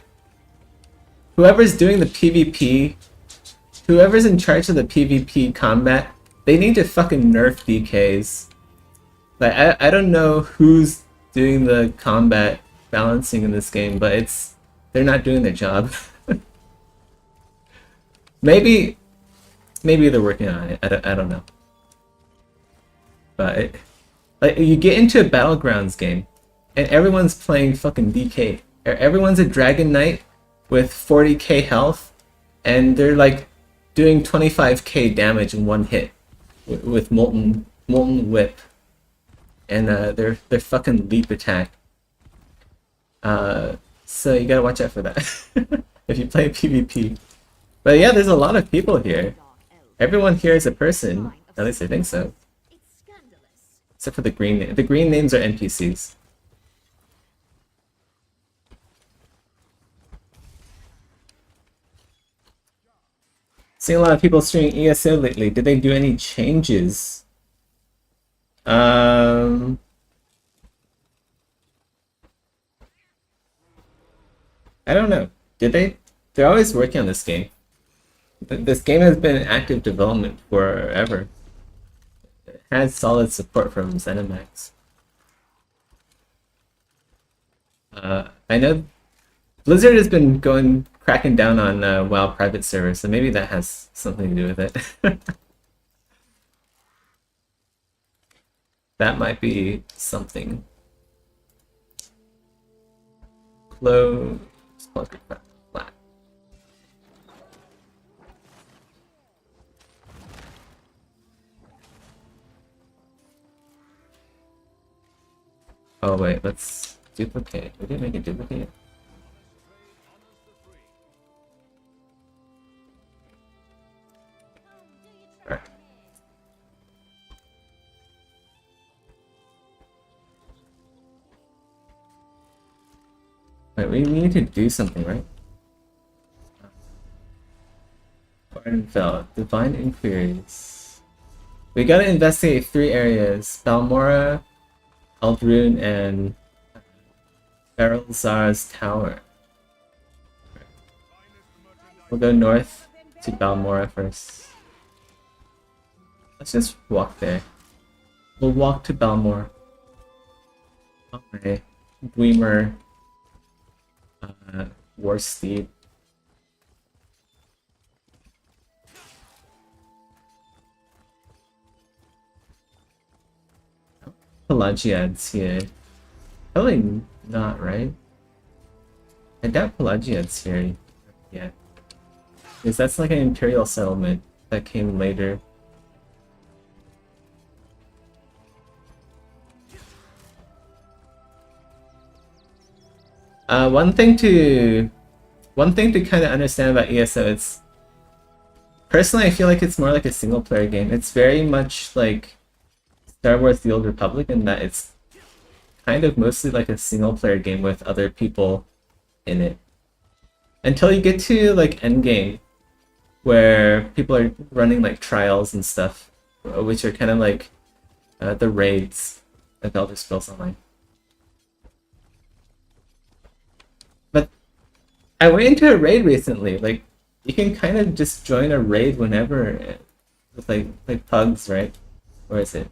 Whoever's doing the PvP... Whoever's in charge of the PvP combat, they need to fucking nerf DKs. Like, I don't know who's doing the combat balancing in this game, but they're not doing their job. Maybe they're working on it. I don't know. But like, you get into a Battlegrounds game, and everyone's playing fucking DK. Everyone's a Dragon Knight with 40k health, and they're like doing 25k damage in one hit with Molten Whip, and their fucking leap attack. So you gotta watch out for that if you play PvP. But yeah, there's a lot of people here. Everyone here is a person. At least I think so. Except for the green. The green names are NPCs. Seeing a lot of people streaming ESO lately. Did they do any changes? I don't know. Did they? They're always working on this game. This game has been in active development forever. It has solid support from ZeniMax. I know Blizzard has been cracking down on WoW private servers, so maybe that has something to do with it. That might be something. Close. Flat. wait, let's duplicate. We didn't make a duplicate. Alright. Wait, we need to do something, right? Barnfeld, Divine Inquiries. We gotta investigate 3 areas: Balmora, Aldrune, and Barrelzar's Tower. We'll go north to Balmora first. Let's just walk there. We'll walk to Balmora. Okay. Dwemer. War Steed. Pelagiad's here. Probably not, right? I doubt Pelagiad's here yet. Because that's like an Imperial settlement that came later. One thing to kind of understand about ESO, it's personally I feel like it's more like a single player game. It's very much like Star Wars: The Old Republic in that it's kind of mostly like a single player game with other people in it. Until you get to like endgame, where people are running like trials and stuff, which are kind of like the raids of Elder Scrolls Online. But I went into a raid recently. Like you can kind of just join a raid whenever, with like pugs, right? Where is it?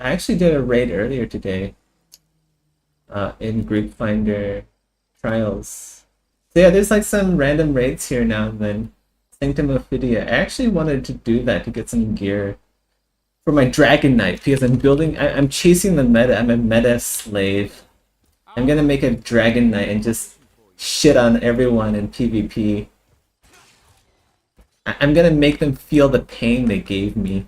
I actually did a raid earlier today. In Group Finder Trials. So yeah, there's like some random raids here now and then. Sanctum of Phidia. I actually wanted to do that to get some gear for my Dragon Knight because I'm chasing the meta. I'm a meta slave. I'm gonna make a Dragon Knight and just shit on everyone in PvP. I'm gonna make them feel the pain they gave me.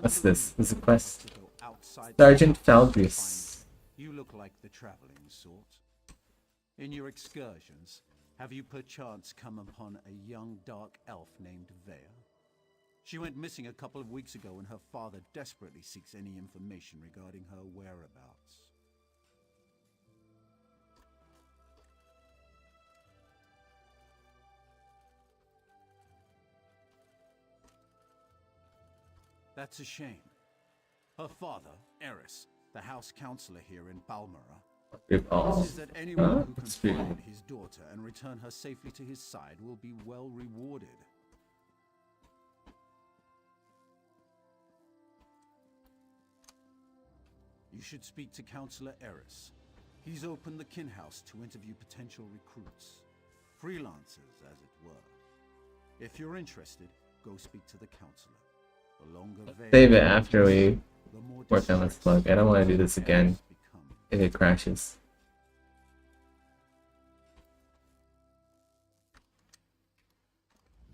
What's this? This is a quest. Sergeant Falgris. You look like the traveling sort. In your excursions, have you perchance come upon a young dark elf named Vea? She went missing a couple of weeks ago and her father desperately seeks any information regarding her whereabouts. That's a shame. Her father, Eris, the house counselor here in Balmora, says that anyone who can find his daughter and return her safely to his side will be well rewarded. You should speak to Counselor Eris. He's opened the Kin House to interview potential recruits. Freelancers, as it were. If you're interested, go speak to the counselor. Save it after we work on this plug. I don't want to do this again if it crashes.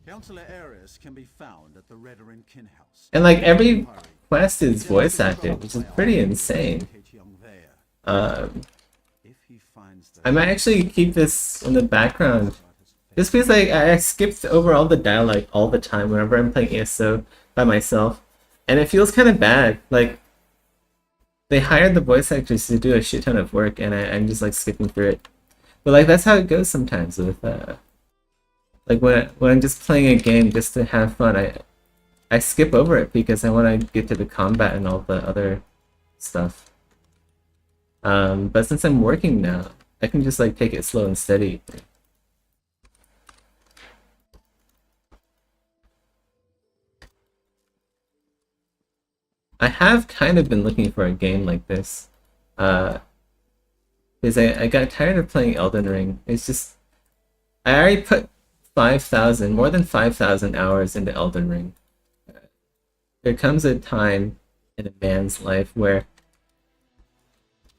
Counselor Eris can be found at the Redoran Kin House. And like every quest is voice acted, which is pretty insane. I might actually keep this in the background. Just because like I skipped over all the dialogue all the time whenever I'm playing ESO by myself. And it feels kind of bad. Like they hired the voice actors to do a shit ton of work and I'm just like skipping through it. But like that's how it goes sometimes with like when I'm just playing a game just to have fun, I skip over it because I want to get to the combat and all the other stuff. But since I'm working now, I can just like take it slow and steady. I have kind of been looking for a game like this. Because I got tired of playing Elden Ring. It's just I already put 5,000, more than 5,000 hours into Elden Ring. There comes a time in a man's life where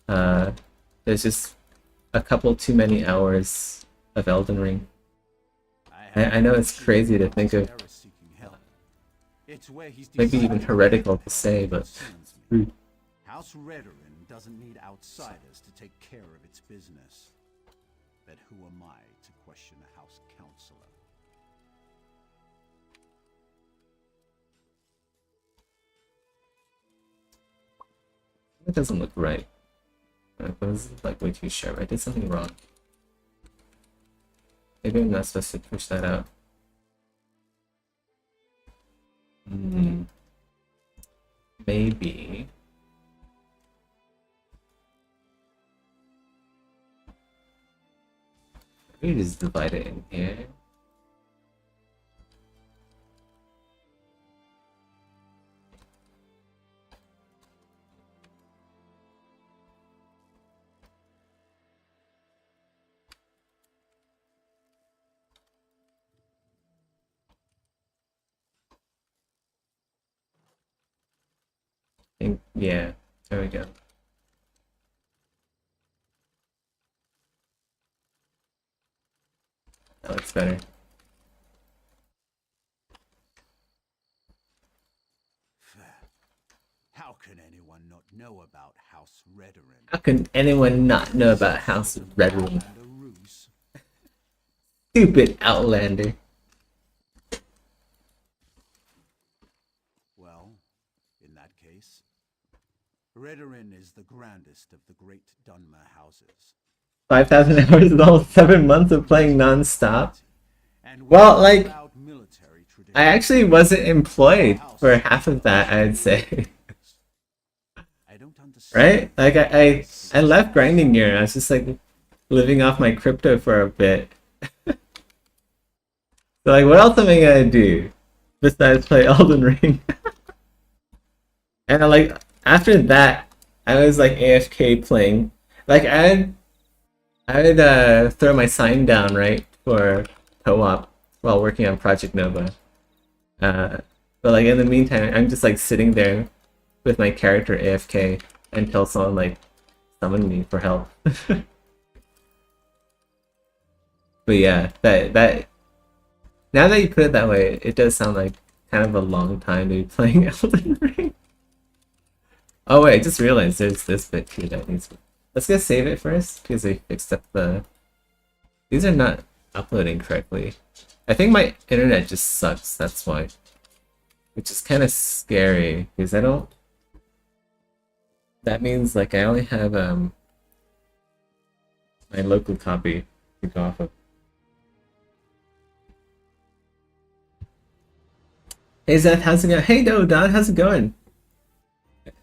there's just a couple too many hours of Elden Ring. I know it's crazy to think of It's where he's Maybe even heretical to say, but concerns me. true. House Redoran doesn't need outsiders to take care of its business. But who am I to question a house counselor? That doesn't look right. That was like way too sharp. I did something wrong. Maybe I'm not supposed to push that out. Maybe. Maybe just divide it in here. Yeah, there we go. That looks better. How can anyone not know about House Redoran? How can anyone not know about House Redoran? And a ruse? Stupid Outlander. Well, in that case, Redoran is the grandest of the great Dunmer houses. 5,000 hours is all 7 months of playing non-stop. And Well, with like, proud military tradition, I actually wasn't employed for half of that, I'd say. I don't understand. Right? Like, I left grinding gear. I was just, like, living off my crypto for a bit. So, like, what else am I gonna do besides play Elden Ring? And, like, after that, I was, like, AFK playing. Like, I would throw my sign down, right, for co-op while working on Project Nova. But, like, in the meantime, I'm just, like, sitting there with my character AFK until someone, like, summoned me for help. But yeah, that now that you put it that way, it does sound like kind of a long time to be playing Elden Ring. Oh wait, I just realized there's this bit too that needs. Let's go save it first because they fixed up the. These are not uploading correctly. I think my internet just sucks. That's why. Which is kind of scary because I don't. That means like I only have my local copy to go off of. Hey Zeth, how's it going? Hey Don, how's it going?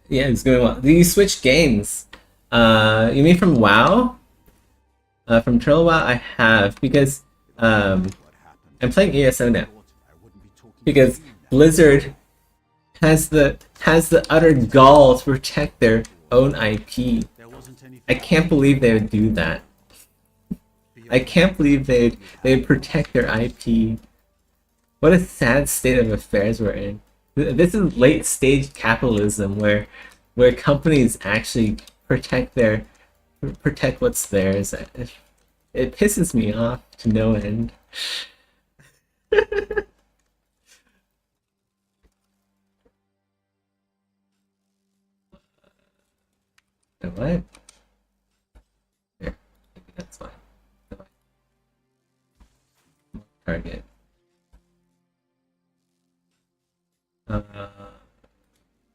Yeah, it's going well. Do you switch games? You mean from WoW? From Turtle WoW, I have because I'm playing ESO now because Blizzard has the utter gall to protect their own IP. I can't believe they would do that. I can't believe they'd protect their IP. What a sad state of affairs we're in. This is late stage capitalism where companies actually protect what's theirs. It pisses me off to no end. What? Here, that's fine. Target.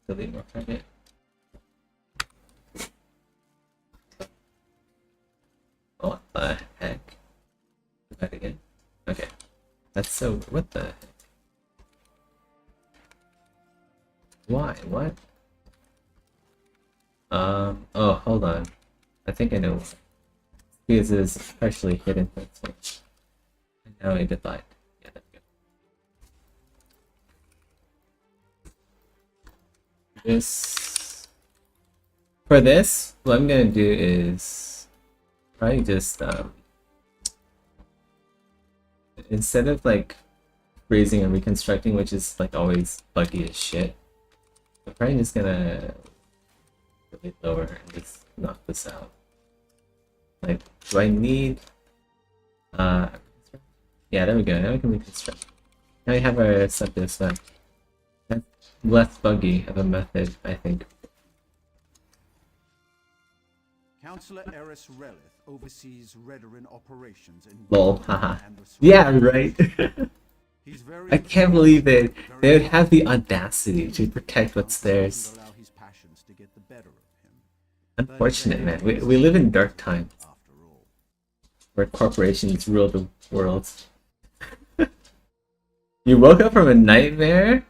Delete more target. What the heck? Do that again? Okay. That's so. What the heck? Why? What? Oh, hold on. I think I know why. Because it is partially hidden. That's why. And now I divide. Yeah, there we go. For this, what I'm gonna do is probably just instead of like freezing and reconstructing, which is like always buggy as shit, I'm probably just gonna really lower and just knock this out. Like, do I need yeah, there we go. Now we can reconstruct. Now we have our sub this one. That's less buggy of a method, I think. Councillor Eris Relith oversees Redoran operations in Lol, haha. and the Yeah, right. He's very I can't believe they very would have the audacity to protect what's theirs. doesn't allow his passions to get the better of him. Unfortunate, man. We live in dark times After all. where corporations rule the world. You woke up from a nightmare?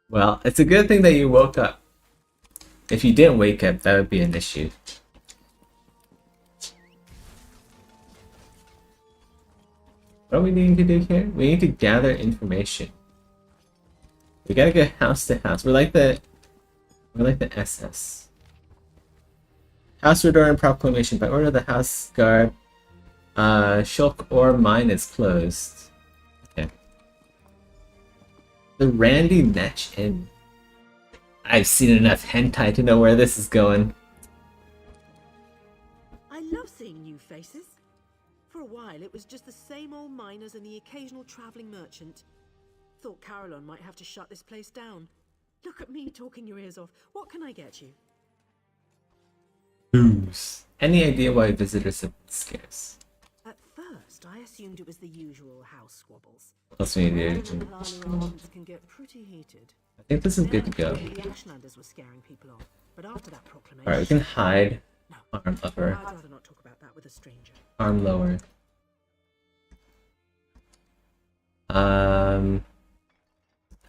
Well, it's a good thing that you woke up. If you didn't wake up, that would be an issue. What do we need to do here? We need to gather information. We gotta go house to house. We're like the SS. House Redoran proclamation. By order of the House Guard, Shulk Ore Mine is closed. Okay. The Randy Netch Inn. I've seen enough hentai to know where this is going. I love seeing new faces. For a while, it was just the same old miners and the occasional traveling merchant. Thought Carolyn might have to shut this place down. Look at me talking your ears off. What can I get you? Booze. Any idea why visitors have been scarce? At first, I assumed it was the usual house squabbles. Plus we need Redoran to... and Parley can get pretty heated. I think this is good to go. The Ashlanders were scaring people off, but after that proclamation... Alright, we can hide. No, Arm upper. I'd rather not talk about that with a stranger. Arm lower. I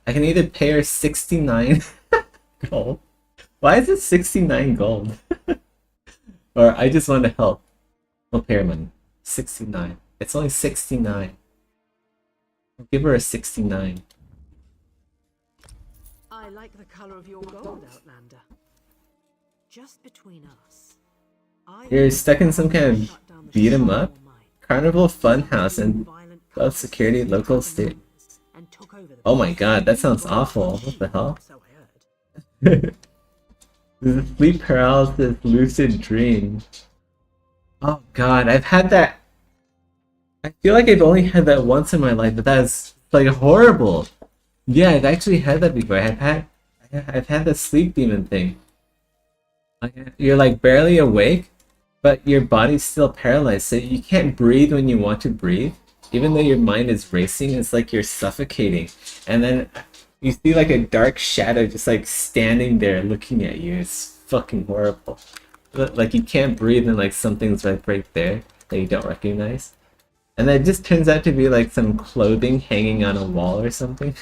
can either pay her 69 gold. Why is it 69 gold? Or I just want to help. We'll pay her money. 69. It's only 69. I'll give her a 69. I like the color of your gold, Outlander. Just between us. You're stuck in some kind of beat 'em up? Carnival Funhouse and both security local state. Oh my god, that sounds awful. What the hell? This is sleep paralysis lucid dream. Oh god, I've had that. I feel like I've only had that once in my life, but that's like horrible. Yeah, I've actually had that before. I've had the sleep demon thing. Like, you're like barely awake, but your body's still paralyzed, so you can't breathe when you want to breathe. Even though your mind is racing, it's like you're suffocating. And then you see like a dark shadow just like standing there looking at you. It's fucking horrible. Like you can't breathe and like something's right there that you don't recognize. And then it just turns out to be like some clothing hanging on a wall or something.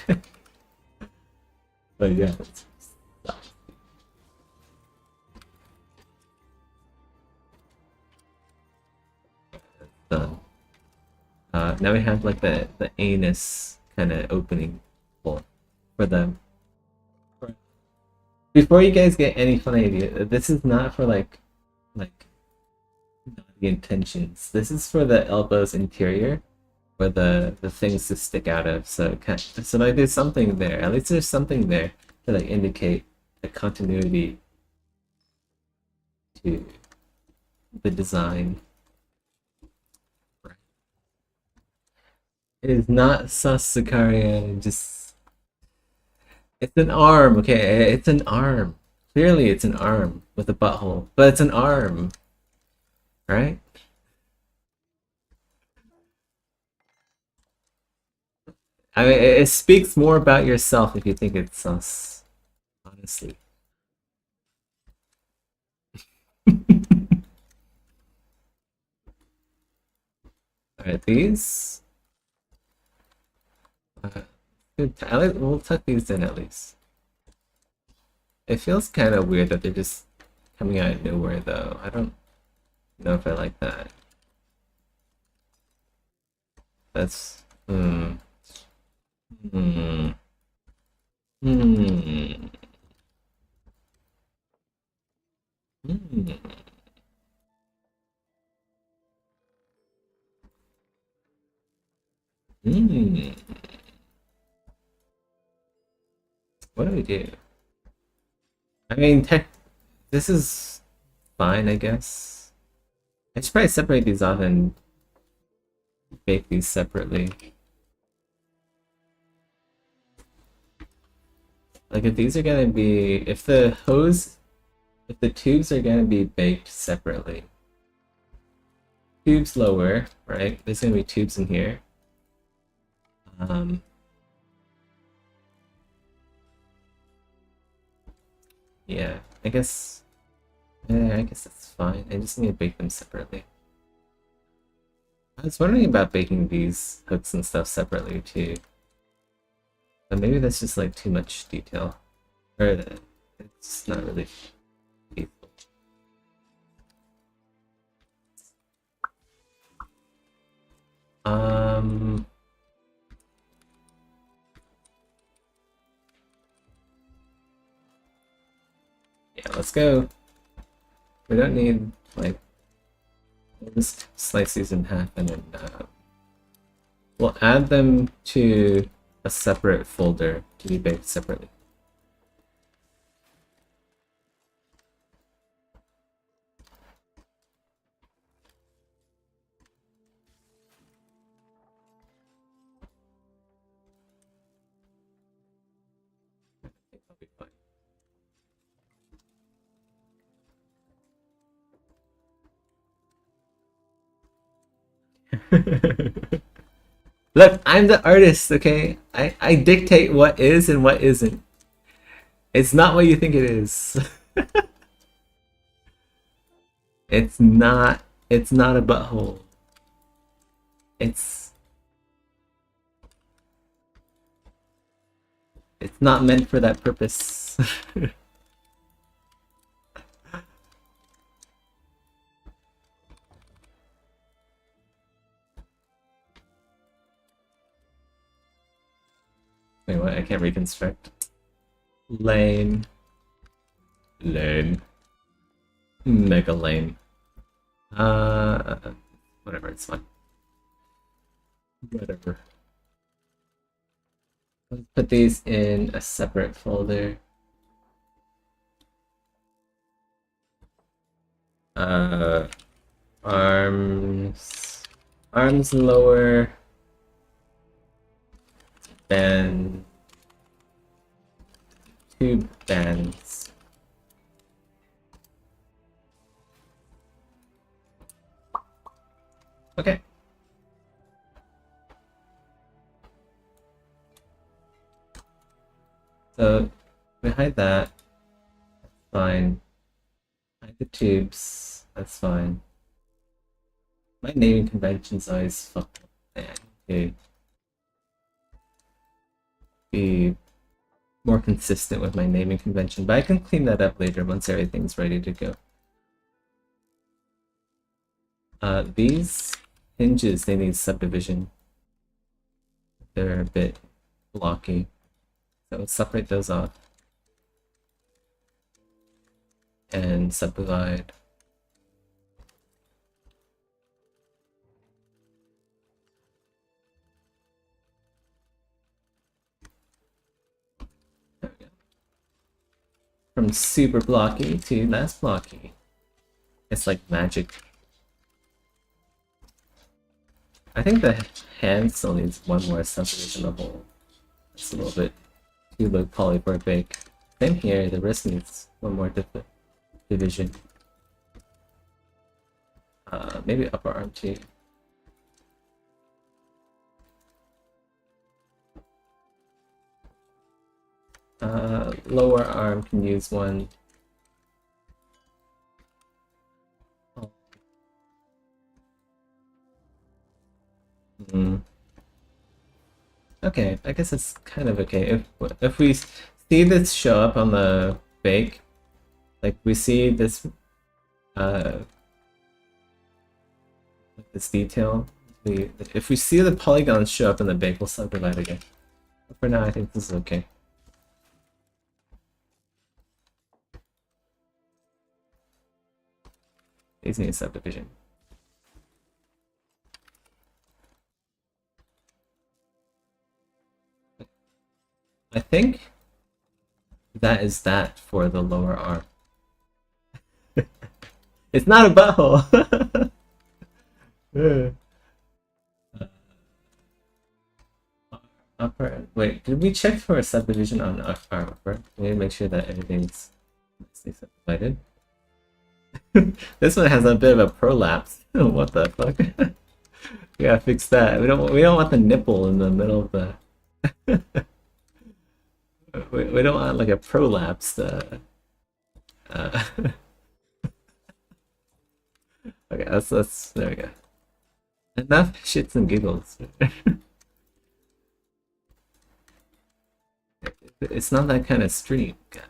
But yeah. Done. Now we have like the anus kind of opening for them. Before you guys get any funny idea, this is not for like naughty intentions. This is for the elbows interior, where the things to stick out of. So so like there's something there. At least there's something there to like indicate the continuity to the design. It is not sus, Sicaria, just... It's an arm, okay? It's an arm. Clearly it's an arm with a butthole, but it's an arm. Right? I mean, it speaks more about yourself if you think it's sus. Honestly. Alright, these... good. We'll tuck these in at least. It feels kind of weird that they're just coming out of nowhere, though. I don't know if I like that. That's Hmm. What do we do? I mean, this is fine, I guess. I should probably separate these off and bake these separately. Like if these are gonna be, if the tubes are gonna be baked separately. Tubes lower, right? There's gonna be tubes in here. Yeah, I guess that's fine. I just need to bake them separately. I was wondering about baking these hooks and stuff separately too. But maybe that's just like too much detail. Or it's not really feasible. Yeah, let's go. We don't need, like, we'll just slice these in half and then we'll add them to a separate folder to be baked separately. Look, I'm the artist, okay? I dictate what is and what isn't. It's not what you think it is. It's not a butthole. It's not meant for that purpose. Wait, what? I can't reconstruct. Lame. Lame. Mega lame. Whatever, it's fine. Whatever. Let's put these in a separate folder. Arms lower. Band. Two bands. Okay. So we hide that. That's fine. Hide the tubes. That's fine. My naming convention's always fucked up. Okay. Be more consistent with my naming convention, but I can clean that up later once everything's ready to go. These hinges, they need subdivision. They're a bit blocky, so let's separate those off and subdivide. From super blocky to less blocky. It's like magic. I think the hand still needs one more subdivision of the hole. It's a little bit too low poly for a bake. Same here, the wrist needs one more division. Maybe upper arm too. Lower arm can use one. Oh. Okay, I guess it's kind of okay. If we see this show up on the bake, like we see this this detail, if we see the polygons show up in the bake, we'll subdivide again. But for now, I think this is okay. These need subdivision. I think that is that for the lower arm. It's not a butthole. Upper. Wait, did we check for a subdivision on our upper? We need to make sure that everything's nicely subdivided. This one has a bit of a prolapse. What the fuck? We gotta fix that. We don't want the nipple in the middle of the. we don't want like a prolapse. Okay, let's there we go. Enough shits and giggles. It's not that kind of stream, guys.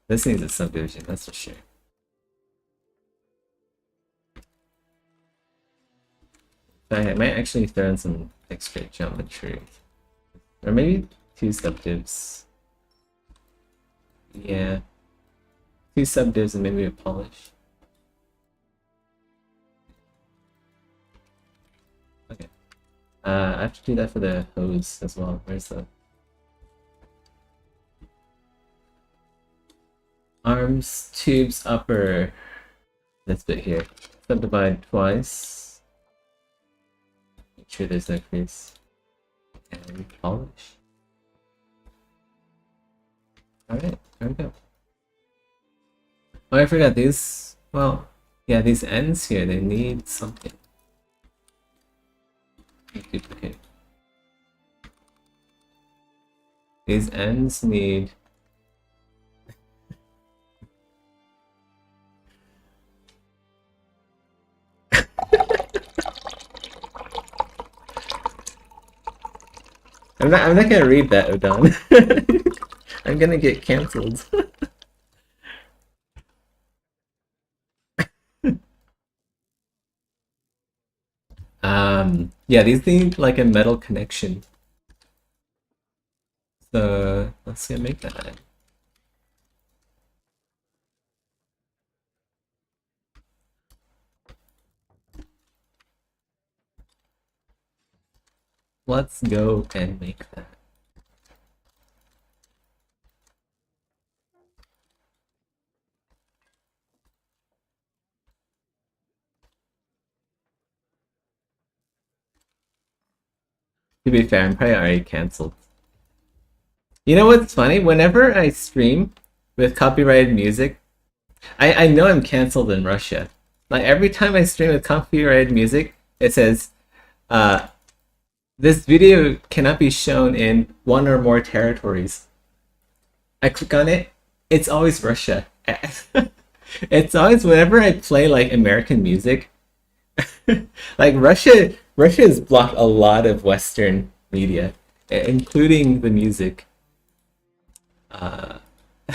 This needs a subdivision, that's for sure. I might actually throw in some extra geometry. Or maybe 2 subdivs. Yeah. 2 subdivs and maybe a polish. Okay. I have to do that for the hose as well. Where's the arms, tubes, upper? This bit here. Subdivide twice. Make sure there's no crease. And polish. Alright, there we go. Oh, I forgot these. Well, yeah, these ends here, they need something. Duplicate. These ends need. I'm not gonna read that, Odon. I'm gonna get cancelled. Yeah, these need like a metal connection. So let's go make that. Let's go and make that. To be fair, I'm probably already cancelled. You know what's funny? Whenever I stream with copyrighted music, I know I'm cancelled in Russia. Like every time I stream with copyrighted music, it says, this video cannot be shown in one or more territories. I click on it, it's always Russia. It's always whenever I play like American music, like Russia has blocked a lot of Western media, including the music.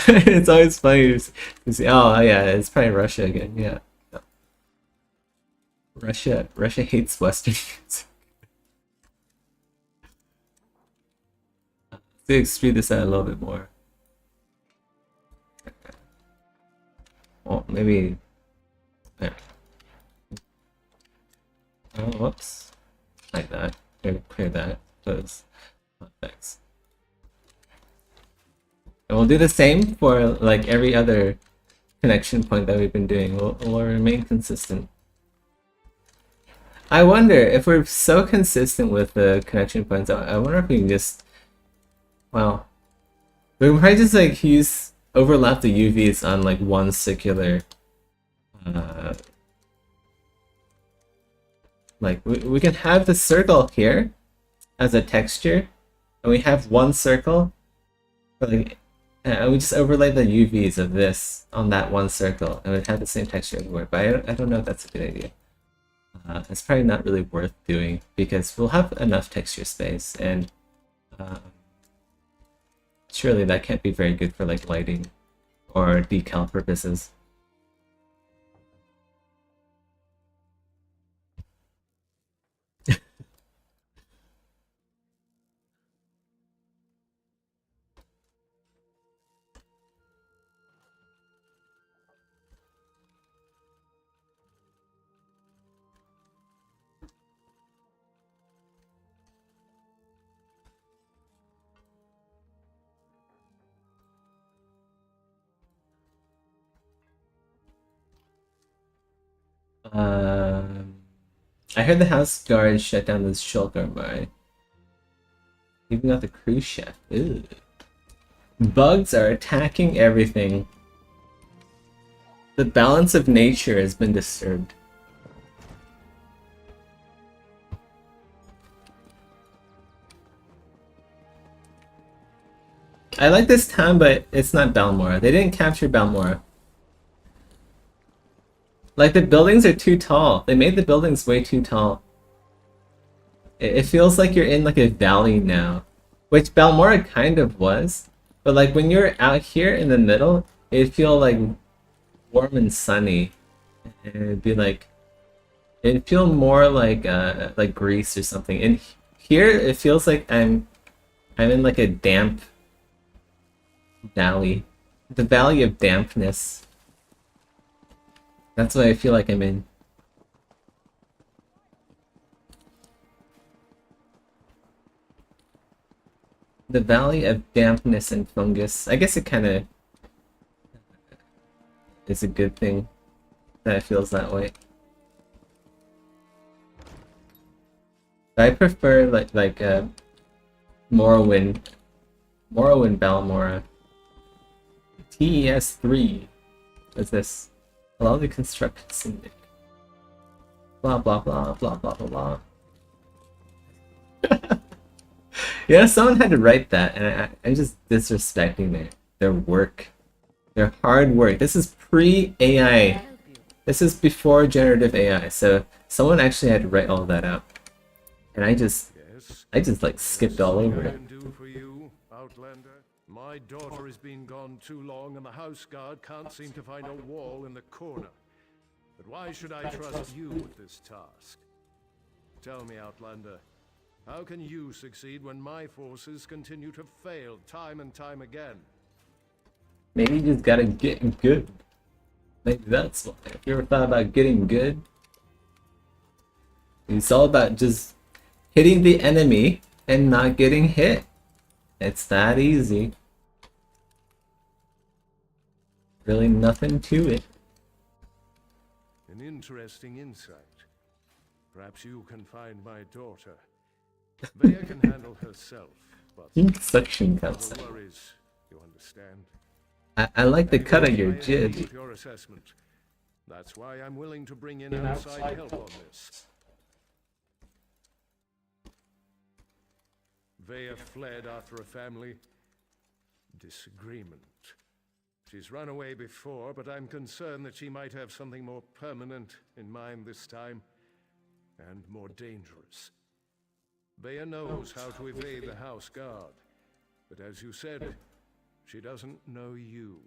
It's always funny to see. Oh yeah, it's probably Russia again. Yeah, Russia hates Western music. Let's extrude this out a little bit more. Well, maybe. There. Oh, whoops. Like that. Clear that. Those effects. And we'll do the same for like every other connection point that we've been doing. We'll remain consistent. I wonder if we're so consistent with the connection points. I wonder if we can just, well, we can probably just like overlap the UVs on like one circular. Like we can have the circle here as a texture, and we have one circle, like, and we just overlay the UVs of this on that one circle, and we'd have the same texture everywhere. But I don't know if that's a good idea. It's probably not really worth doing because we'll have enough texture space, and surely that can't be very good for like lighting or decal purposes. I heard the house guard shut down this shulker mine. Even got the cruise chef. Ew. Bugs are attacking everything. The balance of nature has been disturbed. I like this town, but it's not Balmora. They didn't capture Balmora. Like, the buildings are too tall. They made the buildings way too tall. It feels like you're in like a valley now. Which Balmora kind of was. But like when you're out here in the middle, it'd feel like warm and sunny. And it'd feel more like Greece or something. And here it feels like I'm in like a damp valley. The valley of dampness. That's what I feel like I'm in. The valley of dampness and fungus. I guess it kind of is a good thing that it feels that way. I prefer Morrowind Balmora. TES3. What's this? Allow the construction syndic. Blah blah blah blah blah blah blah. Yeah, someone had to write that, and I'm just disrespecting their work. Their hard work. This is pre-AI. This is before generative AI, so someone actually had to write all that out. And I just like skipped all over it. For you, Outlander. My daughter has been gone too long, and the house guard can't seem to find a wall in the corner. But why should I trust you with this task? Tell me, Outlander, how can you succeed when my forces continue to fail time and time again? Maybe you just gotta get good. Maybe that's why. Have you ever thought about getting good? It's all about just hitting the enemy and not getting hit. It's that easy. Really nothing to it. An interesting insight. Perhaps you can find my daughter. Vea can handle herself, but Suction cuts. no worries, you understand. I like the cut of your I agree jib. with your assessment. That's why I'm willing to bring in outside help on this. Vea fled after a family disagreement. She's run away before, but I'm concerned that she might have something more permanent in mind this time, and more dangerous. Vea knows how to evade the house guard, but as you said, she doesn't know you.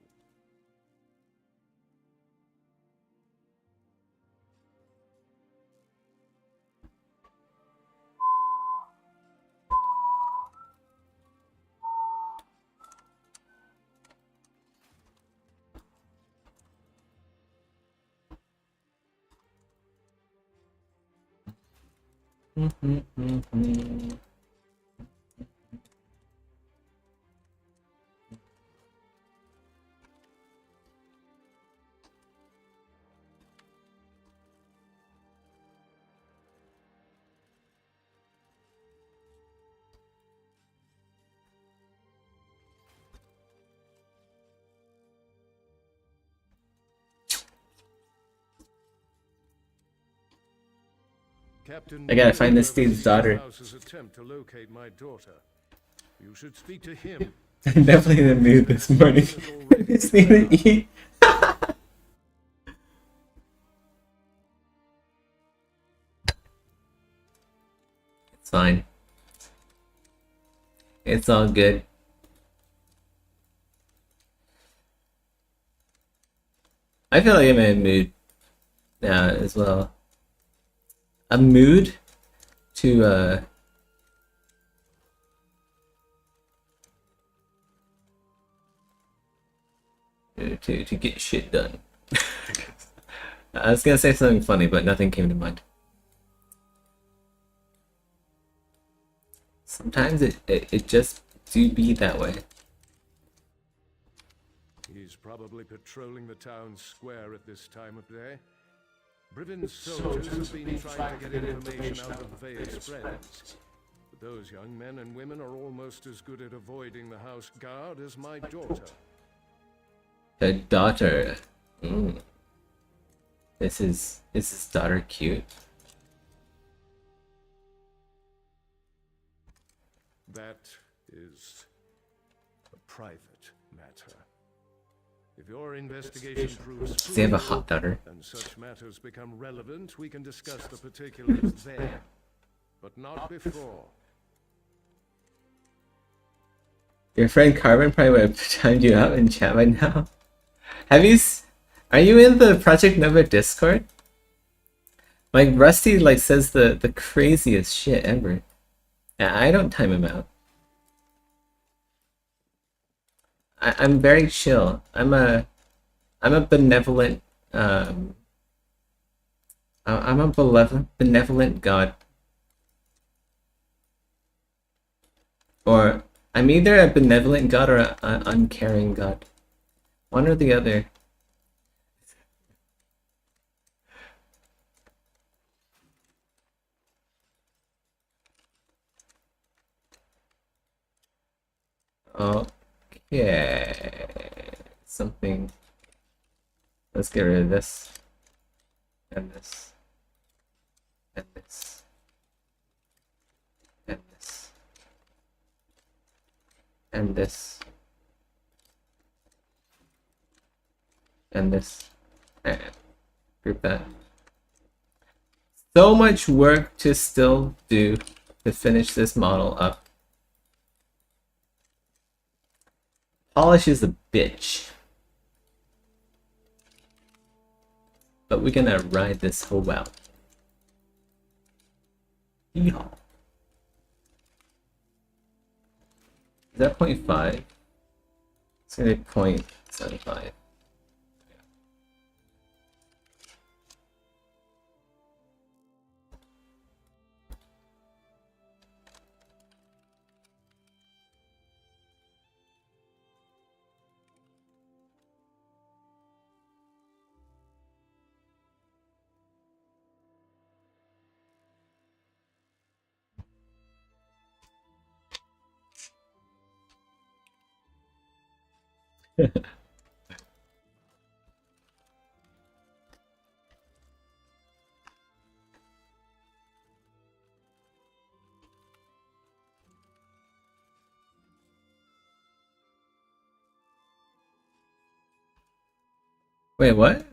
I gotta find this dude's daughter. Attempt to locate my daughter. You should speak to him. I'm definitely in the mood this morning. I just need to eat. It's fine. It's all good. I feel like I'm in a mood now as well. A mood to get shit done. I was gonna say something funny, but nothing came to mind. Sometimes it just do be that way. He's probably patrolling the town square at this time of day. Brivin's soldiers have been trying to get information out of Vea's friends, but Those young men and women are almost as good at avoiding the house guard as my daughter. The daughter. Is his daughter cute? That is a private matter. If your investigation proves Does he have a hot daughter? and such matters become relevant, we can discuss the particulars there. But not before. Your friend Carbon probably would have timed you out in chat by now. Are you in the Project Nova Discord? Like Rusty says the craziest shit ever. I don't time him out. I'm very chill. I'm a benevolent I'm a benevolent god. Or I'm either a benevolent god or an uncaring god. One or the other. Okay. Something. Let's get rid of this. And this. And this. And this. And this. And this. And group that. So much work to still do to finish this model up. Polish is a bitch. But we're gonna ride this whole out. Yeehaw. Is that 0.5? It's gonna be 0.75. Wait, what?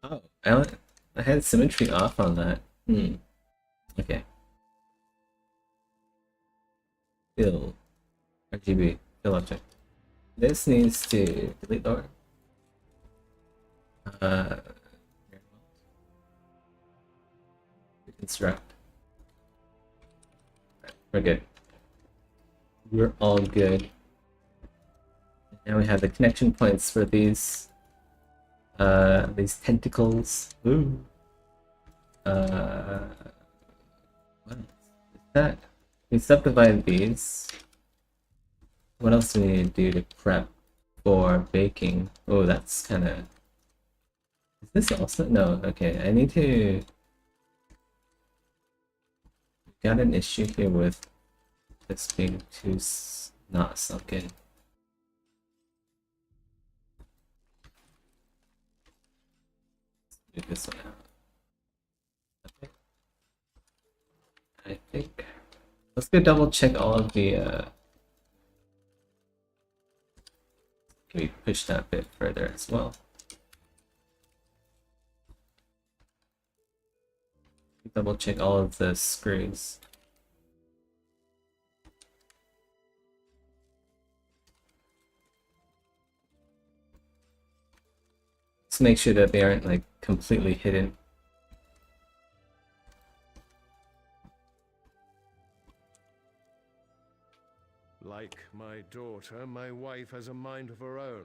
Oh, I had symmetry off on that. Okay. Fill. RGB. Fill object. This needs to delete or reconstruct. We're good. We're all good. Now we have the connection points for these tentacles. Ooh. What is that? We subdivide these. What else do we need to do to prep for baking? Oh, that's kind of... Is this also? No, okay. I need to... Got an issue here with this being too not sunken. Let's do this one out. Okay. I think... Let's go double check all of the... Can we push that a bit further as well? Double check all of the screws. Let's make sure that they aren't like completely hidden. Like my daughter, my wife has a mind of her own.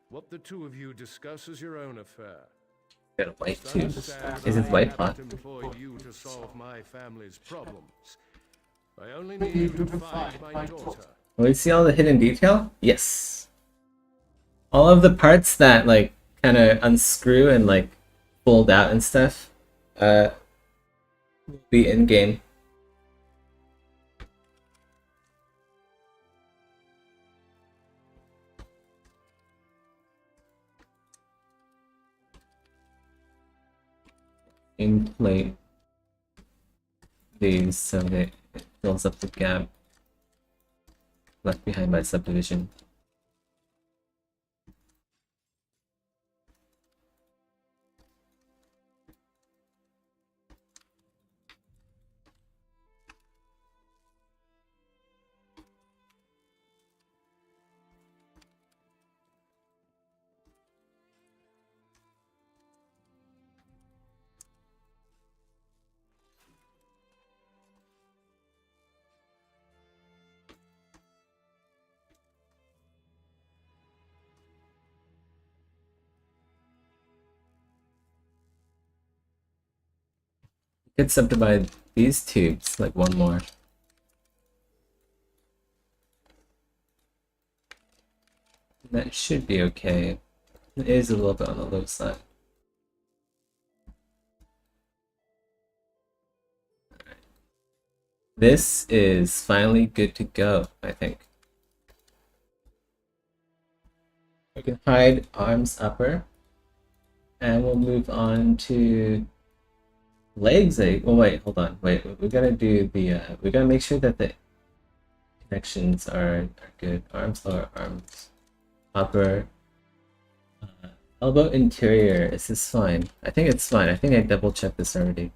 What the two of you discuss is your own affair. Got a wife too. Is his wife hot? Employed you to solve my family's problems. I only need you to find my daughter. Will we see all the hidden detail? Yes. All of the parts that like kind of unscrew and like fold out and stuff will be in game inflate these so that it fills up the gap left behind by subdivision. Could subdivide these tubes like one more. That should be okay. It is a little bit on the low side. This is finally good to go, I think. We can hide arms upper, and we'll move on to legs. Oh wait, hold on. Wait, we gotta do the. We gotta make sure that the connections are good. Arms lower, arms upper. Elbow interior. Is this fine? I think it's fine. I think I double checked this already.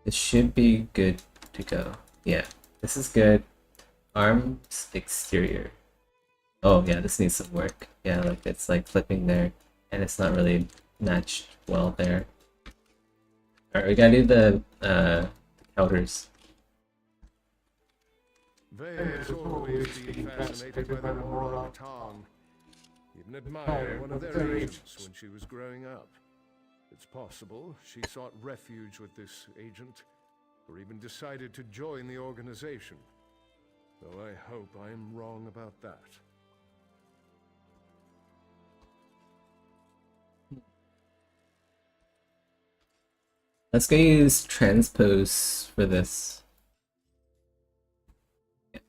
This should be good to go. Yeah, this is good. Arms exterior. Oh yeah, this needs some work. Yeah, like it's like flipping there, and it's not really matched well there. Alright, we gotta do the counters. Vale has always been fascinated by the Morag Tong. Even admired one of their agents when she was growing up. It's possible she sought refuge with this agent, or even decided to join the organization. Though I hope I'm wrong about that. Let's go use transpose for this. Yeah.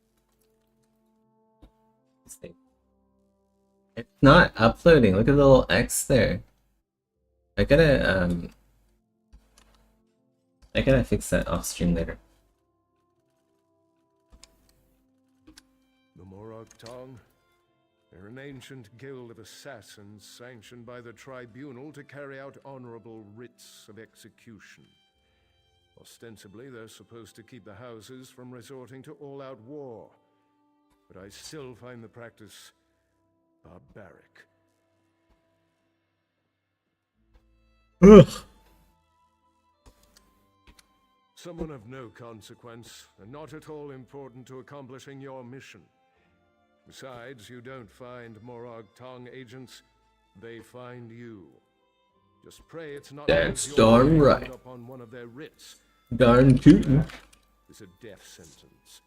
It's not uploading. Look at the little X there. I gotta fix that off stream later. The Morag Tong? They're an ancient guild of assassins sanctioned by the tribunal to carry out honorable writs of execution. Ostensibly, they're supposed to keep the houses from resorting to all-out war, but I still find the practice barbaric. Ugh. Someone of no consequence, and not at all important to accomplishing your mission. Besides, you don't find Morag Tong agents, they find you. Just pray it's not That's because you're darn right. up on one of their writs. Darn tootin'. It's a death sentence.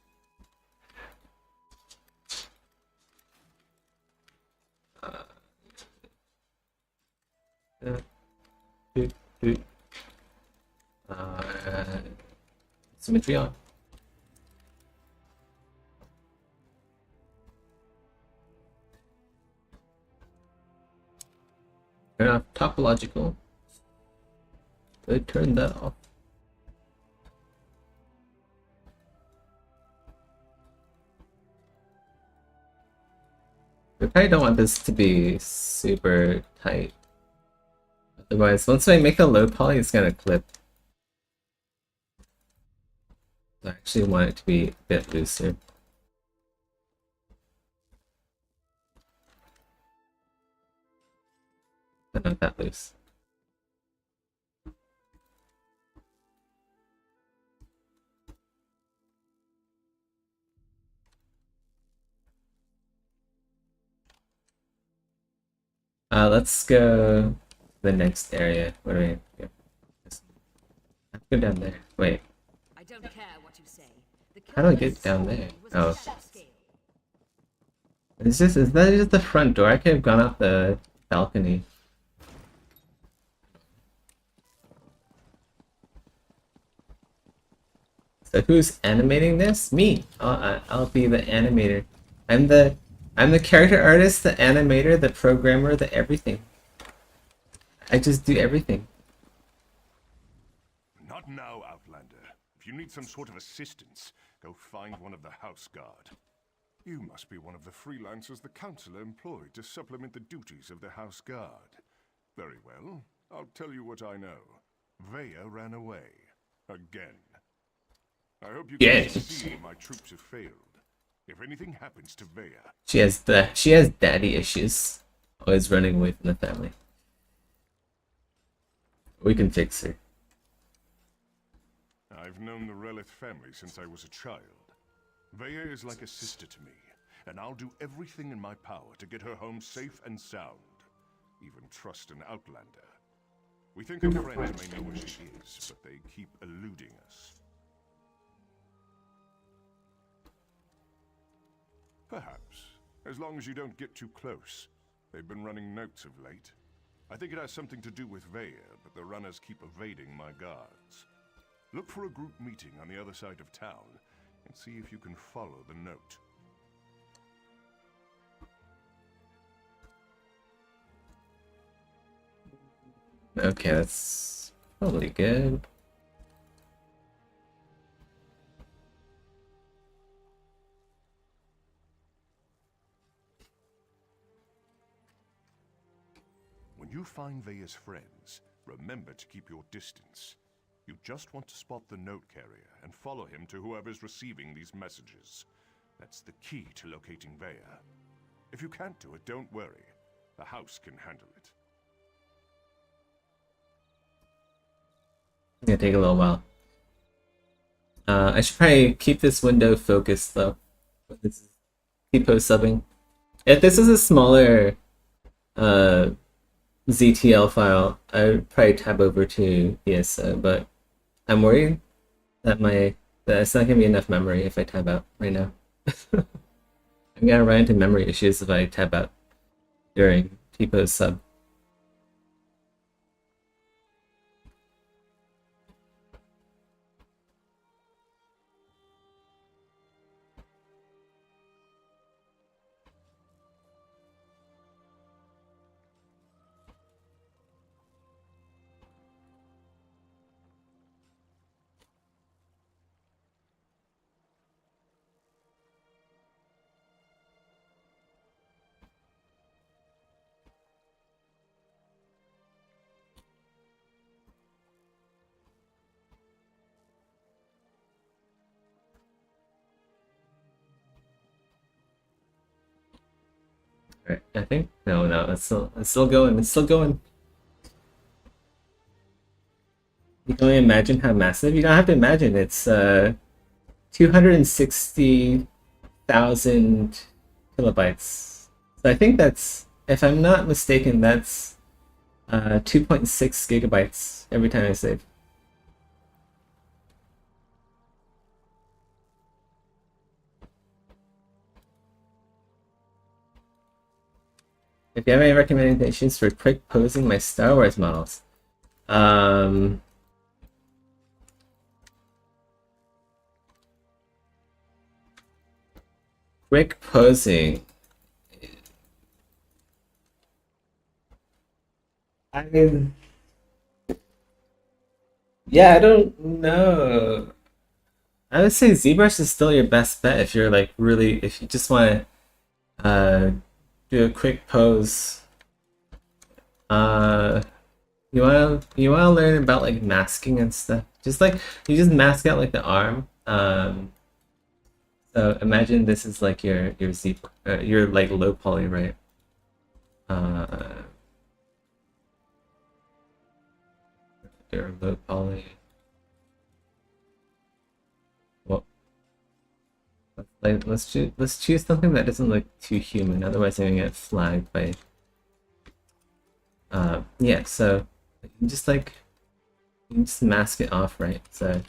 Symmetry on. Turn off topological. Go turn that off. We probably don't want this to be super tight. Otherwise, once I make a low poly, it's gonna clip. I actually want it to be a bit looser. But not that loose. Let's go to the next area. What do we go? Let's go down there. Wait. I don't care what you say. How do I get down there? Oh. Is that just the front door? I could have gone out the balcony. So who's animating this? Me. I'll be the animator. I'm the character artist, the animator, the programmer, the everything. I just do everything. need some sort of assistance, go find one of the House Guard. You must be one of the freelancers the Councilor employed to supplement the duties of the House Guard. Very well. I'll tell you what I know. Vaya ran away. Again. I hope you can see my troops have failed. If anything happens to Vaya... She has daddy issues. Always running away from the family. We can fix her. I've known the Relith family since I was a child. Vaya is like a sister to me, and I'll do everything in my power to get her home safe and sound. Even trust an outlander. We think her friends may know where she is, but they keep eluding us. Perhaps, as long as you don't get too close. They've been running notes of late. I think it has something to do with Vaya, but the runners keep evading my guards. Look for a group meeting on the other side of town, and see if you can follow the note. Okay, that's probably good. When you find Vaya's friends, remember to keep your distance. You just want to spot the note carrier and follow him to whoever's receiving these messages. That's the key to locating Vaya. If you can't do it, don't worry. The house can handle it. It's gonna take a little while. I should probably keep this window focused though. Keep post subbing. If this is a smaller ZTL file, I would probably tab over to ESO, but I'm worried that it's not gonna be enough memory if I tab out right now. I'm gonna run into memory issues if I tab out during T-post sub. Right, I think no, it's still going. It's still going. You can only imagine how massive. You don't have to imagine. It's 260,000 kilobytes. So I think that's, if I'm not mistaken, that's 2.6 gigabytes every time I save. If you have any recommendations for quick posing my Star Wars models, quick posing. Yeah, I don't know. I would say ZBrush is still your best bet if you're like really, if you just want to do a quick pose. You wanna learn about like masking and stuff. Just like you just mask out like the arm. So imagine this is like your your like low poly, right? Your low poly. Well, let's choose something that doesn't look too human. Otherwise, I'm gonna get flagged by. Yeah. So you just mask it off, right? So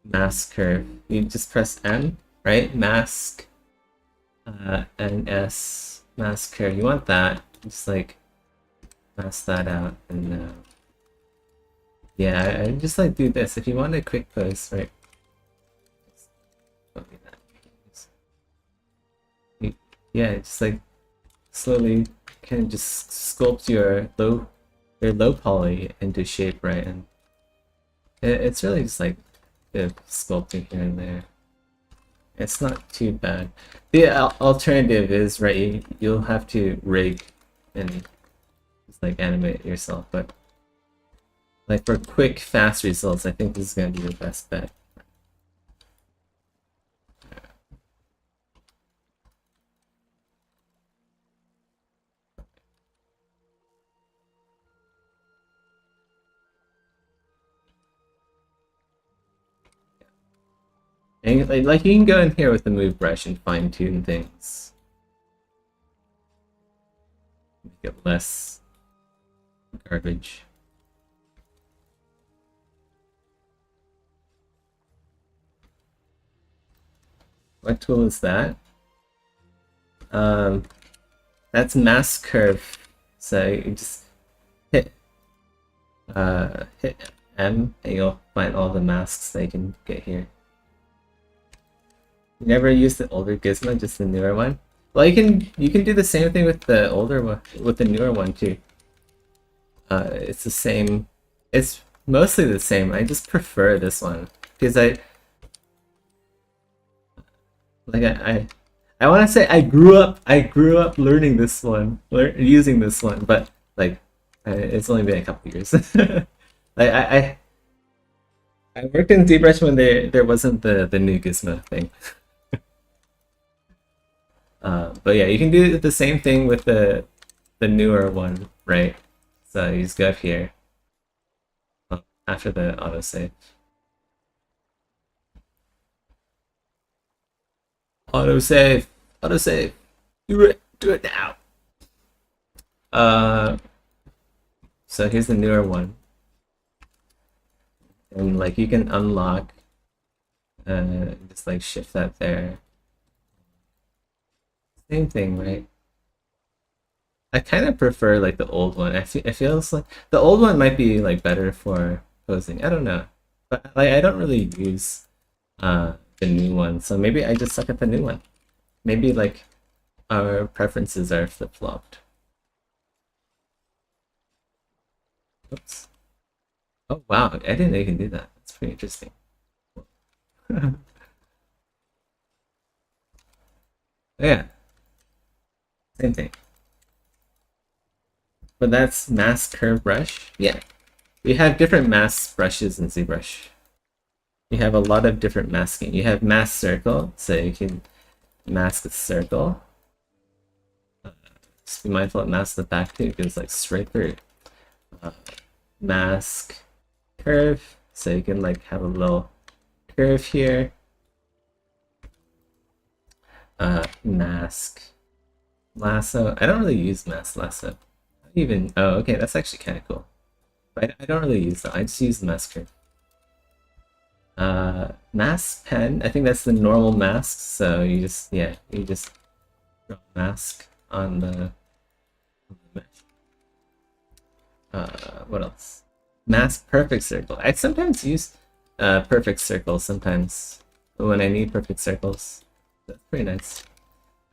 mask curve. You just press M, right? Mask. And S mask curve. You want that. Just like mask that out and. Yeah, I just like do this. If you want a quick pose, right? Yeah, just like slowly kind of just sculpt your low poly into shape, right? And it's really just like bit of sculpting here and there. It's not too bad. The alternative is, right, you'll have to rig and just like animate it yourself, but like for quick, fast results, I think this is gonna be the best bet. And like you can go in here with the move brush and fine tune things. Make it less garbage. What tool is that? That's mask curve. So you just hit hit M and you'll find all the masks that you can get here. You never used the older Gizmo, just the newer one? Well, you can do the same thing with the older one, with the newer one too. It's the same. It's mostly the same. I just prefer this one because I want to say I grew up learning this one, using this one, but like it's only been a couple years. I worked in ZBrush when there wasn't the new Gizmo thing. But yeah, you can do the same thing with the newer one, right? So you just go up here after the autosave. Autosave! Autosave! Do it! Do it now! So here's the newer one. And like you can unlock, just like shift that there. Same thing, right? I kind of prefer like the old one. It feels like the old one might be like better for posing. I don't know, but like I don't really use the new one, so maybe I just suck at the new one. Maybe like our preferences are flip-flopped. Oops. Oh wow, I didn't know you can do that. That's pretty interesting. Yeah. Same thing. But that's mask curve brush. Yeah. We have different mask brushes in ZBrush. You have a lot of different masking. You have mask circle, so you can mask a circle. Just be mindful of mask the back too, it goes like straight through. Mask curve, so you can like have a little curve here. Mask lasso. I don't really use mask lasso. Even oh, okay, that's actually kind of cool. But I don't really use that. I just use the mask curve. Mask pen. I think that's the normal mask. So you just you just draw a mask on the mesh. What else? Mask perfect circle. I sometimes use perfect circles sometimes when I need perfect circles. That's pretty nice.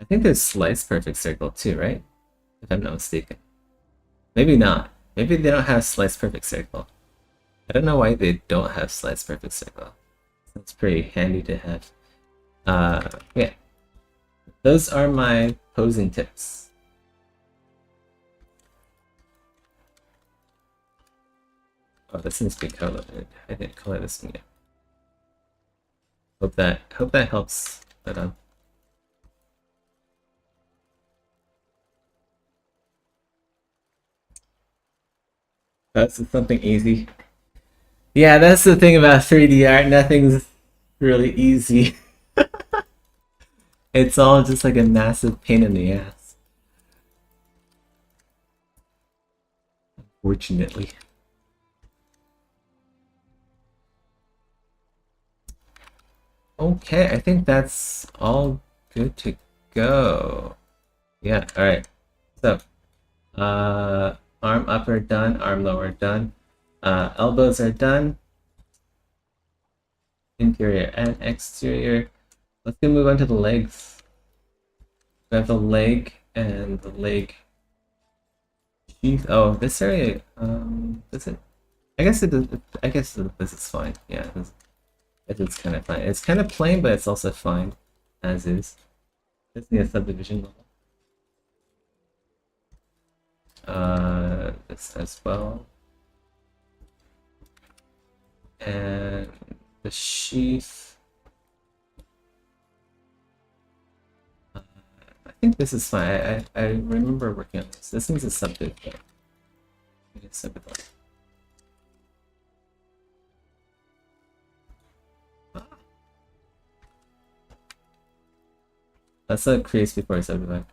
I think there's slice perfect circle too, right? If I'm not mistaken. Maybe not. Maybe they don't have slice perfect circle. I don't know why they don't have slice perfect circle. That's pretty handy to have. Yeah. Those are my posing tips. Oh, this needs to be colored. I didn't color this one yet. Hope that helps. But that's something easy. Yeah, that's the thing about 3D art. Nothing's really easy. It's all just like a massive pain in the ass. Unfortunately. Okay, I think that's all good to go. Yeah, alright. So, arm upper done, arm lower done. Elbows are done. Interior and exterior. Let's go move on to the legs. We have the leg and the leg sheath. Oh, this area, is it? I guess this is fine. Yeah, It's kind of fine. It's kind of plain, but it's also fine, as is. It's the subdivision level. This as well. And the sheath. I think this is fine. I remember working on this. This needs a subdiv, though. Let's crease before I subdivide.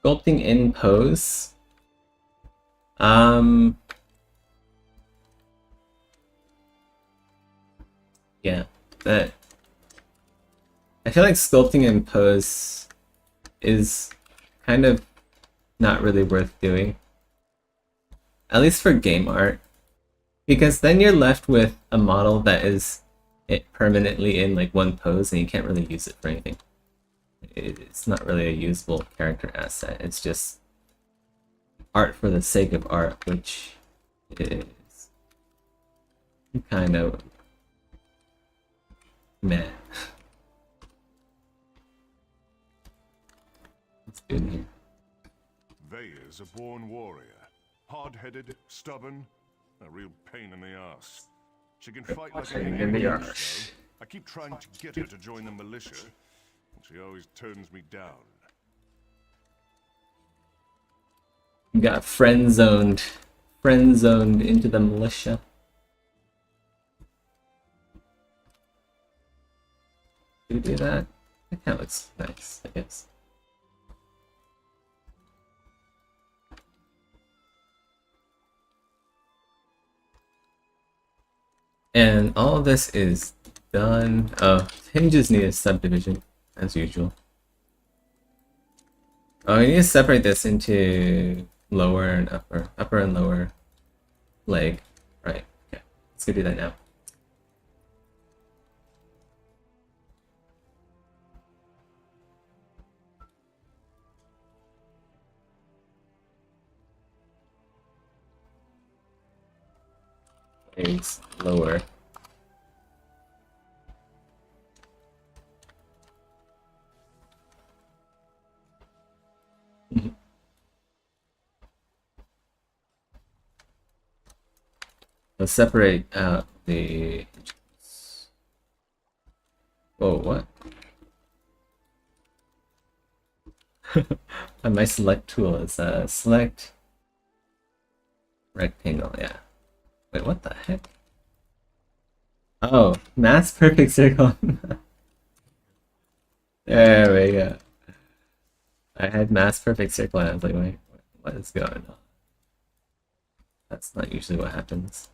Sculpting in pose. Yeah, that. I feel like sculpting in pose is kind of not really worth doing. At least for game art. Because then you're left with a model that is permanently in like one pose and you can't really use it for anything. It's not really a usable character asset. It's just art for the sake of art, which is kind of meh. Let's do it here. Veya's a born warrior. Hard-headed, stubborn, a real pain in the ass. She can fight like a Pain in the arse. I keep trying to get her to join the militia, and she always turns me down. You got friend zoned into the militia. Do we do that? That kind of looks nice, I guess. And all of this is done. Oh, hinges need a subdivision, as usual. Oh, we need to separate this into lower and upper and lower leg. Right, okay. Let's go do that now. Legs lower. Let's separate out the. Whoa, what? On my select tool is select rectangle, yeah. Wait, what the heck? Oh, mass perfect circle. There we go. I had mass perfect circle and I was like, wait, what is going on? That's not usually what happens.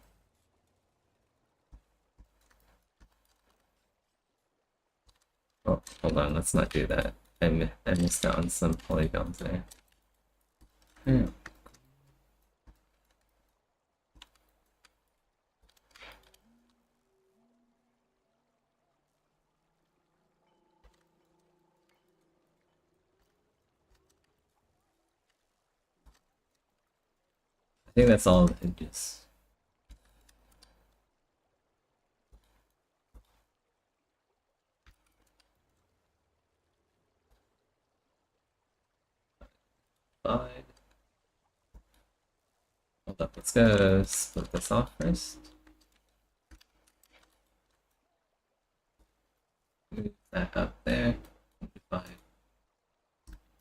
Oh, hold on, let's not do that. I missed out on some polygons there. Hmm. I think that's all the hinges. Hold up, let's go split this off first. Move that up there, divide,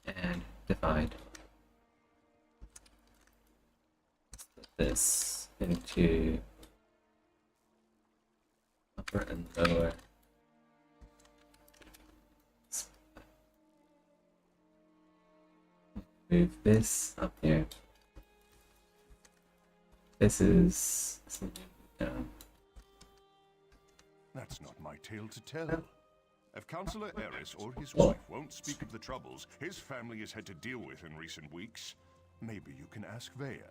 and divide. Split this into upper and lower. Move this up here. This is down. That's not my tale to tell. If Councillor Eris or his wife won't speak of the troubles his family has had to deal with in recent weeks, maybe you can ask Vea.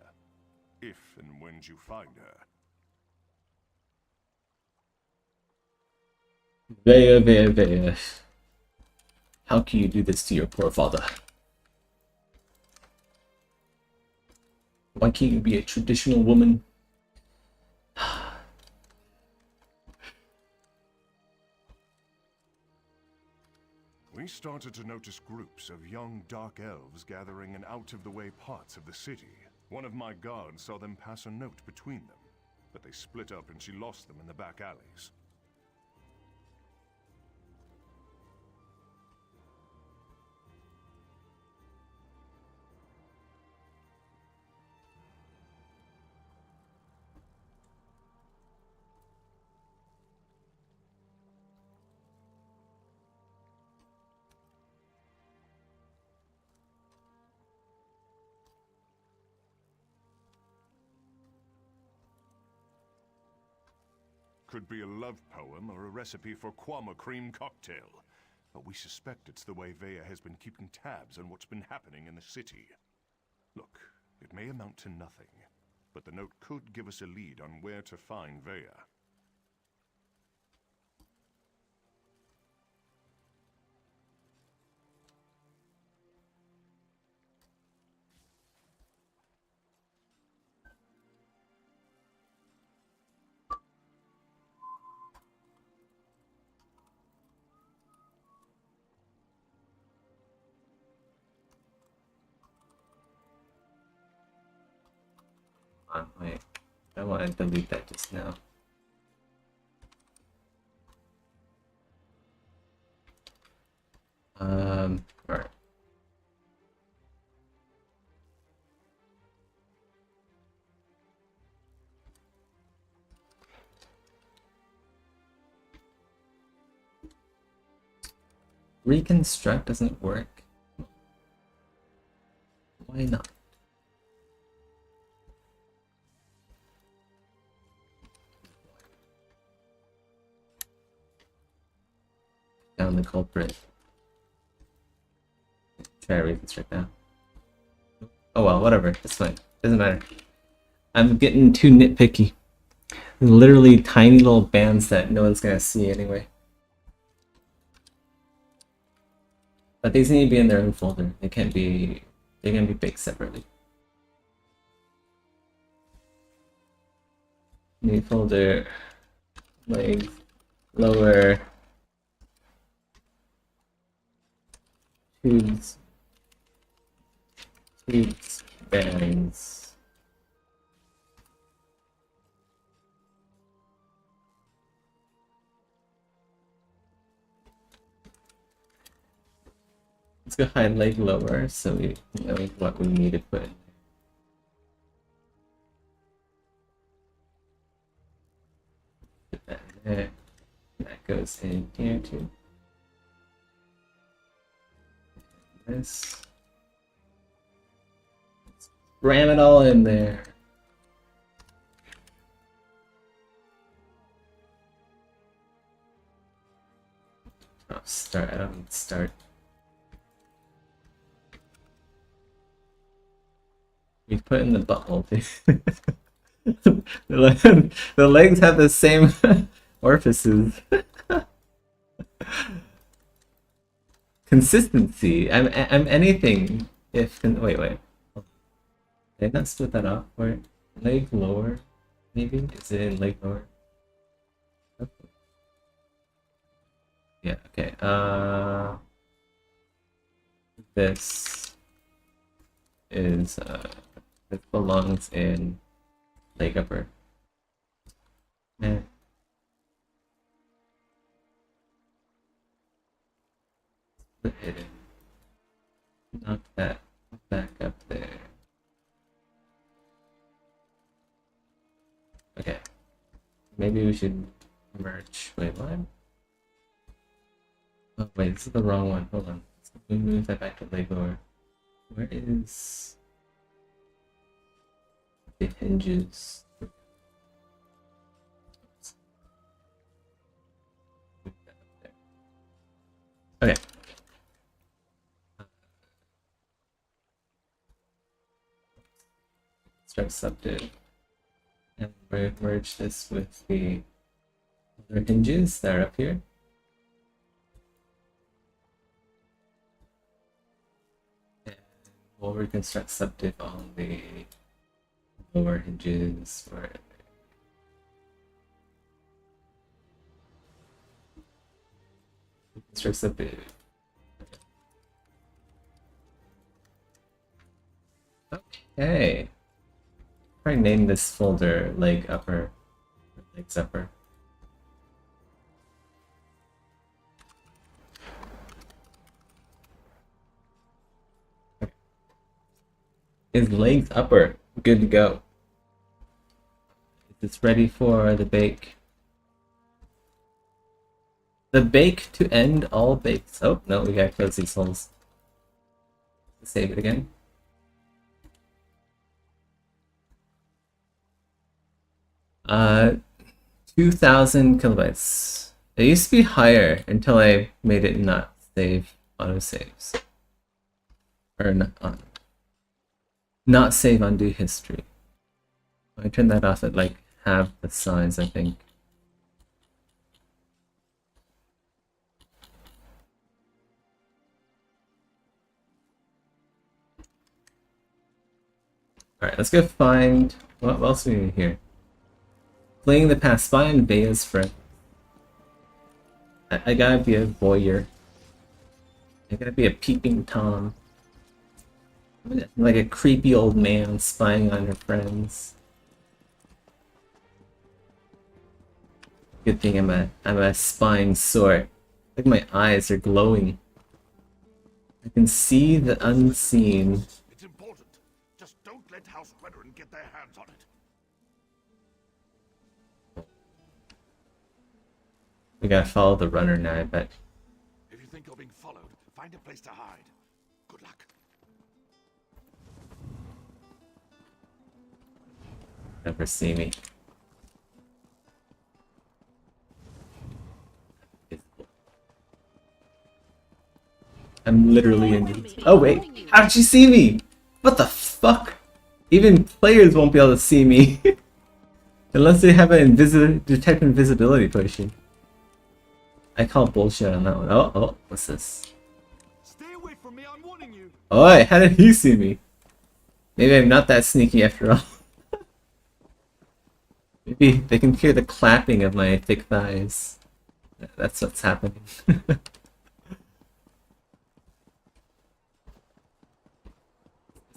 If and when you find her. Vea, Vea, Vea. How can you do this to your poor father? Why can't you be a traditional woman? We started to notice groups of young dark elves gathering in out-of-the-way parts of the city. One of my guards saw them pass a note between them, but they split up and she lost them in the back alleys. Could be a love poem or a recipe for Kwama cream cocktail. But we suspect it's the way Vea has been keeping tabs on what's been happening in the city. Look, it may amount to nothing, but the note could give us a lead on where to find Vea. Wait, I want to delete that just now. Alright. Reconstruct doesn't work. Why not? Down the culprit. Try to reconstruct now. Oh well, whatever. It's fine. Doesn't matter. I'm getting too nitpicky. Literally tiny little bands that no one's gonna see anyway. But these need to be in their own folder. They can't be baked separately. New folder, legs, lower, tubes, bands. Let's go hind leg lower so we know what we need to put in. Put that in there. That goes in here too. This. Let's ram it all in there. Oh, start. I don't need start. We put in the butthole too. The legs have the same orifices. Consistency. I'm anything if wait. Did I not split that up? Where leg lower? Maybe is it in leg lower? Okay. Yeah. Okay. This is this belongs in leg upper. Eh. Put it in. Knock that back up there. Okay. Maybe we should merge. Wait, what? Oh wait, this is the wrong one. Hold on. Let's move that back to leg lower. Where is the hinges? Okay. Construct subdiv. And merge this with the other hinges that are up here. And we'll reconstruct subdiv on the lower hinges for it. Reconstruct subdiv. Okay. Probably name this folder leg upper, or legs upper. Okay. Is legs upper good to go? Is this ready for the bake? The bake to end all bakes. Oh no, we gotta close these holes. Save it again. 2,000 kilobytes. It used to be higher until I made it not save autosaves. Or not save undo history. I turned that off at like half the size, I think. Alright, let's go find what else we need here. Playing the past, spy on Vea's friend. I gotta be a voyeur. I gotta be a peeping Tom. Like a creepy old man spying on her friends. Good thing I'm a spying sort. Like my eyes are glowing. I can see the unseen. It's important. Just don't let House Redoran get their hands on it. We gotta follow the runner now, I bet. If you think you're being followed, find a place to hide. Good luck. Never see me. I'm literally in. Oh wait, how did she see me? What the fuck? Even players won't be able to see me unless they have an detect invisibility potion. I call bullshit on that one. Oh, what's this? Stay away from me, I'm warning you. Oh, how did he see me? Maybe I'm not that sneaky after all. Maybe they can hear the clapping of my thick thighs. That's what's happening.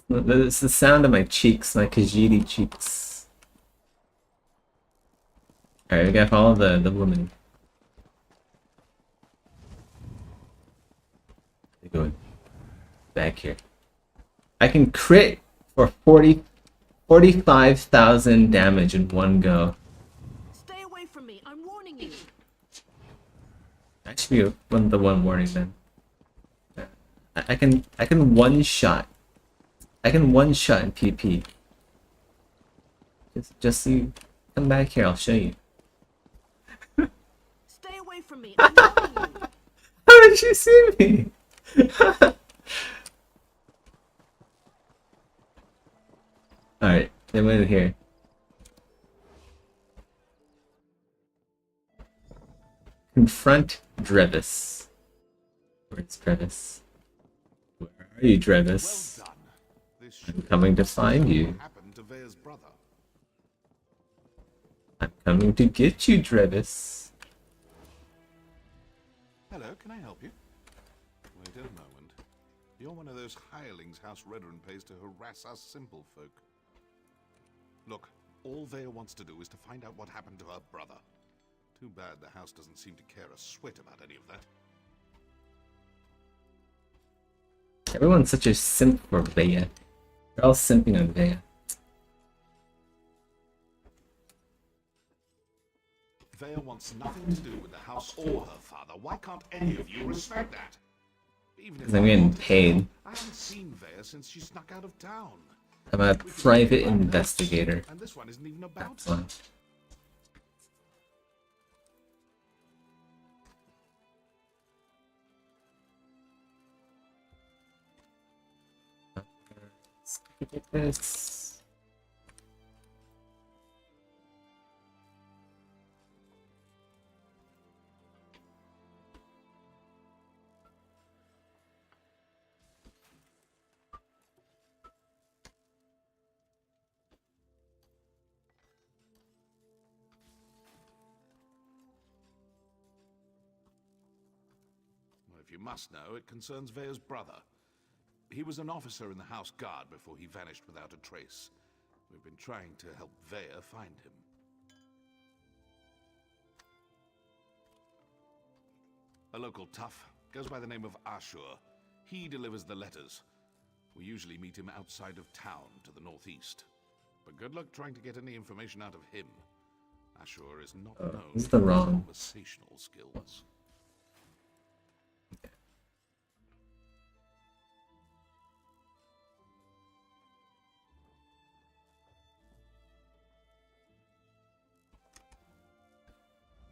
It's the sound of my cheeks, my Khajiit cheeks. Alright, we gotta follow the woman. Going back here. I can crit for 45,000 damage in one go. Stay away from me, I'm warning you. That should be the one warning then. I can one shot. I can one shot in PP. Just you come back here, I'll show you. Stay away from me, I'm warning you. How did she see me? Alright, then we're here. Confront Drevis. Where's Drevis? Where are you, Drevis? Well done. This I'm coming to find you. happened to Vea's brother. I'm coming to get you, Drevis. Hello, can I help you? Wait a moment. You're one of those hirelings House Redoran pays to harass us simple folk. Look, all Vea wants to do is to find out what happened to her brother. Too bad the house doesn't seem to care a swit about any of that. Everyone's such a simp for Vea. They're all simping on Vea. Vea wants nothing to do with the house or her father. Why can't any of you respect that? Even if I'm getting paid. I haven't seen Vea since she snuck out of town. I'm a private investigator. And this one isn't even about That's fun. Let's get this. if you must know, it concerns Vea's brother. He was an officer in the House Guard before he vanished without a trace. We've been trying to help Vea find him. A local tough, goes by the name of Ashur. He delivers the letters. We usually meet him outside of town to the northeast. But good luck trying to get any information out of him. Ashur is not known this is for the his wrong. conversational skills.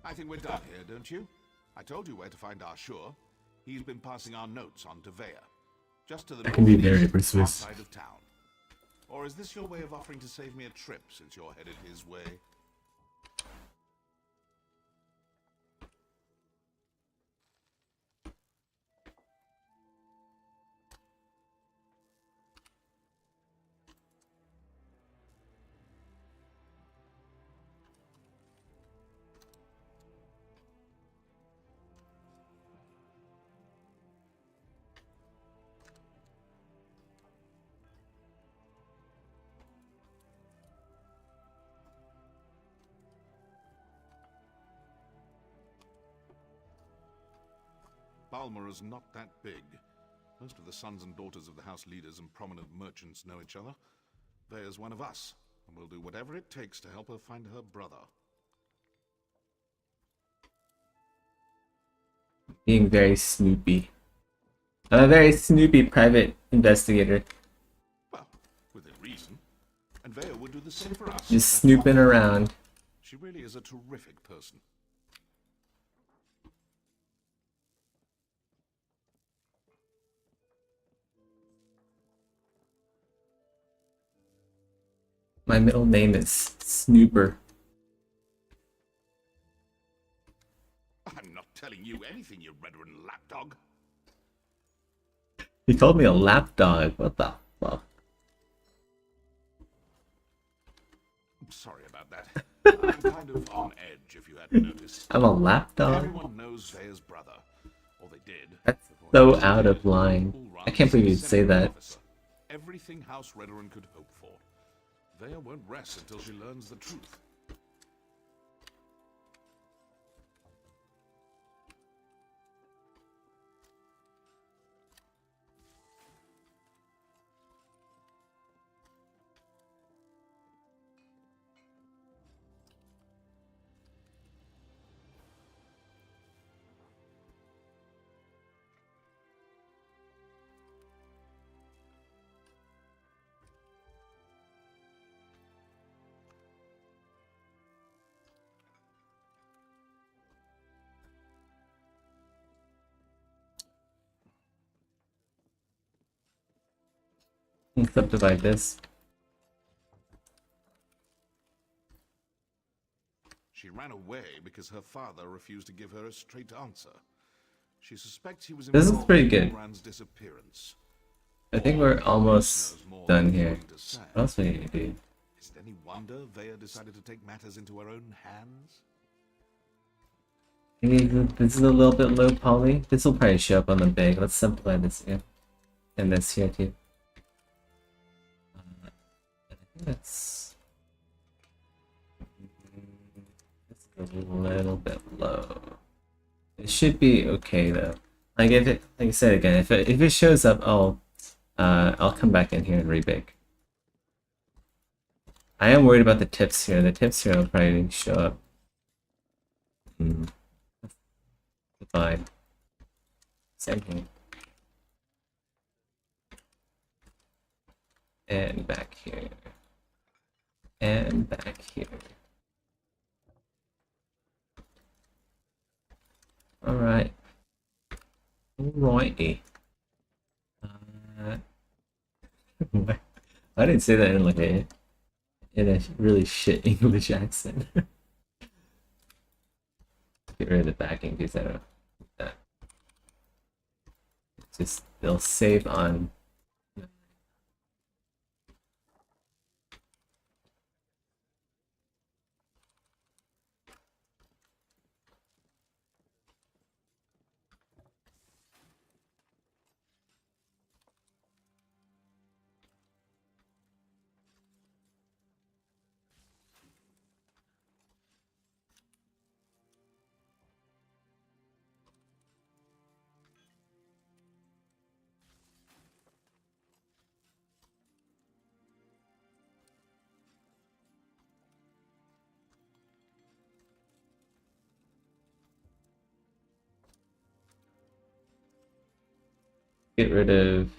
I think we're done here, don't you? I told you where to find Ashur. He's been passing our notes on to Vea. Just to the That can be very northeast, persuasive. outside of town. Or is this your way of offering to save me a trip since you're headed his way? Balmer is not that big. Most of the sons and daughters of the house leaders and prominent merchants know each other. Vea's one of us, and we'll do whatever it takes to help her find her brother. Being very snoopy. I'm a very snoopy private investigator. Well, within reason. And Vea would do the same for us. Just snooping around. She really is a terrific person. My middle name is Snooper. I'm not telling you anything, you veteran lapdog. He called me a lapdog. What the fuck? I'm sorry about that. I'm kind of on edge, if you hadn't noticed. I'm a lapdog? Everyone knows Vea's brother. Or they did. That's so out of line. I can't believe you'd say that. Everything House Redoran could hope for. Vea won't rest until she learns the truth. Let's subdivide this. She ran away because her father refused to give her a straight answer. She suspects he was This is involved pretty in good. Moran's disappearance. I think we're almost done here. What else we need to do? Is it any wonder Vea decided to take matters into her own hands? Maybe this is a little bit low poly. This will probably show up on the big. Let's simplify this here. And this here too. That's a little bit low. It should be okay though. Like if it, like I said again, if it shows up, I'll come back in here and rebake. I am worried about the tips here. The tips here will probably show up. Divide. Same here. And back here. And back here. Alright. Alrighty. I didn't say that in like a really shit English accent. Get rid of the backing because I don't need that. Just they'll save on. Get rid of...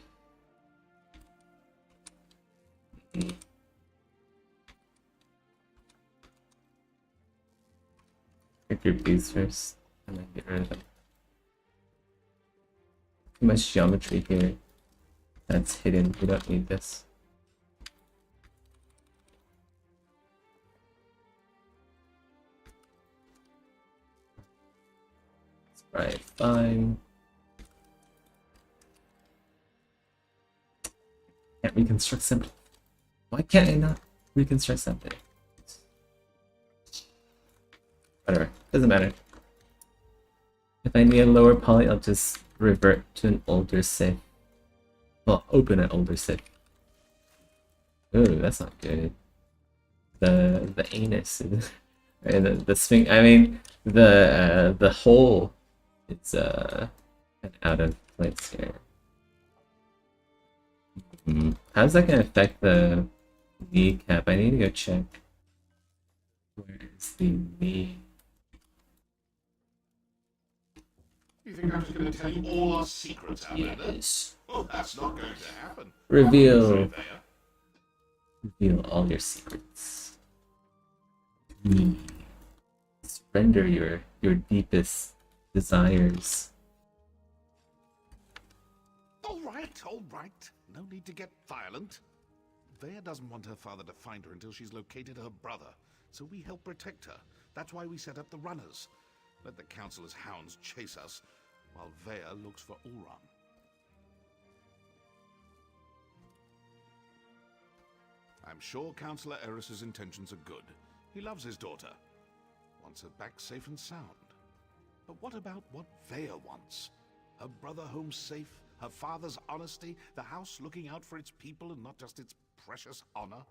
group these first, and then get rid of them. Too much geometry here. That's hidden. We don't need this. Right, fine. Can't reconstruct something. Why can't I not reconstruct something? Whatever, doesn't matter. If I need a lower poly, I'll just revert to an older save. Well, open an older save. Ooh, that's not good. The anus, and the sphinx. I mean, the hole. It's out of place here. How's that gonna affect the kneecap? I need to go check. Where is the knee? You think I'm just going to tell you all our secrets, Outlander? Yes. Oh, that's not going to happen. Reveal all your secrets. Surrender your deepest desires. All right. No need to get violent. Vea doesn't want her father to find her until she's located her brother, so we help protect her. That's why we set up the runners. Let the Councilor's hounds chase us, while Vea looks for Ulram. I'm sure Councillor Eris's intentions are good. He loves his daughter. Wants her back safe and sound. But what about what Vea wants? Her brother home safe, her father's honesty, the house looking out for its people and not just its precious honor?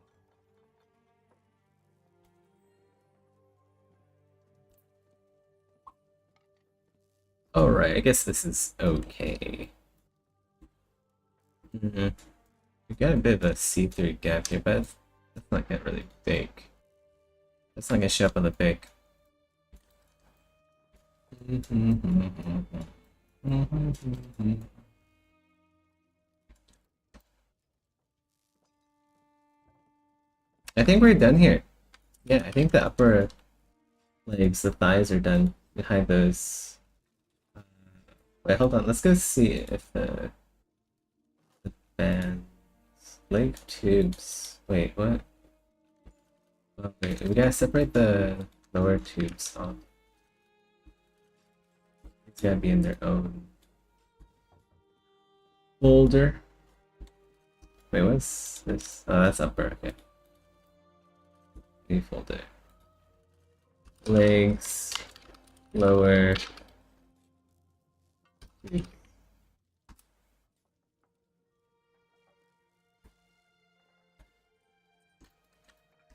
Alright, I guess this is okay. We've got a bit of a see-through gap here, but that's not get really big. That's not gonna show up on the big. I think we're done here. Yeah, I think the upper legs, the thighs are done behind those. Wait, hold on. Let's go see if the bands, leg tubes. Wait, what? Oh, wait, we gotta separate the lower tubes off. It's gotta be in their own folder. Wait, what's this? Oh, that's upper. Okay. New folder. Legs, lower.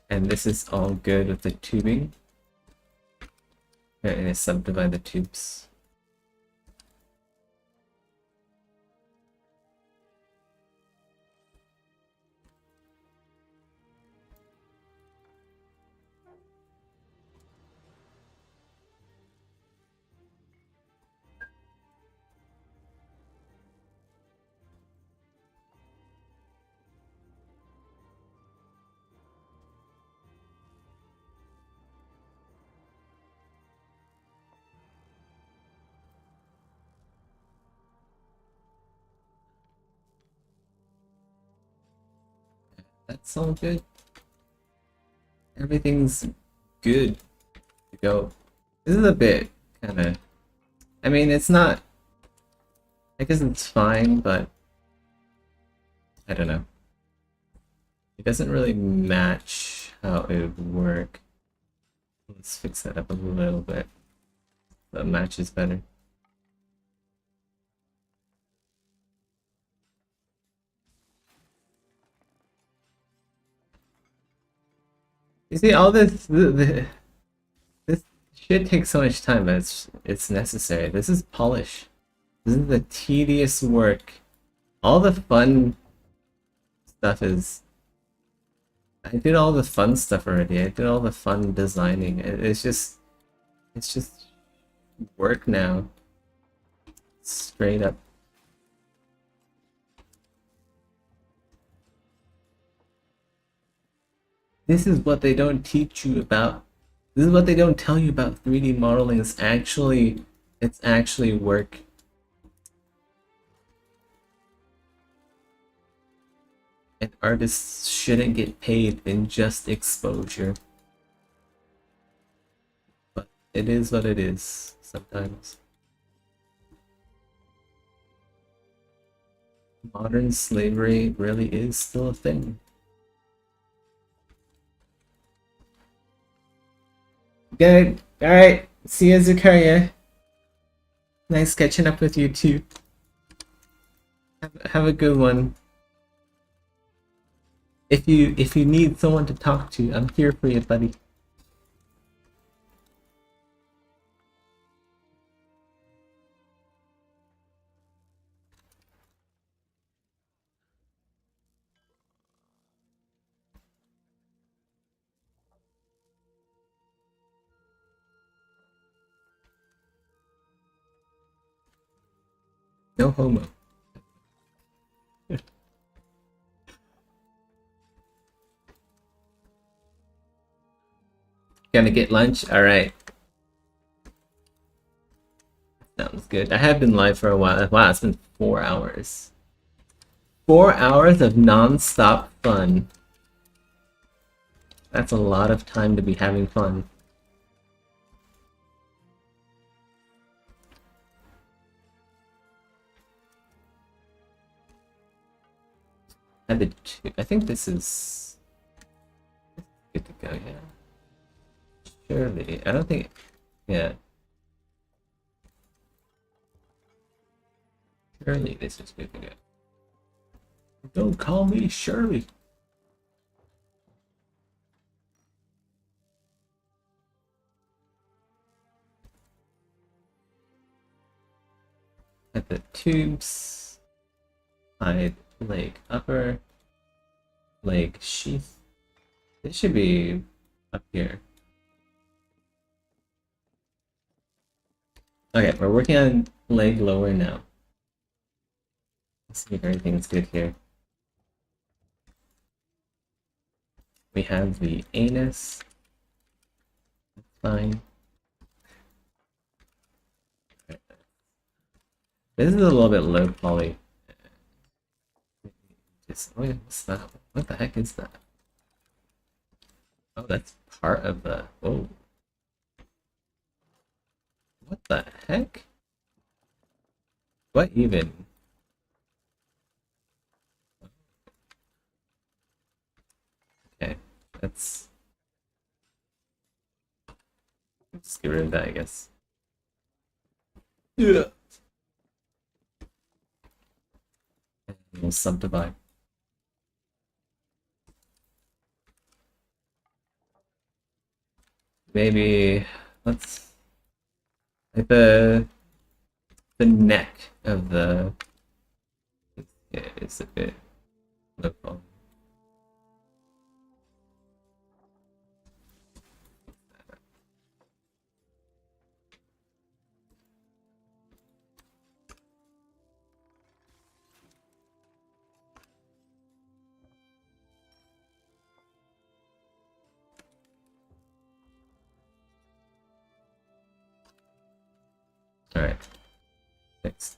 And this is all good with the tubing. And I subdivide the tubes. That's all good. Everything's good to go. This is a bit kind of... I mean, it's not... I guess it's fine, but... I don't know. It doesn't really match how it would work. Let's fix that up a little bit. That matches better. You see, all this this shit takes so much time, but it's necessary. This is polish. This is the tedious work. All the fun stuff is... I did all the fun stuff already. I did all the fun designing. It's just work now. Straight up. This is what they don't teach you about. This is what they don't tell you about 3D modeling. It's actually work. And artists shouldn't get paid in just exposure. But it is what it is sometimes. Modern slavery really is still a thing. Good. Alright. See you, Zakaria. Nice catching up with you too. Have a good one. If you need someone to talk to, I'm here for you, buddy. No homo. Gonna get lunch? Alright. Sounds good. I have been live for a while. Wow, it's been 4 hours. 4 hours of non-stop fun. That's a lot of time to be having fun. I think this is good to go, yeah. Surely, I don't think, yeah. Surely this is good to go. Don't call me Shirley. At the tubes, side leg upper, leg sheath. This should be up here. Okay, we're working on leg lower now. Let's see if everything's good here. We have the anus. That's fine. This is a little bit low poly. What's that? What the heck is that? Oh, that's part of the. Oh. What the heck? What even? Okay, let's get rid of that, I guess. Yeah. And we'll subdivide. Maybe let's like the neck of the it's a bit local. All right. Thanks.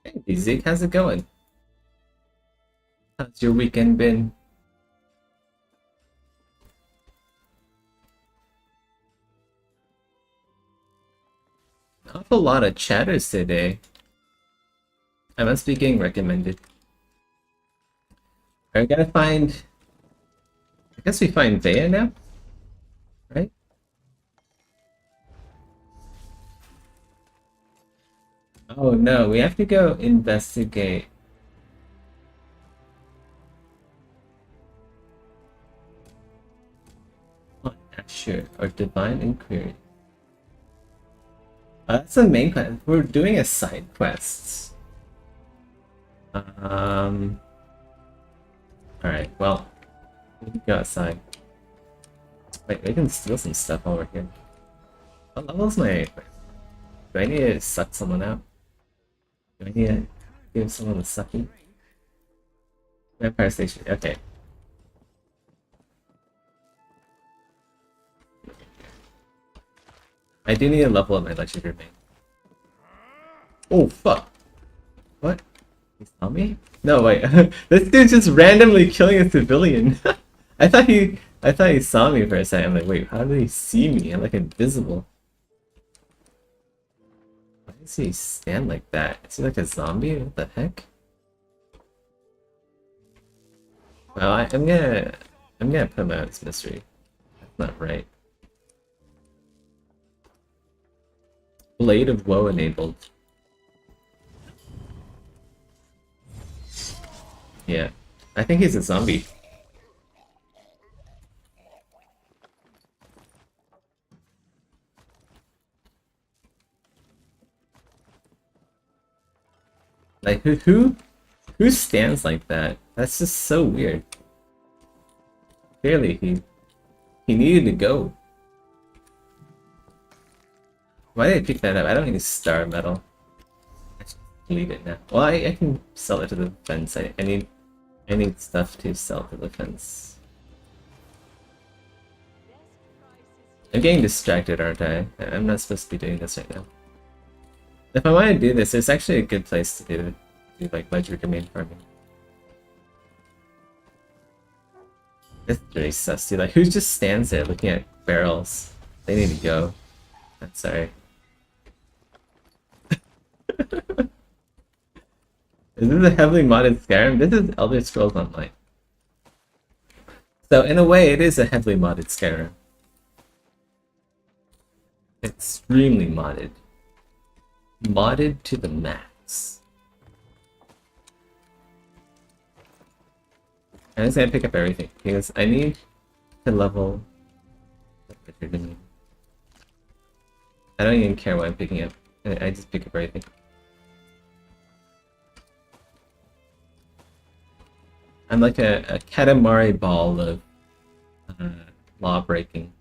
Hey, Zeke, how's it going? How's your weekend been? Awful lot of chatters today. I must be getting recommended. I gotta find. I guess we find Vea now, right? Oh no, we have to go investigate. Oh, sure, or Divine Inquiry. That's the main quest. We're doing a side quest. Alright, well, we can go outside. Wait, we can steal some stuff while we're here. What level's my... Do I need to suck someone out? Do I need to give someone a sucky? Vampire Station, okay. I do need to level up my legendary main. Oh fuck! What? He saw me? No wait, this dude's just randomly killing a civilian. I thought he saw me for a second. I'm like, wait, how did he see me? I'm like invisible. Why does he stand like that? Is he like a zombie? What the heck? Well, I'm gonna put him out as mystery. That's not right. Blade of Woe enabled. Yeah, I think he's a zombie. Like who stands like that? That's just so weird. Clearly he needed to go. Why did I pick that up? I don't need star metal. I should delete it now. Well, I can sell it to the fence. I need stuff to sell to the fence. I'm getting distracted, aren't I? I'm not supposed to be doing this right now. If I want to do this, there's actually a good place to do like legendary main farming. It's really sus, dude. Like, who just stands there looking at barrels? They need to go. I'm sorry. Is this a heavily modded Skyrim? This is Elder Scrolls Online. So in a way, it is a heavily modded Skyrim. Extremely modded. Modded to the max. I'm just gonna pick up everything because I need to level. I don't even care what I'm picking up. I just pick up everything. I'm like a Katamari ball of law breaking.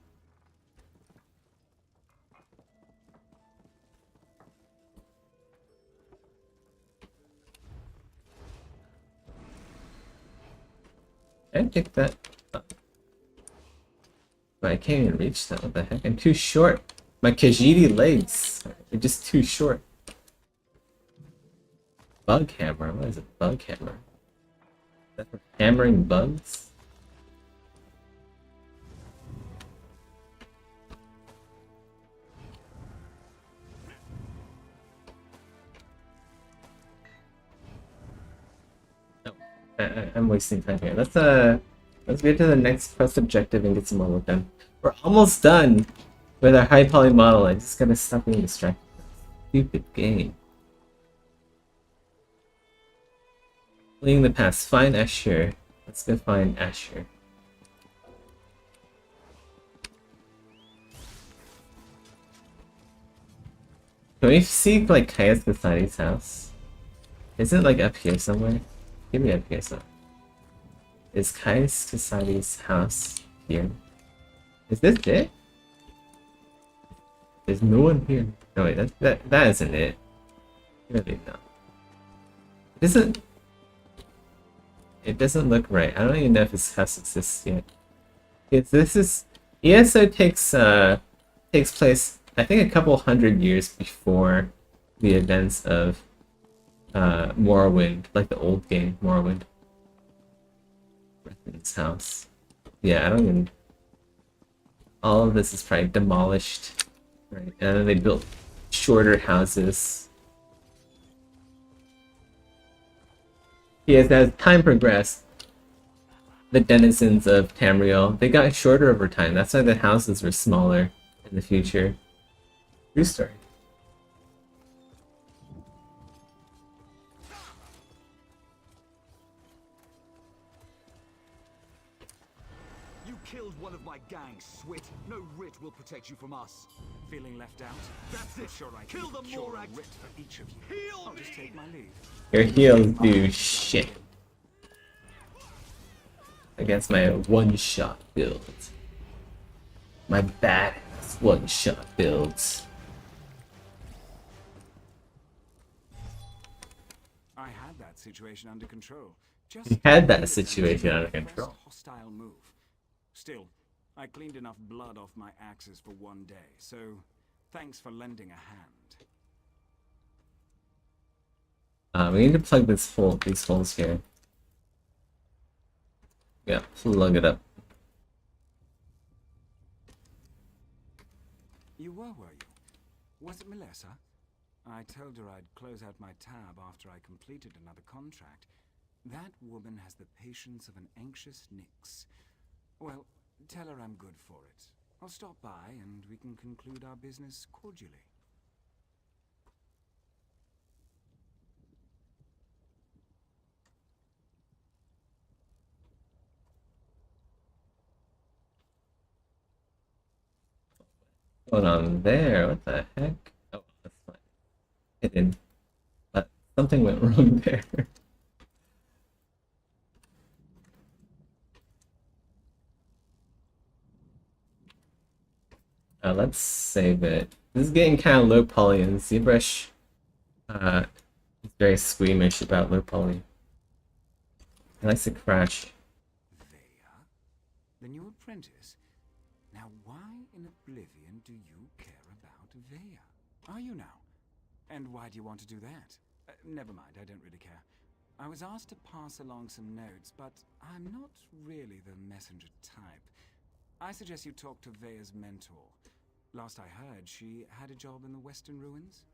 I picked that up. But I can't even reach that. What the heck? I'm too short. My Khajiit legs are just too short. Bug hammer? What is a bug hammer? Is that for hammering bugs? No. I'm wasting time here. Let's get to the next quest objective and get some more work done. We're almost done with our high poly model. I just gotta stop being distracted. Stupid game. Fleeing the past. Find Asher. Let's go find Asher. Can we see like Caius Cassani's house? Is it like up here somewhere? Give me up here somewhere. Is Caius Cassani's house here? Is this it? There's no one here. No wait, that isn't it. Really not. It doesn't look right. I don't even know if his house exists yet. ESO takes place I think a couple hundred years before the events of Morrowind, like the old game Morrowind. Rethan's house. Yeah, I don't even. All of this is probably demolished, right? And then they built shorter houses. Yes, as time progressed, the denizens of Tamriel, they got shorter over time. That's why the houses were smaller in the future. True story. You killed one of my gang, Swit. No writ will protect you from us. Feeling left out? That's it. Sure, I kill the Morag. Writ for each of you. Heal I'll just take my leave. Your heals do shit against my one-shot build. My bad one-shot builds. I had that situation under control. Just You had that situation under control. hostile move. Still, I cleaned enough blood off my axes for one day, so thanks for lending a hand. We need to plug these holes here. Yeah, plug it up. You were you? Was it Melissa? I told her I'd close out my tab after I completed another contract. That woman has the patience of an anxious Nyx. Well, tell her I'm good for it. I'll stop by and we can conclude our business cordially. What's going on there? What the heck? Oh, that's fine. Hidden. But something went wrong there. Let's save it. This is getting kind of low poly, and ZBrush is very squeamish about low poly. He likes to crash. Veya? The new apprentice? Now why in oblivion do you care about Veya? Are you now? And why do you want to do that? Never mind, I don't really care. I was asked to pass along some notes, but I'm not really the messenger type. I suggest you talk to Veya's mentor. Last I heard, she had a job in the Western Ruins.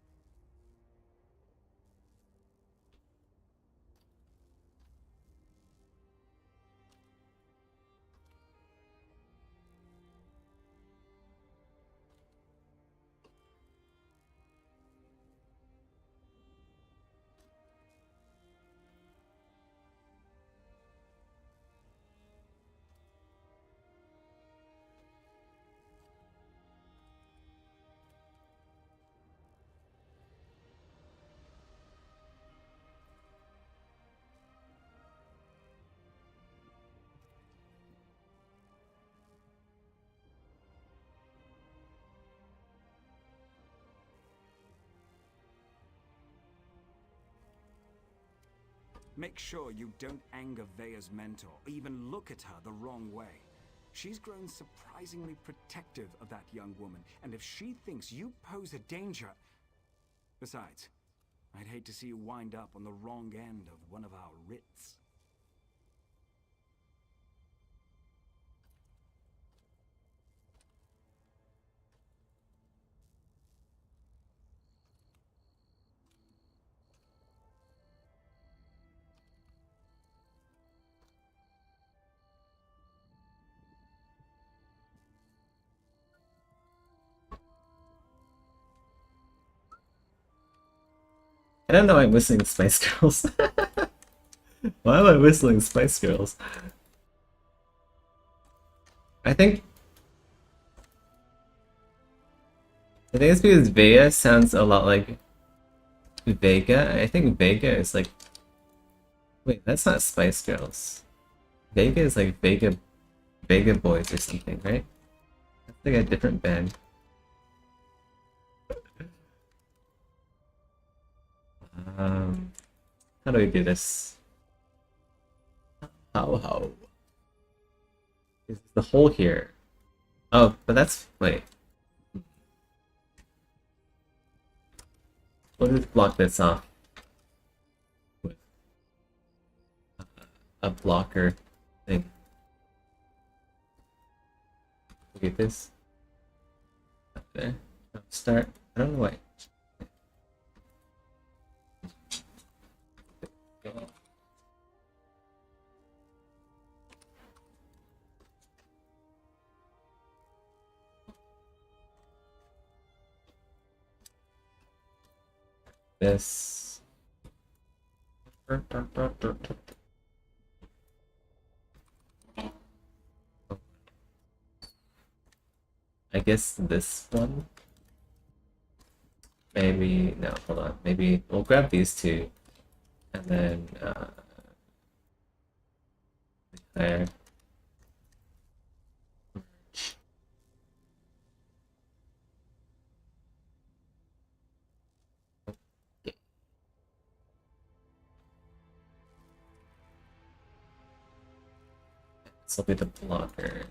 Make sure you don't anger Veya's mentor, or even look at her the wrong way. She's grown surprisingly protective of that young woman, and if she thinks you pose a danger... Besides, I'd hate to see you wind up on the wrong end of one of our writs. I don't know why I'm whistling Spice Girls. Why am I whistling Spice Girls? I think it's because Veya sounds a lot like Vega. I think Vega is like... Wait, that's not Spice Girls. Vega is like Vega Boys or something, right? That's like a different band. How do we do this? How? Is the hole here? Oh, but that's... Wait. We'll just block this off with a blocker thing. Look at this. Up there. Start. I don't know why. This. I guess this one. Maybe no, hold on. Maybe we'll grab these two, and then there. This will be the blocker.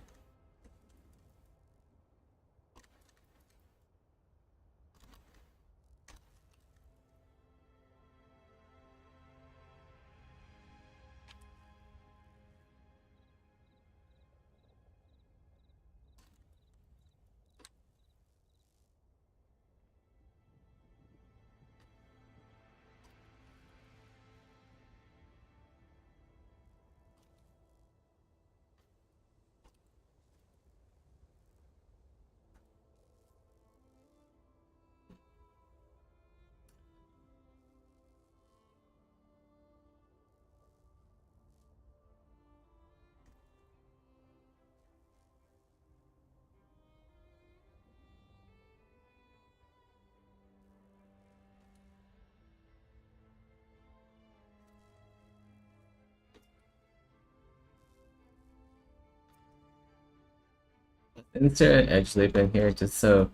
Insert an edge loop in here just so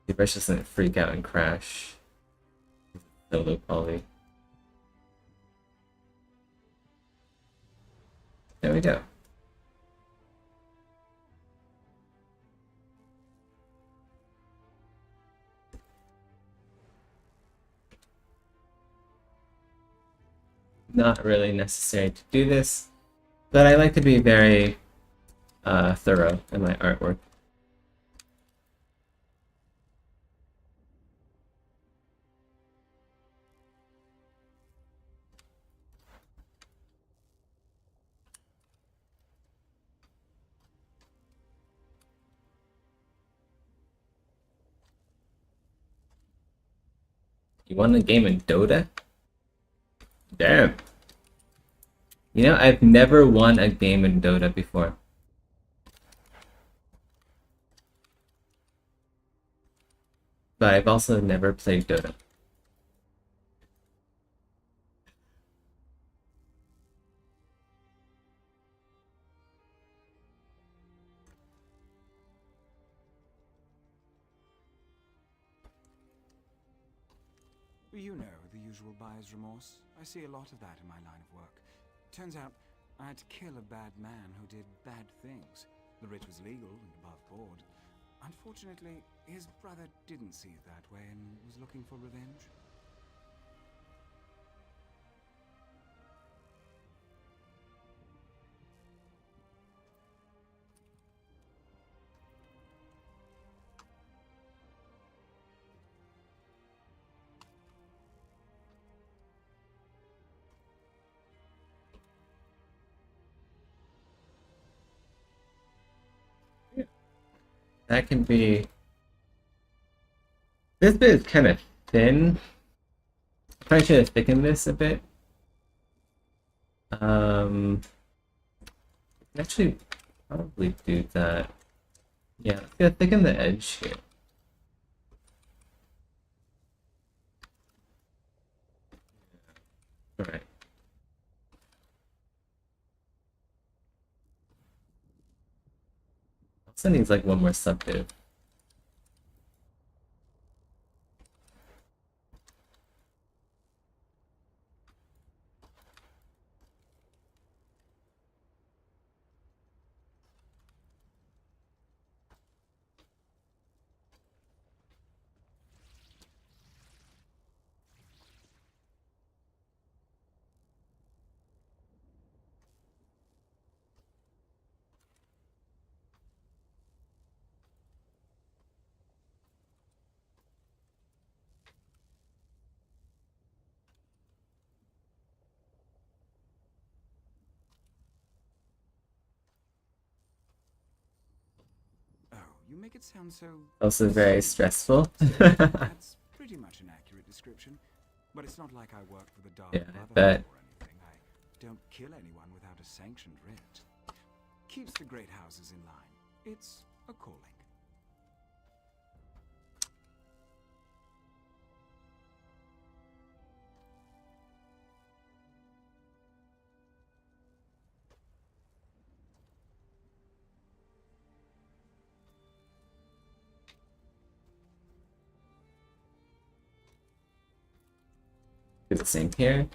the brush doesn't freak out and crash. Solo poly. There we go. Not really necessary to do this, but I like to be very thorough in my artwork. You won a game in Dota? Damn. You know, I've never won a game in Dota before. But I've also never played Dota. You know, the usual buyer's remorse. I see a lot of that in my line of work. Turns out, I had to kill a bad man who did bad things. The writ was legal and above board. Unfortunately, his brother didn't see it that way and was looking for revenge. That can be... This bit is kind of thin. Probably should have thickened this a bit. Actually, probably do that. Yeah, let's go thicken the edge here. Alright. Also needs like one more subdiv. You make it sound so... Also very stressful. That's pretty much an accurate description. But it's not like I work for the Dark Brotherhood bet. or anything. I don't kill anyone without a sanctioned writ. Keeps the great houses in line. It's a calling. Do the same here.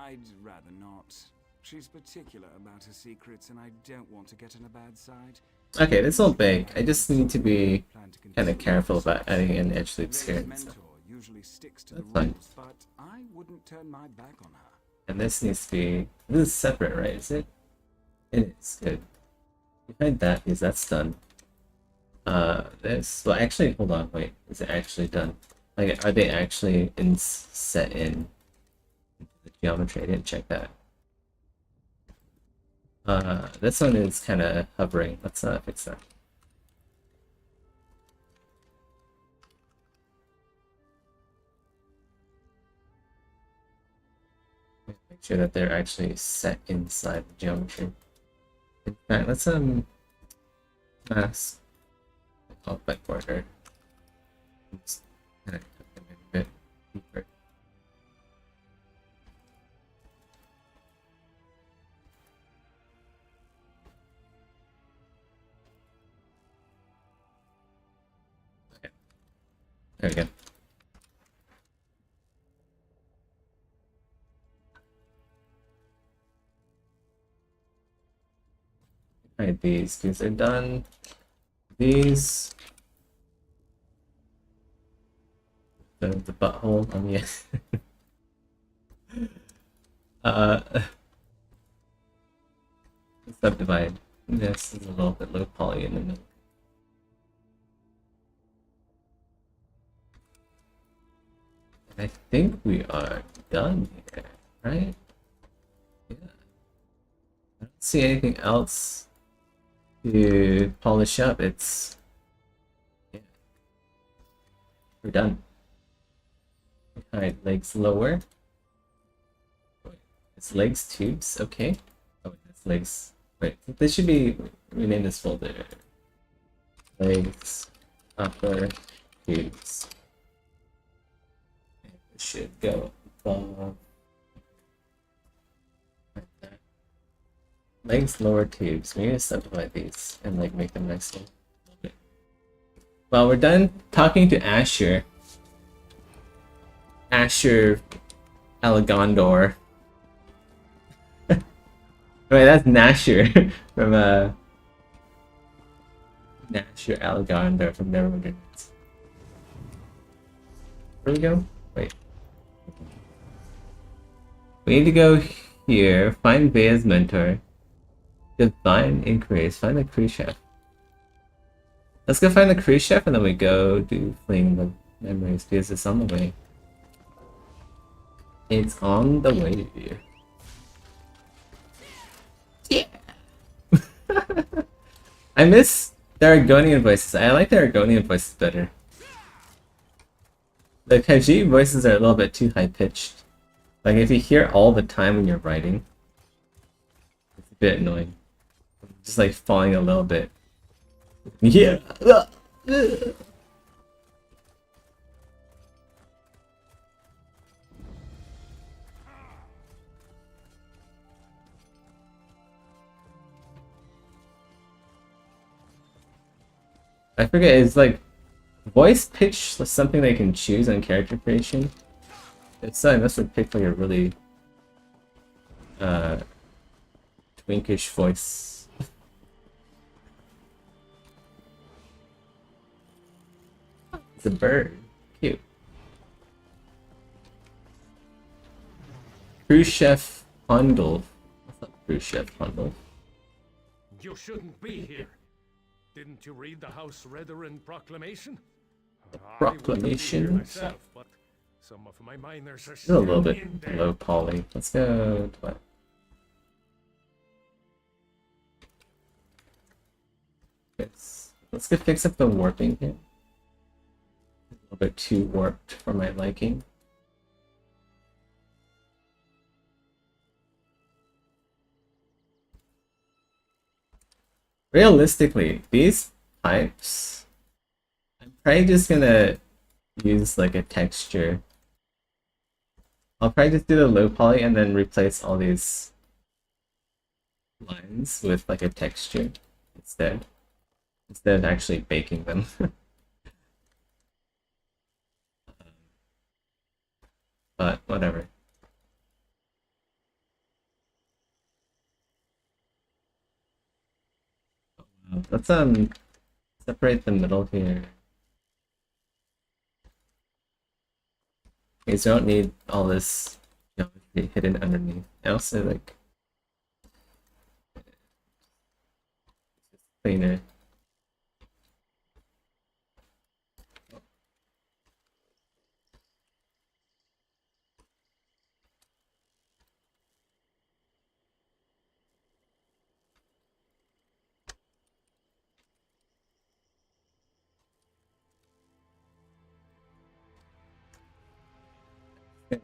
I'd rather not. She's particular about her secrets, and I don't want to get on a bad side. Okay, this will big. I just need to be kind of careful about adding in edge loops here. So. Usually sticks to That's the fine. rules, but I wouldn't turn my back on her. And this needs to be... This is separate, right? Is it? It is. Good. Behind that, because that's done. This... Well, actually, hold on. Wait. Is it actually done? Like, are they actually set in the geometry? I didn't check that. This one is kind of hovering. Let's fix that. Make sure that they're actually set inside the geometry. In fact, let's mask output border. Just kind of put them in a bit deeper. Okay. There we go. Hide these because they're done. These. The butthole on the subdivide. This is a little bit low poly in the middle. And I think we are done here, right? Yeah. I don't see anything else to polish up. It's yeah. We're done. Alright, legs lower. Wait, it's legs tubes, okay. Oh, it's legs. Wait, this should be rename this folder. Legs upper tubes. And it should go above. Like that. Legs lower tubes. We need to subdivide these and like make them nice and okay. Well, we're done talking to Asher. Asher Alagondor. Wait, that's Nasher from Nasher Alagondor from Neverwinter Nights. Where we go? Wait. We need to go here, find Vea's mentor. Divine Inquiries, find the cruise chef. Let's go find the cruise chef and then we go do Fleeing the Memories because it's on the way. It's on the way. Yeah. I miss the Argonian voices. I like the Argonian voices better. The Khajiit voices are a little bit too high pitched. Like if you hear all the time when you're writing, it's a bit annoying. Just like falling a little bit. Yeah. I forget, it's like voice pitch something they can choose on character creation? If so, I must have picked like a really twinkish voice. It's a bird. Cute. Cruise Chef Hundle. What's up, Cruise Chef Hundle? You shouldn't be here. Didn't you read the House Redoran proclamation? Proclamation? I wouldn't be here myself, but some of my miners are Still a still little bit in there. low poly. Let's go to what? Let's go fix up the warping here. A little bit too warped for my liking. Realistically, these pipes, I'm probably just gonna use like a texture. I'll probably just do the low poly and then replace all these lines with like a texture instead of actually baking them. But whatever. let's separate the middle here. Because you don't need all this geometry hidden underneath. I also like cleaner.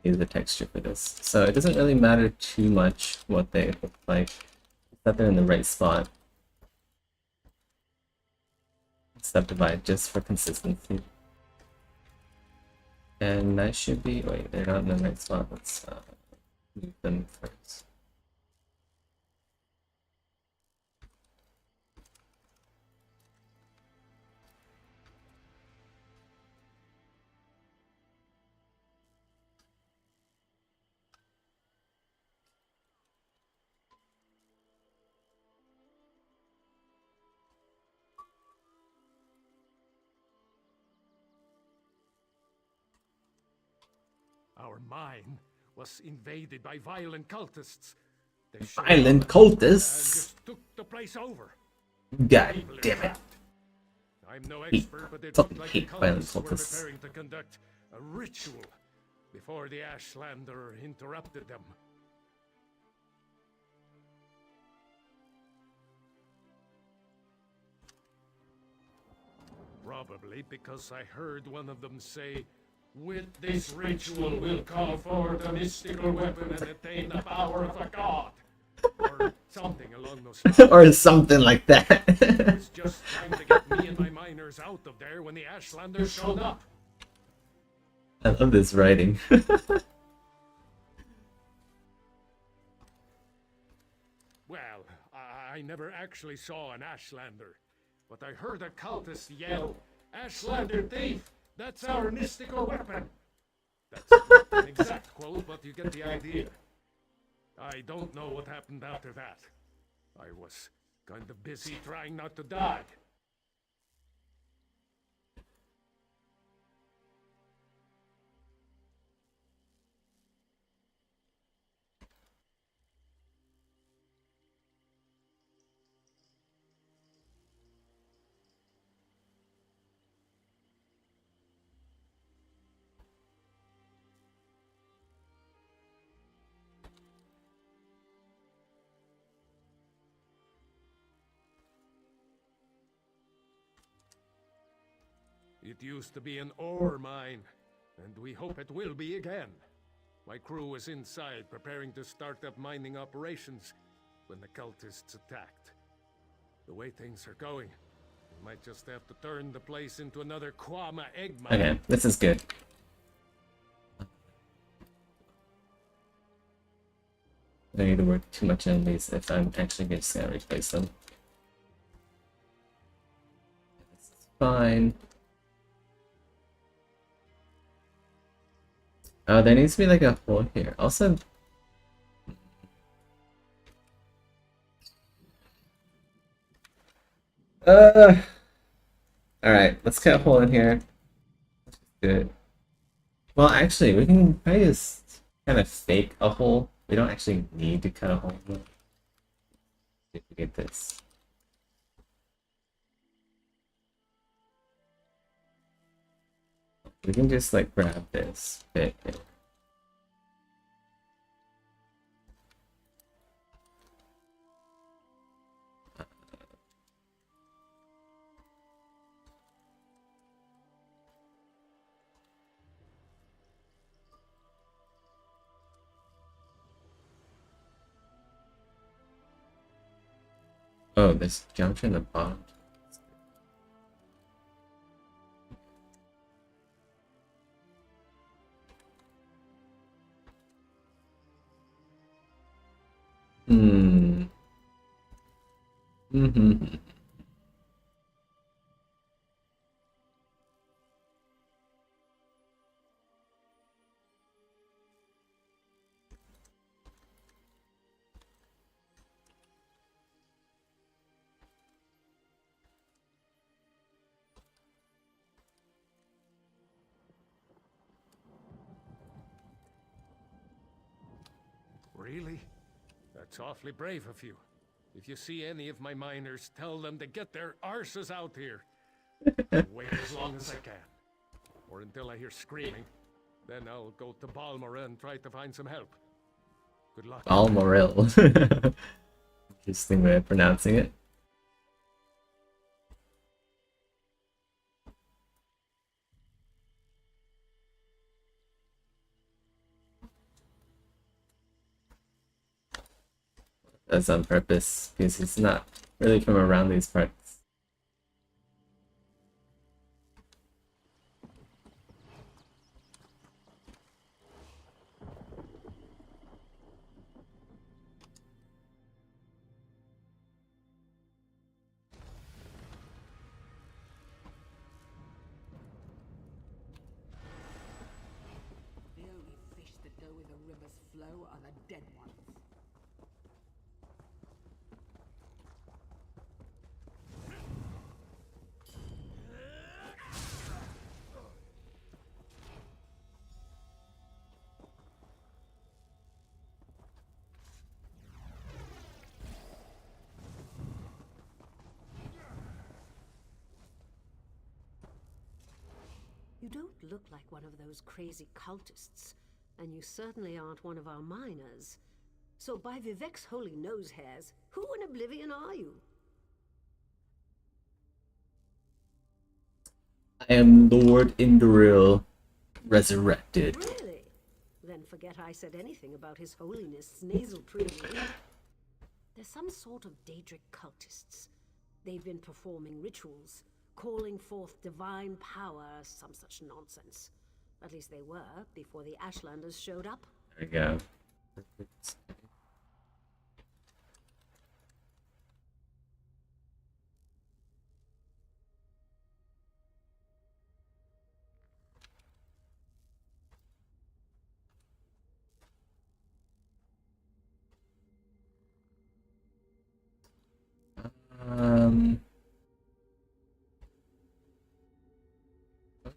Use the texture for this. So it doesn't really matter too much what they look like, that they're in the right spot. Subdivide just for consistency. And that should be, wait, they're not in the right spot. Let's move them first. Our mine was invaded by violent cultists. They Violent cultists? just took the place over. God damn it. I'm no Hate. expert, but it Fucking looked like the hate violent cultists were cultists. preparing to conduct a ritual before the Ashlander interrupted them. Probably because I heard one of them say, "With this ritual we'll call forth a mystical weapon and attain the power of a god." Or something along those lines. Or something like that. I was just trying to get me and my miners out of there when the Ashlanders showed up. I love this writing. Well, I never actually saw an Ashlander, but I heard a cultist yell, "Ashlander thief! That's our mystical weapon!" That's not an exact quote, but you get the idea. I don't know what happened after that. I was kind of busy trying not to die. It used to be an ore mine, and we hope it will be again. My crew was inside preparing to start up mining operations when the cultists attacked. The way things are going, we might just have to turn the place into another Quama egg mine. Okay, this is good. I don't need to work too much on these if I'm actually just gonna replace them. This is fine. Oh, there needs to be like a hole here. Also, alright, let's cut a hole in here. Let's just do it. Well, actually, we can probably just kind of fake a hole. We don't actually need to cut a hole. If we get this. We can just like grab this bit here. Oh, there's geometry in the bottom. Hmm. Mm-hmm. Really? That's awfully brave of you. If you see any of my miners, tell them to get their arses out here. I'll wait as long as I can. Or until I hear screaming. Then I'll go to Balmorra and try to find some help. Good luck. Balmoral. Interesting way of pronouncing it. That's on purpose, because he's not really from around these parts. The only fish that go with the river's flow are the dead ones. You don't look like one of those crazy cultists, and you certainly aren't one of our miners. So by Vivek's holy nose hairs, who in Oblivion are you? I am Lord Indoril, resurrected. Really? Then forget I said anything about his holiness' nasal tree. They're some sort of Daedric cultists. They've been performing rituals, calling forth divine power, some such nonsense. At least they were, before the Ashlanders showed up. There we go.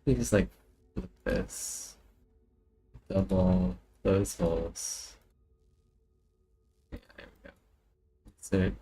Just like flip this, double those holes. Yeah, there we go. Insert.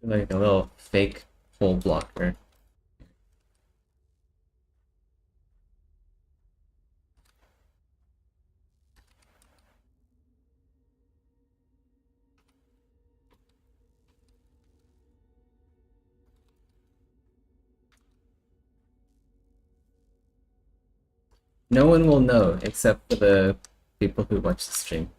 Like a little fake hole blocker. No one will know except for the people who watch the stream.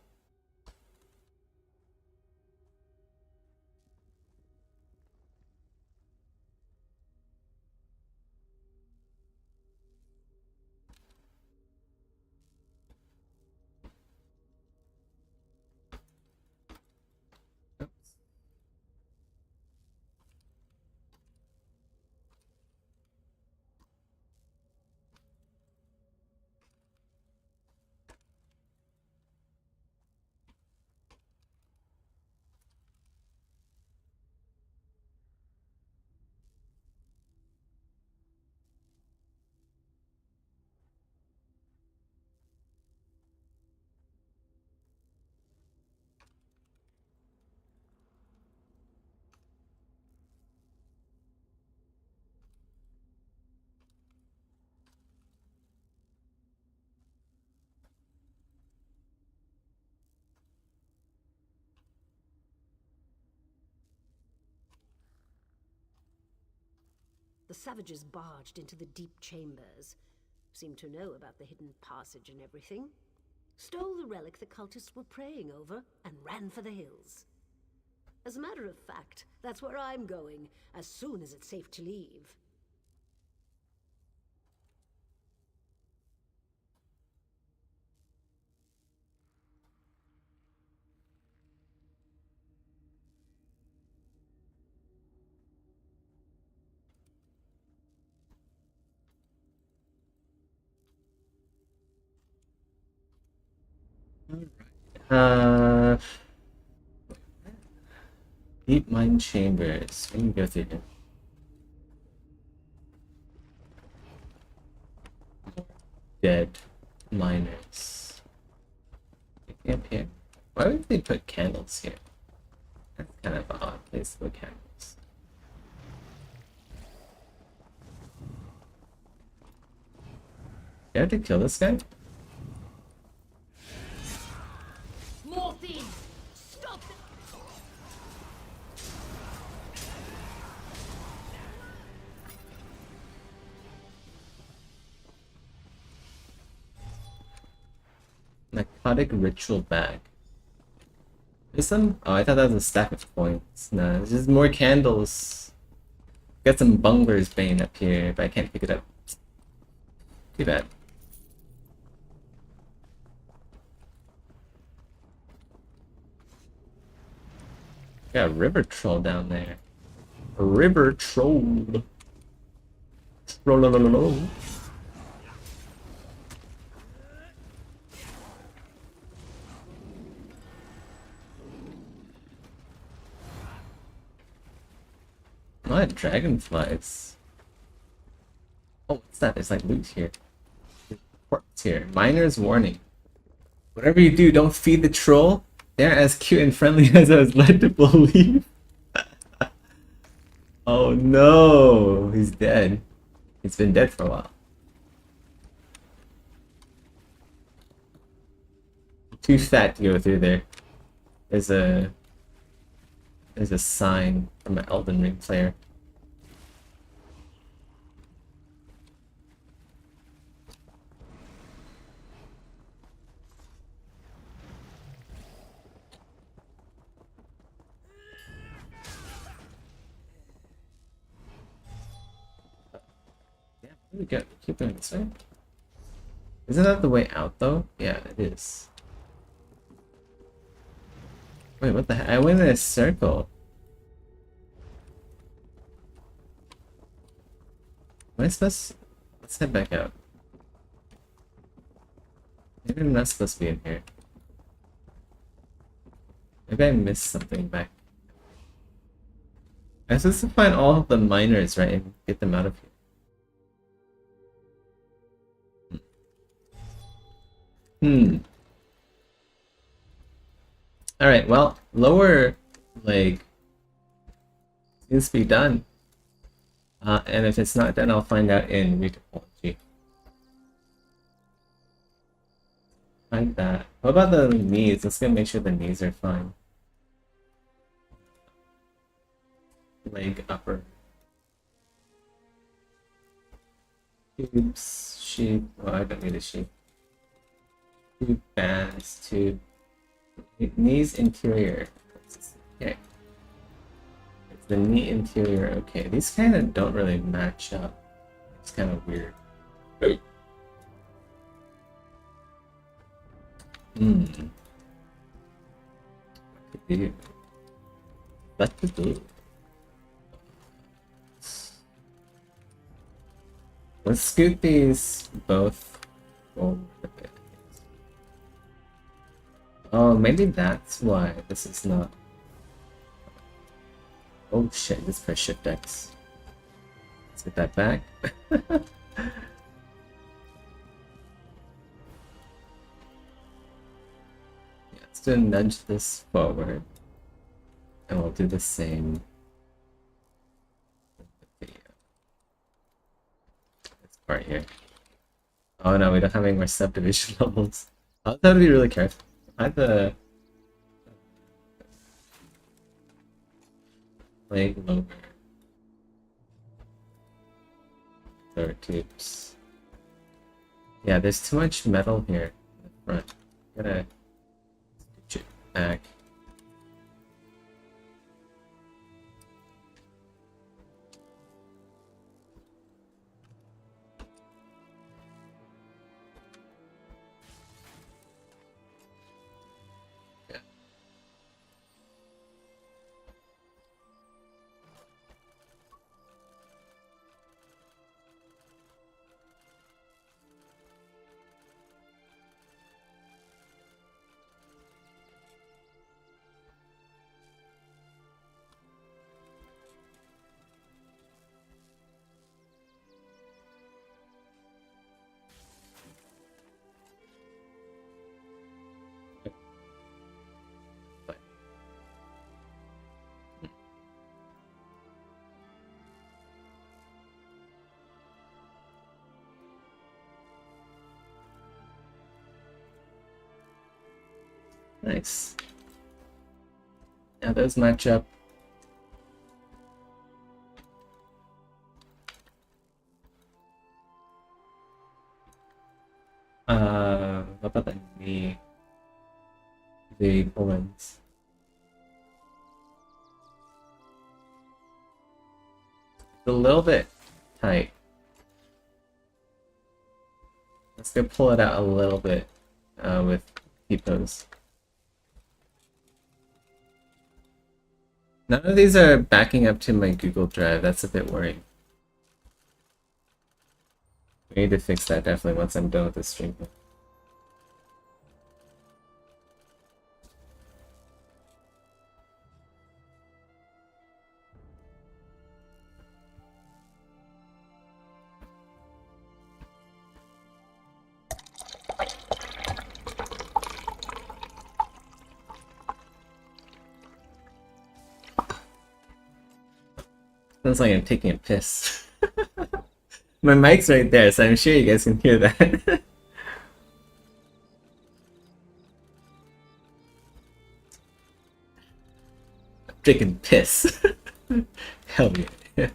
The savages barged into the deep chambers, seemed to know about the hidden passage and everything, stole the relic the cultists were praying over, and ran for the hills. As a matter of fact, that's where I'm going, as soon as it's safe to leave. Uh, Deep mine chambers. We can go through here. Dead miners. Up here. Why would they put candles here? That's kind of an odd place to put candles. You have to kill this guy? More thieves! Stop them! Narcotic ritual bag. There's some. Oh, I thought that was a stack of coins. No, it's just more candles. Got some Bunger's Bane up here, but I can't pick it up. Too bad. Got a river troll down there. A river troll. Troll. What? Dragonflies. Oh, what's that? There's like loot here. Corpse here. Miner's warning. Whatever you do, don't feed the troll. They're as cute and friendly as I was led to believe. Oh no! He's dead. He's been dead for a while. Too fat to go through there. There's a sign from an Elden Ring player. Yeah, we go. Keep going this way. Isn't that the way out though? Yeah, it is. Wait, what the heck? I went in a circle. Am I supposed? Let's head back out. Maybe I'm not supposed to be in here. Maybe I missed something back. I'm supposed to find all of the miners, right, and get them out of here. Alright, well, lower leg seems to be done. And if it's not done, I'll find out in retopology. Like that. What about the knees? Let's go make sure the knees are fine. Leg upper. Tubes, sheep. Oh, I don't need a sheep. Tube bands, tube. Knees interior. Okay. It's the knee interior. Okay, these kind of don't really match up. It's kind of weird. What to do? What to do? Let's scoot these both forward a bit. Oh, maybe that's why this is not. Oh shit, this press shift X. Let's get that back. Yeah, let's do nudge this forward. And we'll do the same with the video. This part here. Oh no, we don't have any more subdivision levels. I'll have to be really careful. I had the leg lower. There tubes. Yeah, there's too much metal here in the front. Gotta switch it back. Nice. Now those match up. What about the Polands? It's a little bit tight. Let's go pull it out a little bit with T-pose. None of these are backing up to my Google Drive. That's a bit worrying. We need to fix that definitely once I'm done with this stream. Sounds like I'm taking a piss. My mic's right there, so I'm sure you guys can hear that. Taking piss. Hell yeah.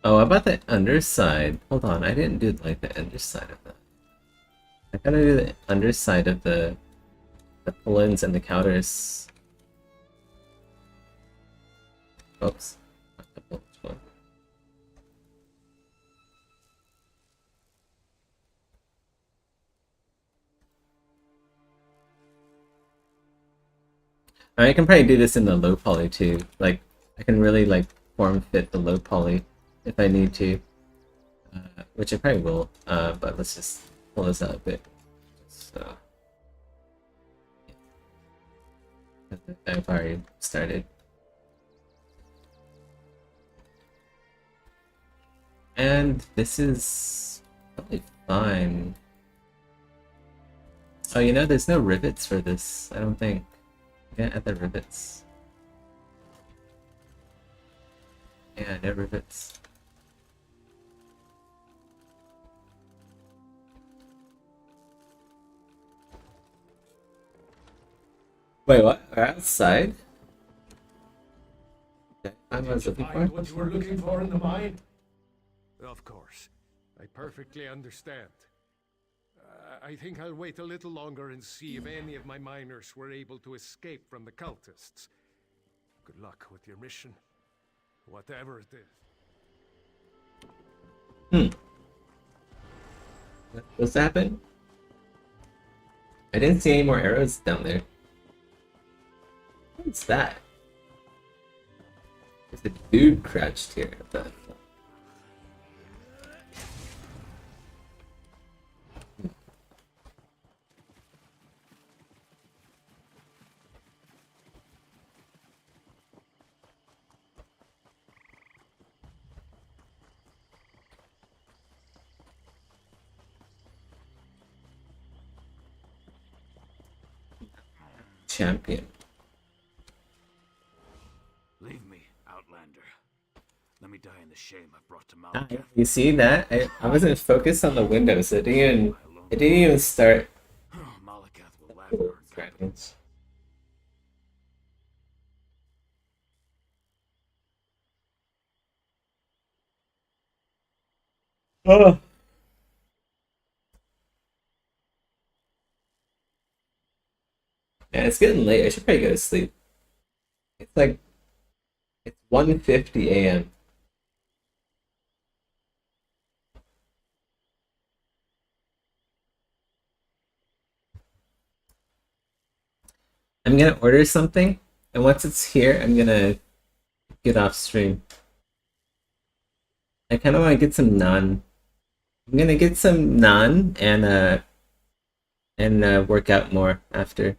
Oh, about the underside. Hold on, I didn't do like the underside of that. I gotta do the underside of the pull-ins and the counters. Oops. I can probably do this in the low poly too. Like, I can really like form fit the low poly if I need to, which I probably will. But let's just pull this out a bit. So, I've already started. And this is probably fine. Oh, you know, there's no rivets for this, I don't think. I can't add the rivets. Yeah, no rivets. Wait, what? We're outside? I was looking for what you were looking for in the mine? Of course. I perfectly understand. I think I'll wait a little longer and see if any of my miners were able to escape from the cultists. Good luck with your mission, whatever it is. What's happened? I didn't see any more arrows down there. What's that? There's a dude crouched here. Champion. Leave me, Outlander. Let me die in the shame I've brought to Malakath. You see that? I wasn't focused on the window, so it didn't even start. Malakath will laugh at our incompetence. Oh. Yeah, it's getting late. I should probably go to sleep. It's like it's 1:50 a.m. I'm gonna order something, and once it's here, I'm gonna get off stream. I kind of want to get some naan. I'm gonna get some naan and work out more after.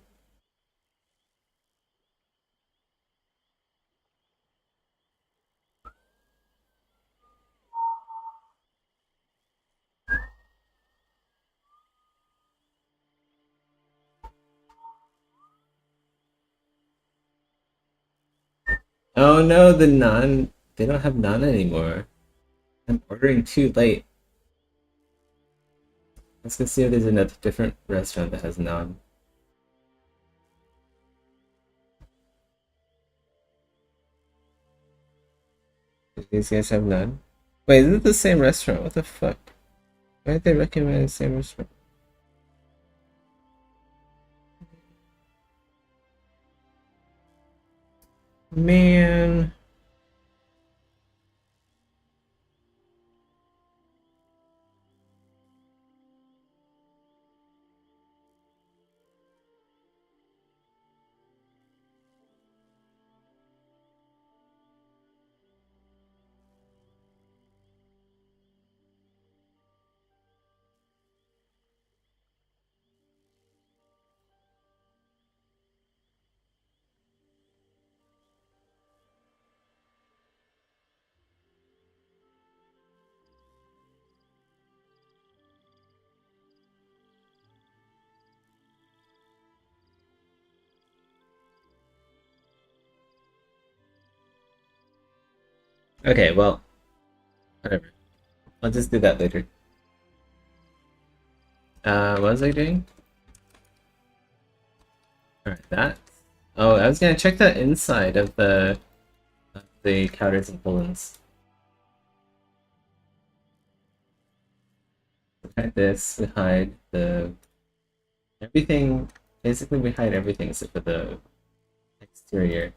Oh no, the naan. They don't have naan anymore. I'm ordering too late. Let's go see if there's another different restaurant that has naan. Do these guys have naan? Wait, is it the same restaurant? What the fuck? Why did they recommend the same restaurant? Man. Okay, well, whatever. I'll just do that later. What was I doing? Alright, that. Oh, I was gonna check the inside of the counters and pull-ins. We hide this, we hide everything. Basically, we hide everything except for the exterior.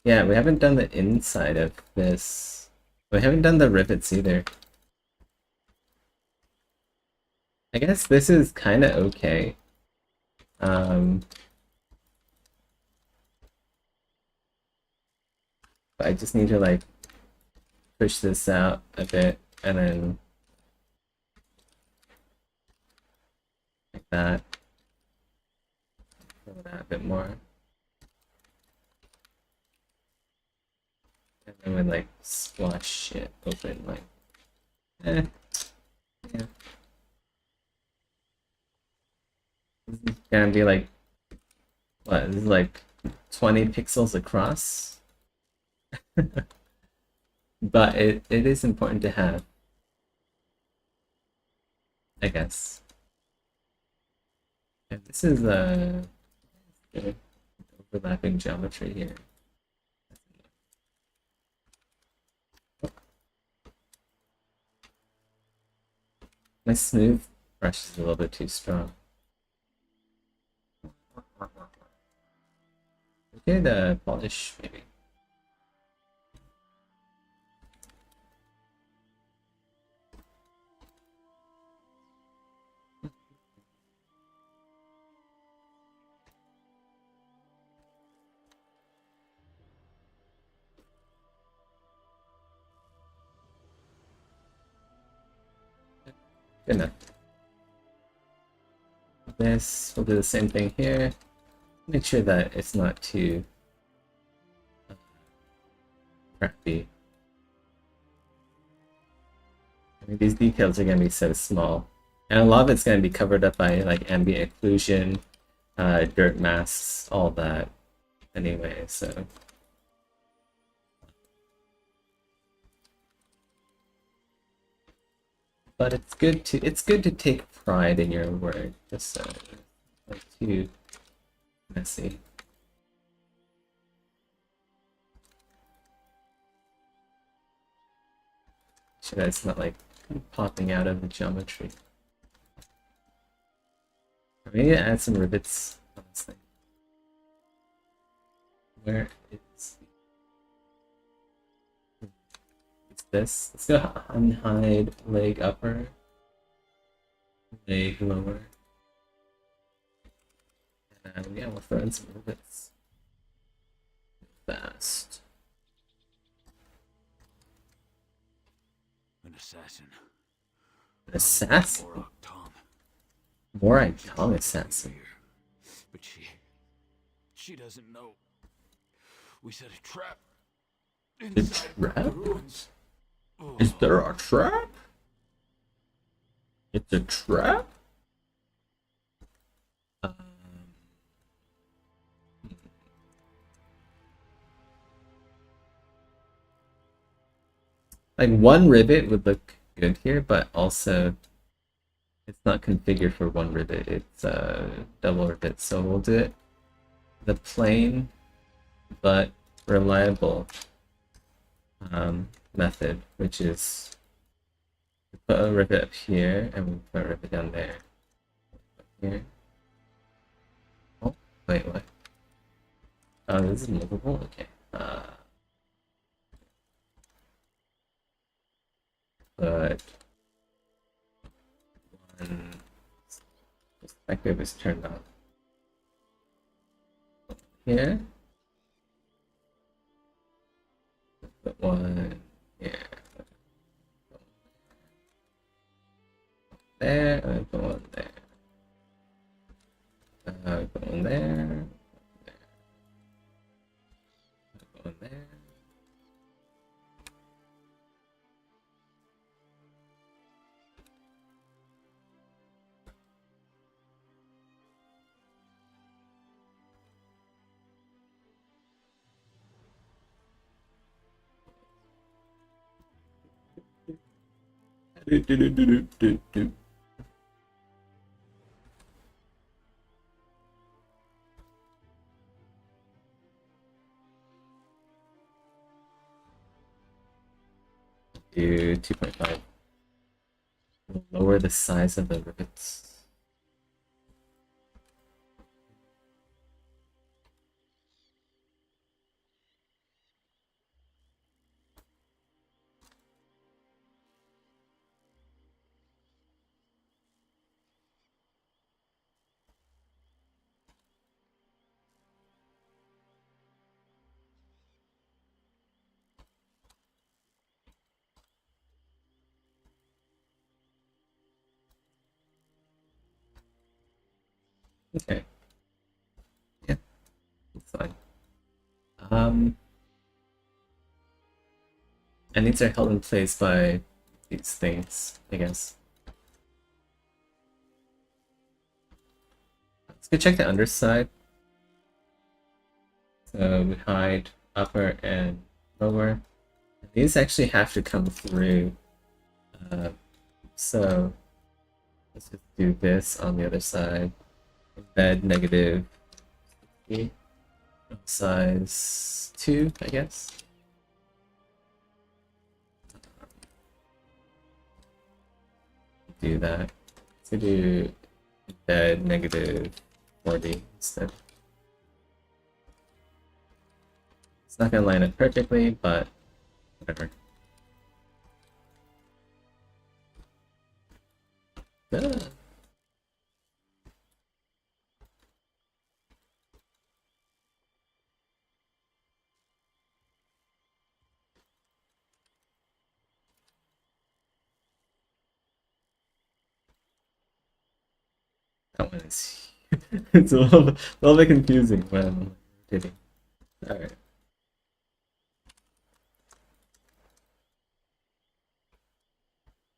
Yeah, we haven't done the inside of this. We haven't done the rivets either. I guess this is kind of okay. But I just need to like push this out a bit and then like that. Fill it out a bit more. And then we like squash it open like yeah. This is gonna be like what, this is like 20 pixels across. But it is important to have, I guess. And this is overlapping geometry here. My smooth brush is a little bit too strong. Okay, the polish maybe. Good enough. This, we'll do the same thing here. Make sure that it's not too crappy. I mean, these details are going to be so small. And a lot of it's going to be covered up by like ambient occlusion, dirt masks, all that anyway, so. But it's good to take pride in your work, just so like too messy. So that it's not like popping out of the geometry. I need to add some rivets on this thing. Where is this? Let's go unhide leg upper, leg lower. And yeah, we'll throw in some rivets. Fast. An assassin. An assassin? Morai Tong assassin. But she doesn't know. We set a trap. A trap? Is there a trap? It's a trap? Like one rivet would look good here, but also it's not configured for one rivet. It's double rivet, so we'll do it the plain but reliable method, which is put a rivet up here and we put a rivet down there. Here. Oh, wait, what? Oh, this is movable? Okay. But one perspective is turned on. Here. Put one here. There, and put one there. Put one there. Put one there. Do. Do 2.5. Lower the size of the rivets. Okay. Yeah, it's fine. And these are held in place by these things, I guess. Let's go check the underside. So we hide upper and lower. These actually have to come through. So let's just do this on the other side. Embed negative size 2, I guess. Do that. So do embed negative 40 instead. It's not gonna line up perfectly, but whatever. That one is it's a little bit confusing when rotating. Alright.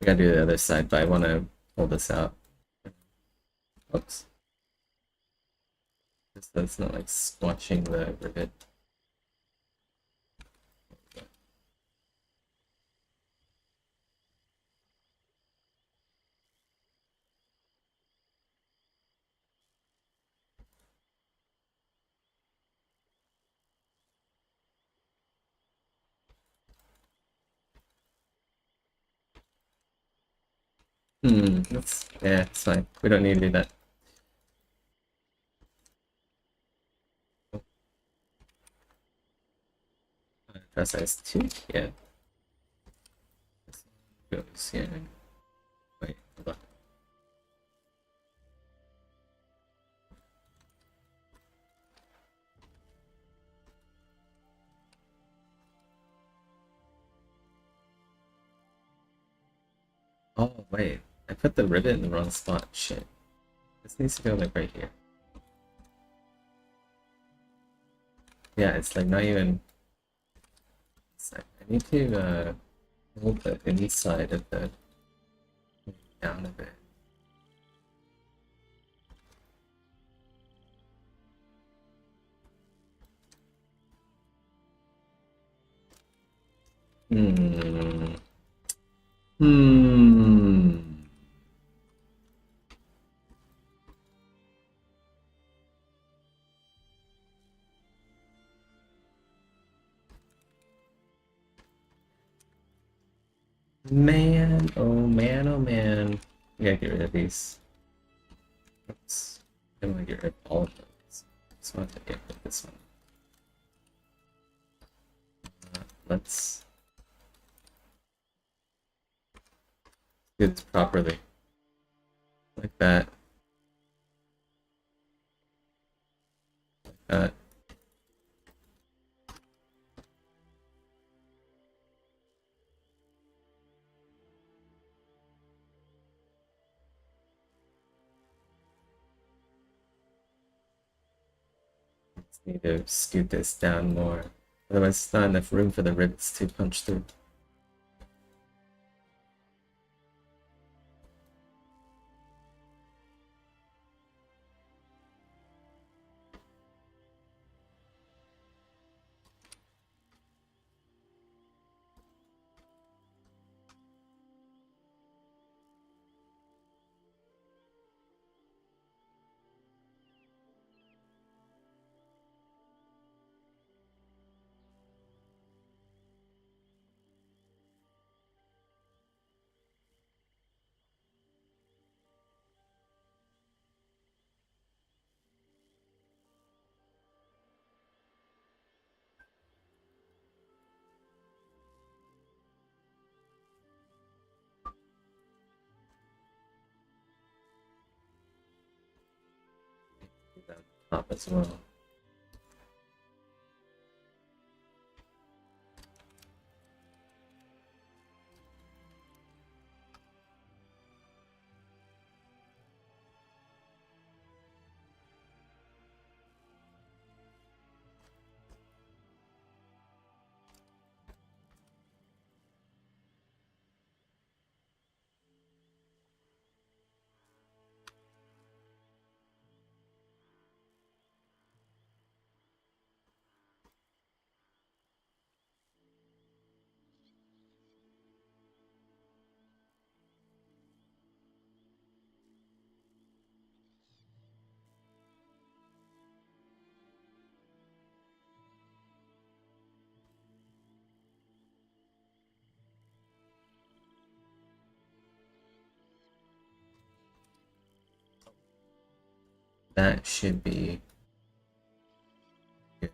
We gotta do the other side, but I wanna pull this out. Oops. Just so it's not like squashing the rivet. Yeah, it's fine. We don't need to do that. Press size 2, yeah. This one goes here. Wait, hold on. Oh, wait. I put the rivet in the wrong spot. Shit. This needs to go like right here. Yeah, it's like not even... I need to hold the inside of the... down a bit. Hmm. Man, oh man, oh man. We gotta get rid of these. Oops. I want to get rid of all of those. Just want to get rid of this one. Let's do this properly. Like that. Like that. Just need to scoot this down more. Otherwise, it's not enough room for the rivets to punch through. Top as well. That should be good.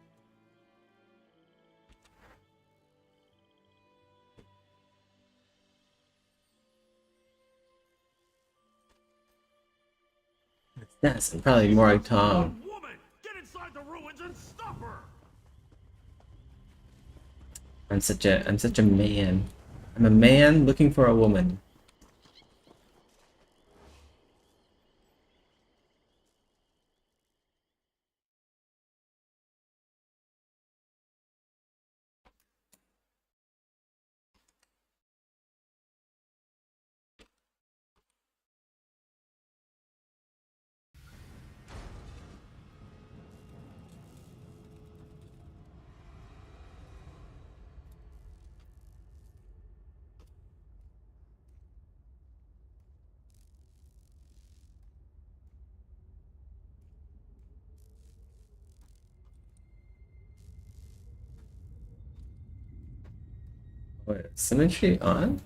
Yes, and probably more like Tom. Woman, get inside the ruins and stop her! I'm such a man. I'm a man looking for a woman. Wait, symmetry on?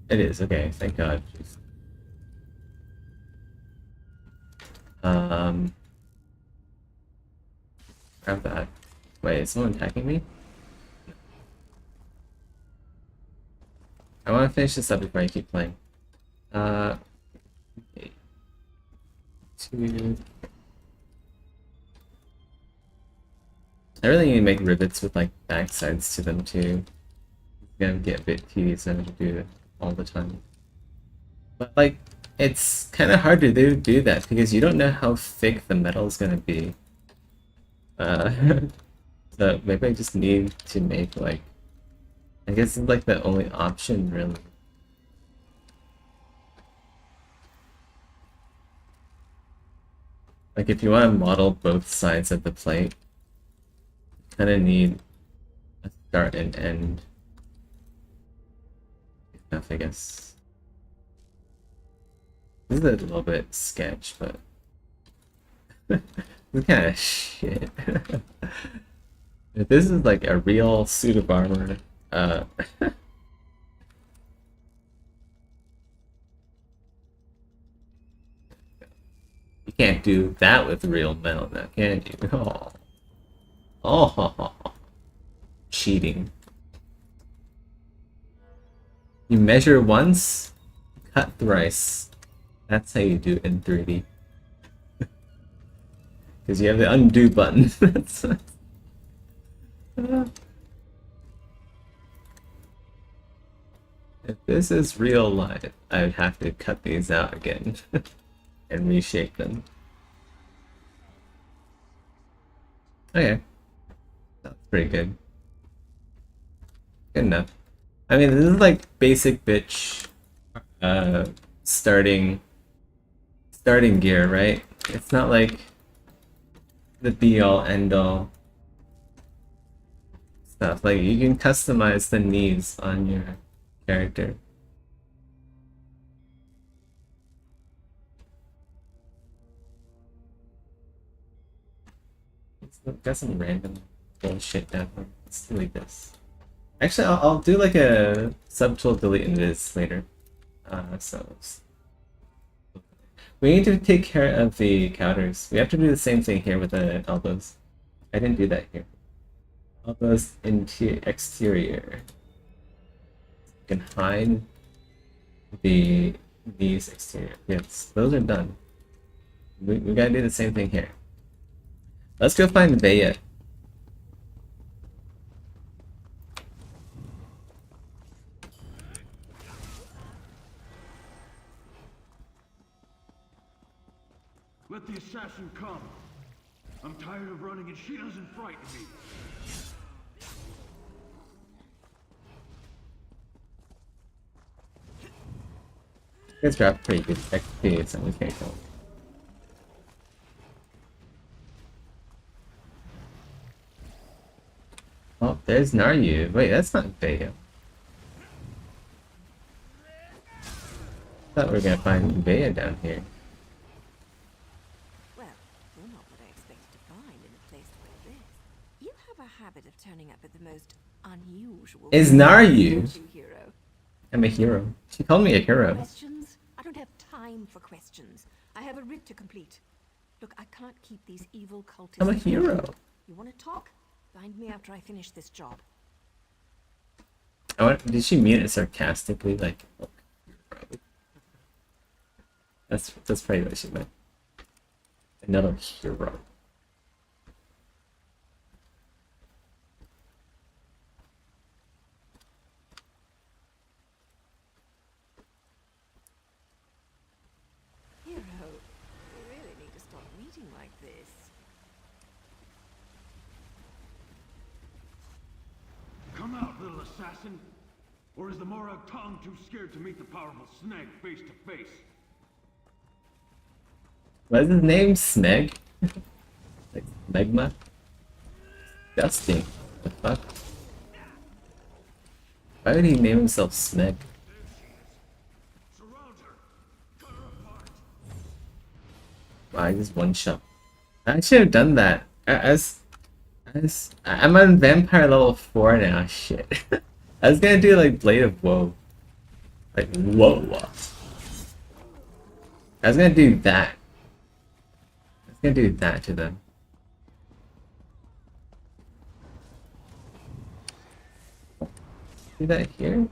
It is, okay, thank God. Grab that. Wait, is someone attacking me? I want to finish this up before I keep playing. 2. I really need to make rivets with like backsides to them too. It's gonna get a bit tedious having to do it all the time. But like, it's kind of hard to do that because you don't know how thick the metal is gonna be. So maybe I just need to make like, I guess it's like the only option really. Like if you want to model both sides of the plate, you kind of need a start and end. enough, I guess. This is a little bit sketch, but this kind of shit. If this is like a real suit of armor, you can't do that with real metal now, can you? Oh, cheating. You measure once, cut thrice. That's how you do it in 3D. Because you have the undo button. If this is real life, I would have to cut these out again and reshape them. Okay. That's pretty good. Good enough. I mean, this is like basic bitch starting gear, right? It's not like the be-all end-all stuff. Like, you can customize the knees on your character. Got some random bullshit down here. Let's delete this. Actually, I'll do like a subtool delete in this later. So we need to take care of the counters. We have to do the same thing here with the elbows. I didn't do that here. Elbows into exterior. You can hide these exterior. Yes, those are done. We gotta do the same thing here. Let's go find Veya. Let the assassin come. I'm tired of running and she doesn't frighten me. Let's drop pretty good XP on this character. Oh, there's Naryu. Wait, that's not Veya. Thought we were gonna find Veya down here. Well, you're not what I expected to find in a place like this. You have a habit of turning up at the most unusual. Is Naryu? Hero. I'm a hero. She called me a hero. Questions? I don't have time for questions. I have a writ to complete. Look, I can't keep these evil cultists. I'm a hero. You want to talk? Find me after I finish this job. Did she mean it sarcastically? Like, look, hero. That's probably what she meant. Another hero. Hero, you really need to stop reading like this. Come out, little assassin! Or is the Morag Tong too scared to meet the powerful Sneg face to face? What is his name? Smeg? Like Megma? Disgusting. The fuck? Why would he name himself Smeg? Wow, I just one shot. I should have done that. I'm on vampire level 4 now. Shit. I was gonna do like Blade of Woe. Like whoa. I was gonna do that. I was gonna do that to them. Do that here?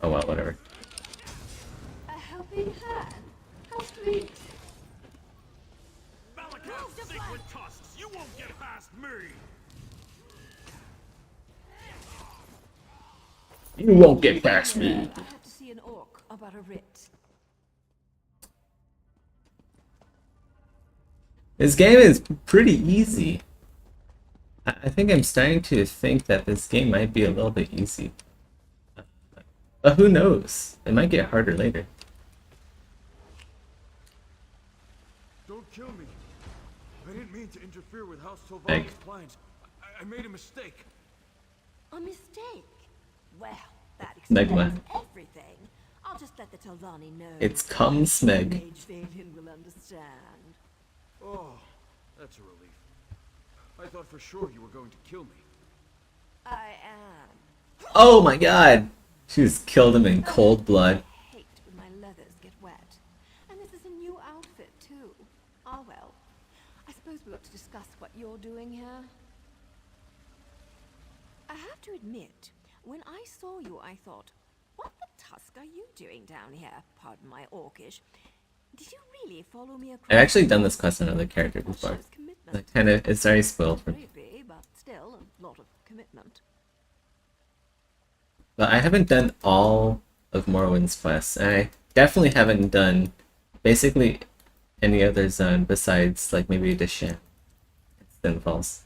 Oh well, whatever. A helping hand? How sweet. Malakaz, sick with tusks! You won't get past me! You won't get past me. I have to see an orc about a writ. This game is pretty easy. I think I'm starting to think that this game might be a little bit easy. But who knows? It might get harder later. Don't kill me. I didn't mean to interfere with House Sylvanas' plans. I made a mistake. A mistake? Well, that Smegma. explains everything. I'll just let the Telvanni know. It's come Smeg. Mage Valen will understand. Oh, that's a relief. I thought for sure you were going to kill me. I am. Oh my god! She just killed him in cold blood. I hate when my leathers get wet. And this is a new outfit, too. Ah, well. I suppose we ought to discuss what you're doing here. I have to admit, when I saw you, I thought, what the tusk are you doing down here? Pardon my orcish. Did you really follow me across? I've actually done this quest on another character before. That kind of, it's very spoiled for me. Creepy, but still a lot of commitment. But I haven't done all of Morrowind's quests. And I definitely haven't done basically any other zone besides like maybe the Shan. Sin Falls.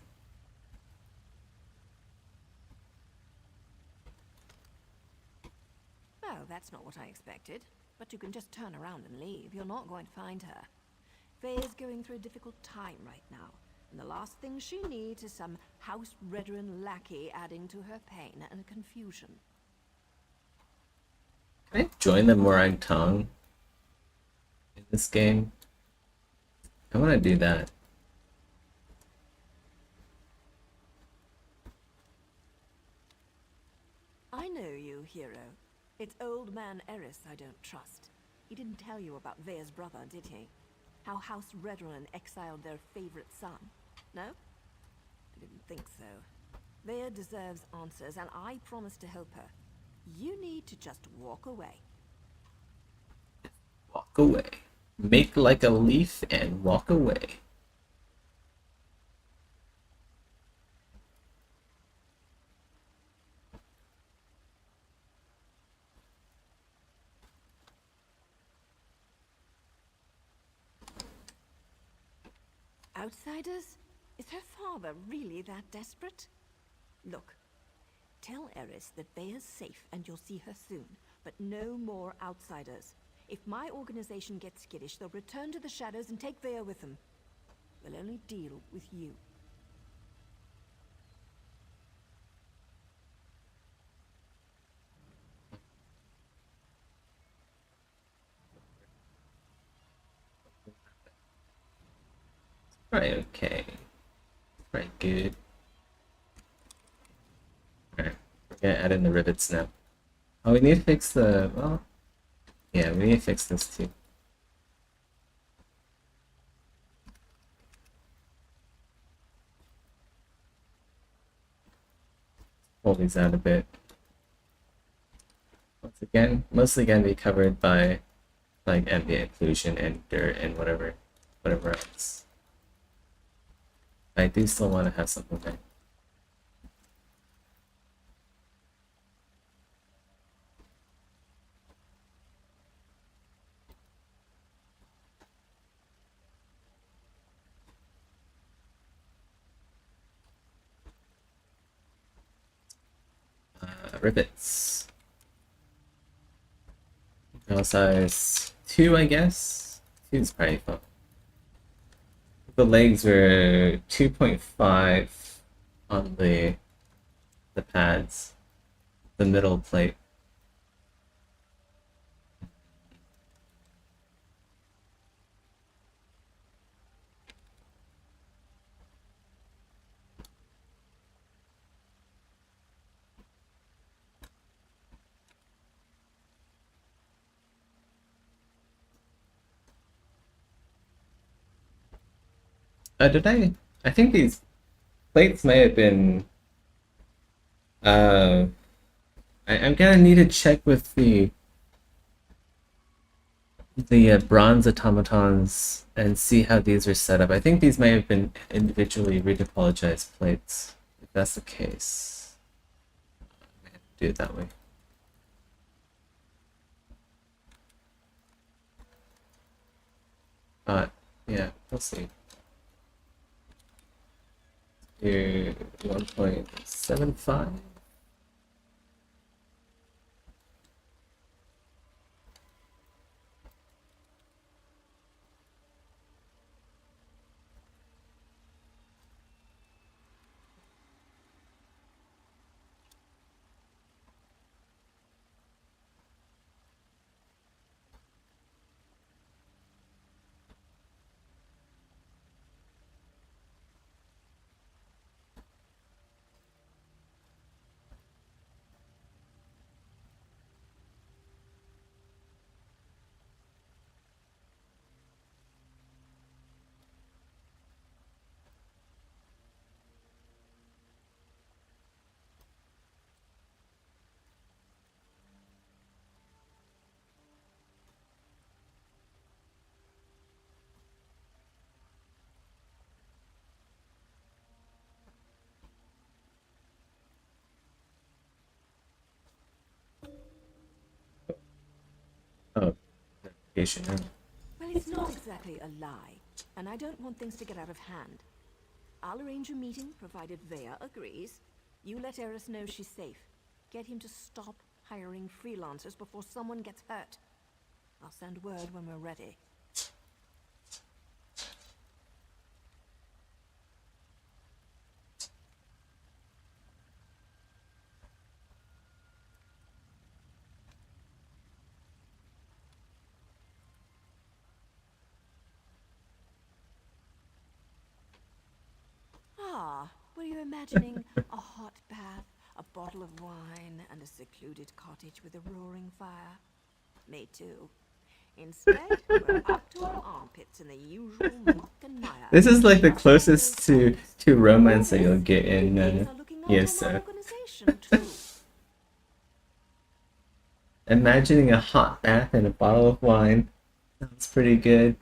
Oh, that's not what I expected. But you can just turn around and leave. You're not going to find her. Faye's going through a difficult time right now. And the last thing she needs is some house-veteran lackey adding to her pain and confusion. Can I join the Morag Tong in this game? I want to do that. I know you, hero. It's old man Eris I don't trust. He didn't tell you about Vea's brother, did he? How House Redron exiled their favorite son. No? I didn't think so. Vea deserves answers, and I promise to help her. You need to just walk away. Walk away. Make like a leaf and walk away. Outsiders? Is her father really that desperate? Look, tell Eris that Vea's safe and you'll see her soon, but no more outsiders. If my organization gets skittish, they'll return to the shadows and take Vea with them. We'll only deal with you. Right, okay. Right, good. Alright, we're gonna add in the rivets now. Oh, we need to fix the, well, yeah, we need to fix this too. Pull these out a bit. Once again, mostly gonna be covered by like ambient occlusion and dirt and whatever else. I do still want to have something there. Rivets. Drill size 2, I guess. 2 is probably fine. The legs were 2.5 on the pads, the middle plate. Did I think these plates may have been, I'm gonna need to check with the bronze automatons and see how these are set up. I think these may have been individually retopologized plates. If that's the case, I have to do it that way. Yeah, we'll see. Here, 1.75. location. Well, it's not exactly a lie, and I don't want things to get out of hand. I'll arrange a meeting, provided Vea agrees. You let Eris know she's safe. Get him to stop hiring freelancers before someone gets hurt. I'll send word when we're ready. Ah, were you imagining a hot bath, a bottle of wine, and a secluded cottage with a roaring fire? Me too. Instead, we're up to our armpits in the usual muck and mire. This is like the closest to romance that you'll get in ESO. Imagining a hot bath and a bottle of wine. Sounds pretty good.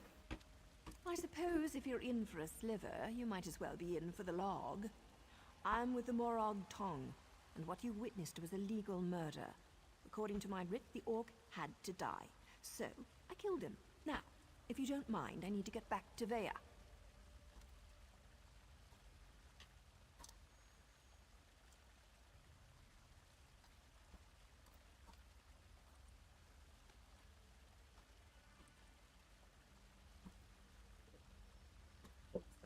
I suppose if you're in for a sliver, you might as well be in for the log. I'm with the Morag Tong, and what you witnessed was a legal murder. According to my writ, the orc had to die. So, I killed him. Now, if you don't mind, I need to get back to Vea.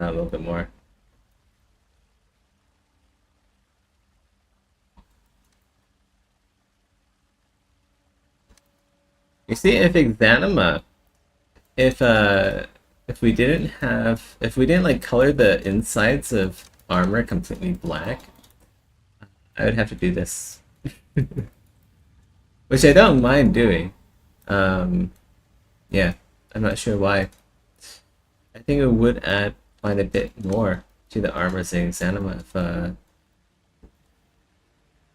A little bit more. You see, if Exanima, if we didn't like color the insides of armor completely black, I would have to do this, which I don't mind doing. Yeah, I'm not sure why. I think it would add quite a bit more to the armors in Exanima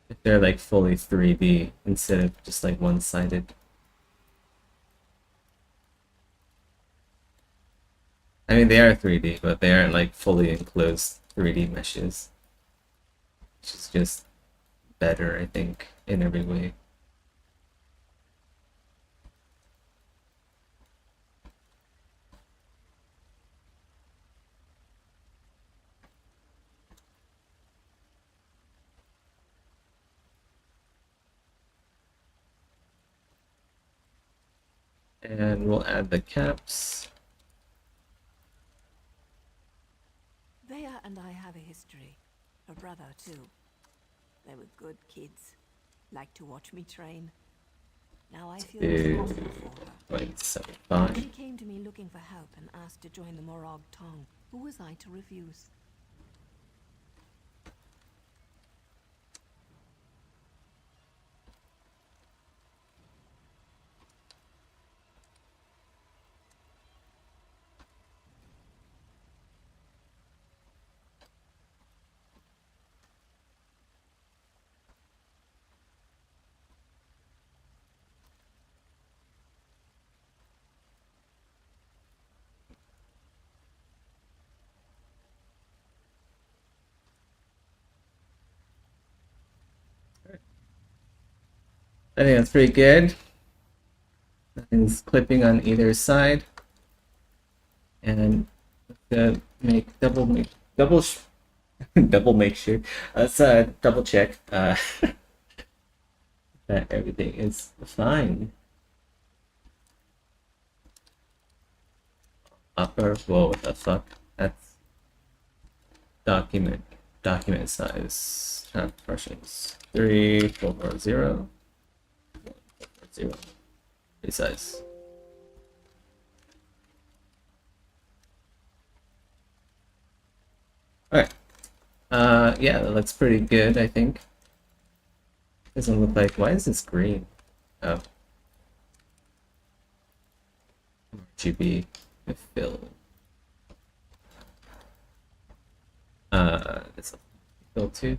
if they're like fully 3D instead of just like one-sided. I mean, they are 3D, but they aren't like fully enclosed 3D meshes. Which is just better, I think, in every way. And we'll add the caps. Vea and I have a history. Her brother, too. They were good kids. Liked to watch me train. Now I feel responsible for her. Fine. She came to me looking for help and asked to join the Morag Tong. Who was I to refuse? I think that's pretty good. Nothing's clipping on either side. And double make sure. Let's double check that everything is fine. Upper, whoa, what the fuck? That's document size. Versions 3440. 0. Resize. Alright. Yeah, that looks pretty good, I think. Doesn't look like... Why is this green? Oh. RGB. Fill. It's fill 2.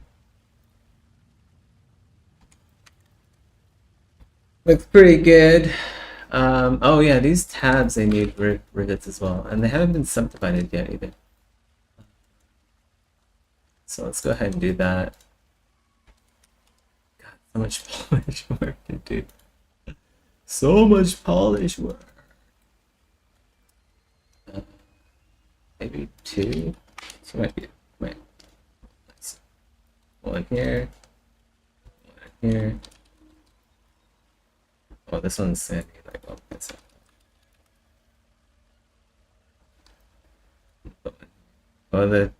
Looks pretty good. Oh yeah, these tabs, they need rivets as well, and they haven't been subdivided yet either. So let's go ahead and do that. God, so much polish work to do. So much polish work. maybe two. Two might be right. One here. One here. Oh, this one's sandy. Like, oh, that's it. Oh, the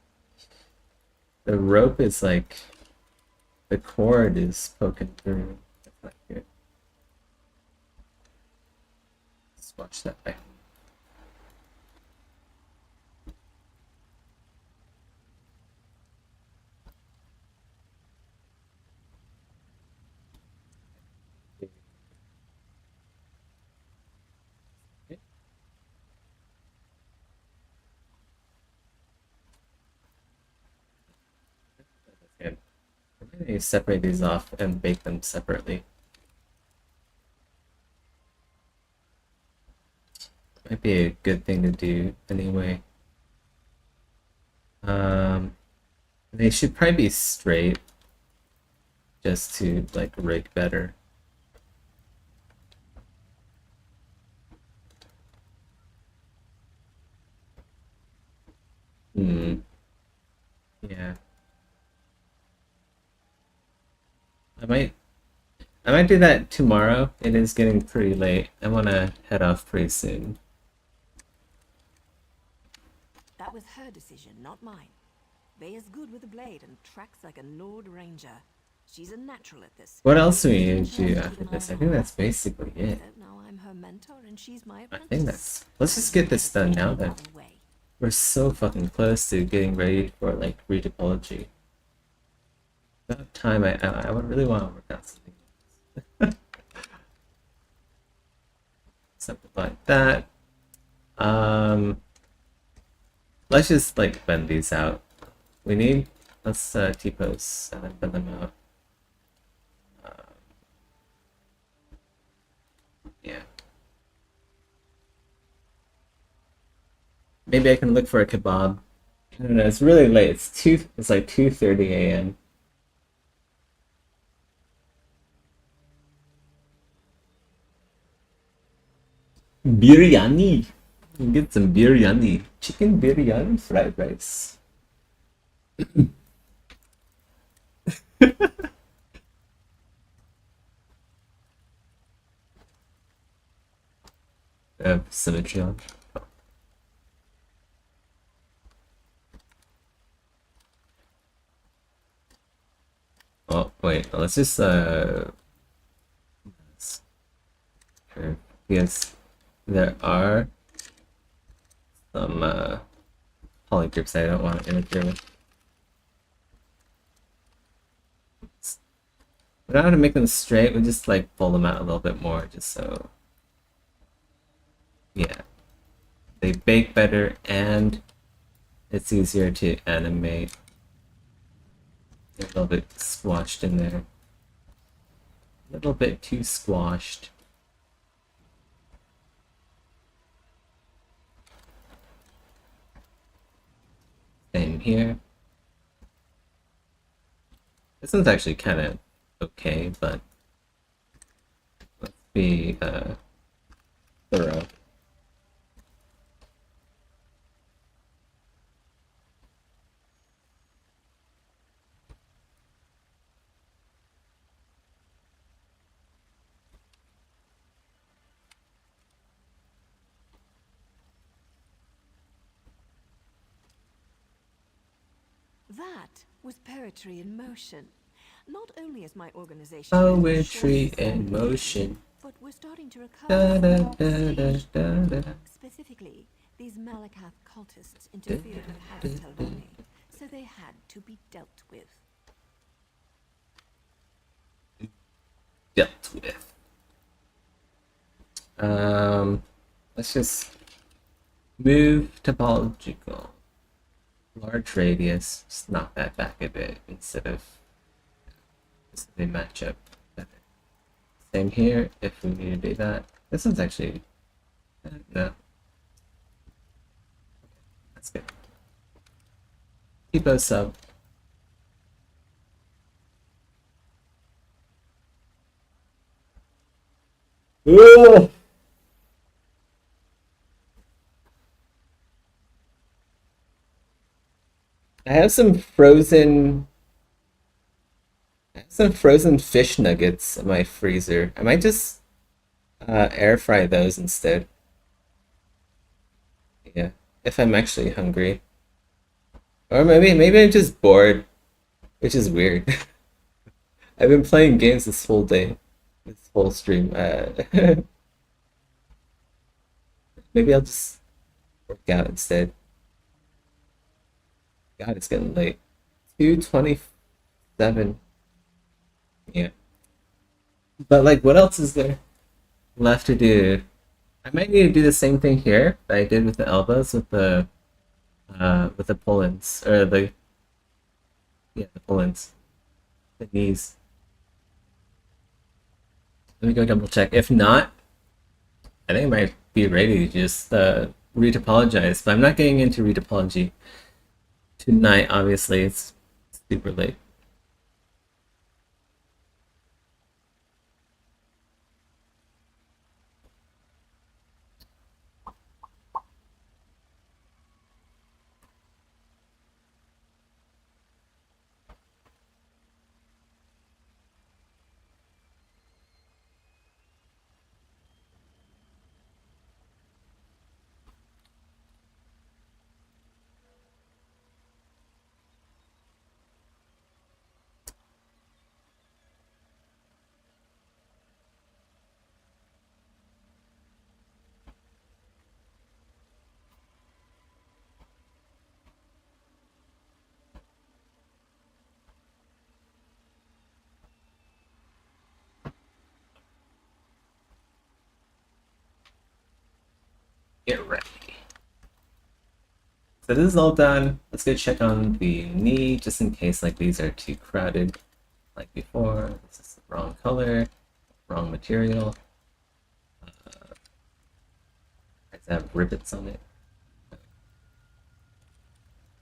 rope is like the cord is poking through. That's not good. Let's watch that back. And I'm going to separate these off and bake them separately. Might be a good thing to do anyway. They should probably be straight just to like rig better. Yeah. I might do that tomorrow. It is getting pretty late. I want to head off pretty soon. That was her decision, not mine. Veya's good with a blade and tracks like a Nord Ranger. She's a natural at this. What else do we need to do after this? I think that's basically it. Now I'm her mentor and she's my I apprentice. think that's... Let's just get this done now then. We're so fucking close to getting ready for like retopology. About time I would really want to work out something. Something like that. Let's just like bend these out. We need, let's T-pose and then bend them out. Yeah. Maybe I can look for a kebab. I don't know, it's really late. It's like 2:30 a.m. Biryani. Get some biryani. Chicken biryani, fried rice. Symmetry on. Oh wait, let's just yes, there are some polygroups I don't want to interfere with. We don't have to make them straight, we just like fold them out a little bit more just so, yeah, they bake better and it's easier to animate. A little bit squashed in there. A little bit too squashed. Same here. This one's actually kind of okay, but let's be thorough. That was poetry in motion. Not only is my organization Poetry in motion. but we're starting to Da, recover da, da, da, da, da. Specifically, these Malakath cultists interfered with House Teldoni, so they had to be dealt with. Dealt with. Let's just move topological. Large radius, just knock that back a bit instead of this. They match up better. Same here if we need to do that. This one's actually no. That's good. Keep us up. Ooh. I have some frozen fish nuggets in my freezer. I might just air fry those instead. Yeah, if I'm actually hungry. Or maybe I'm just bored, which is weird. I've been playing games this whole day, this whole stream. Maybe I'll just work out instead. God, it's getting late. 2:27. Yeah. But like, what else is there left to do? I might need to do the same thing here that I did with the elbows with the pull-ins or the pull-ins, the knees. Let me go double check. If not, I think I might be ready to just retopologize. But I'm not getting into retopology tonight. Obviously, it's super late. Get ready. So this is all done. Let's go check on the knee, just in case like these are too crowded, like before. This is the wrong color, wrong material. Does it have rivets on it?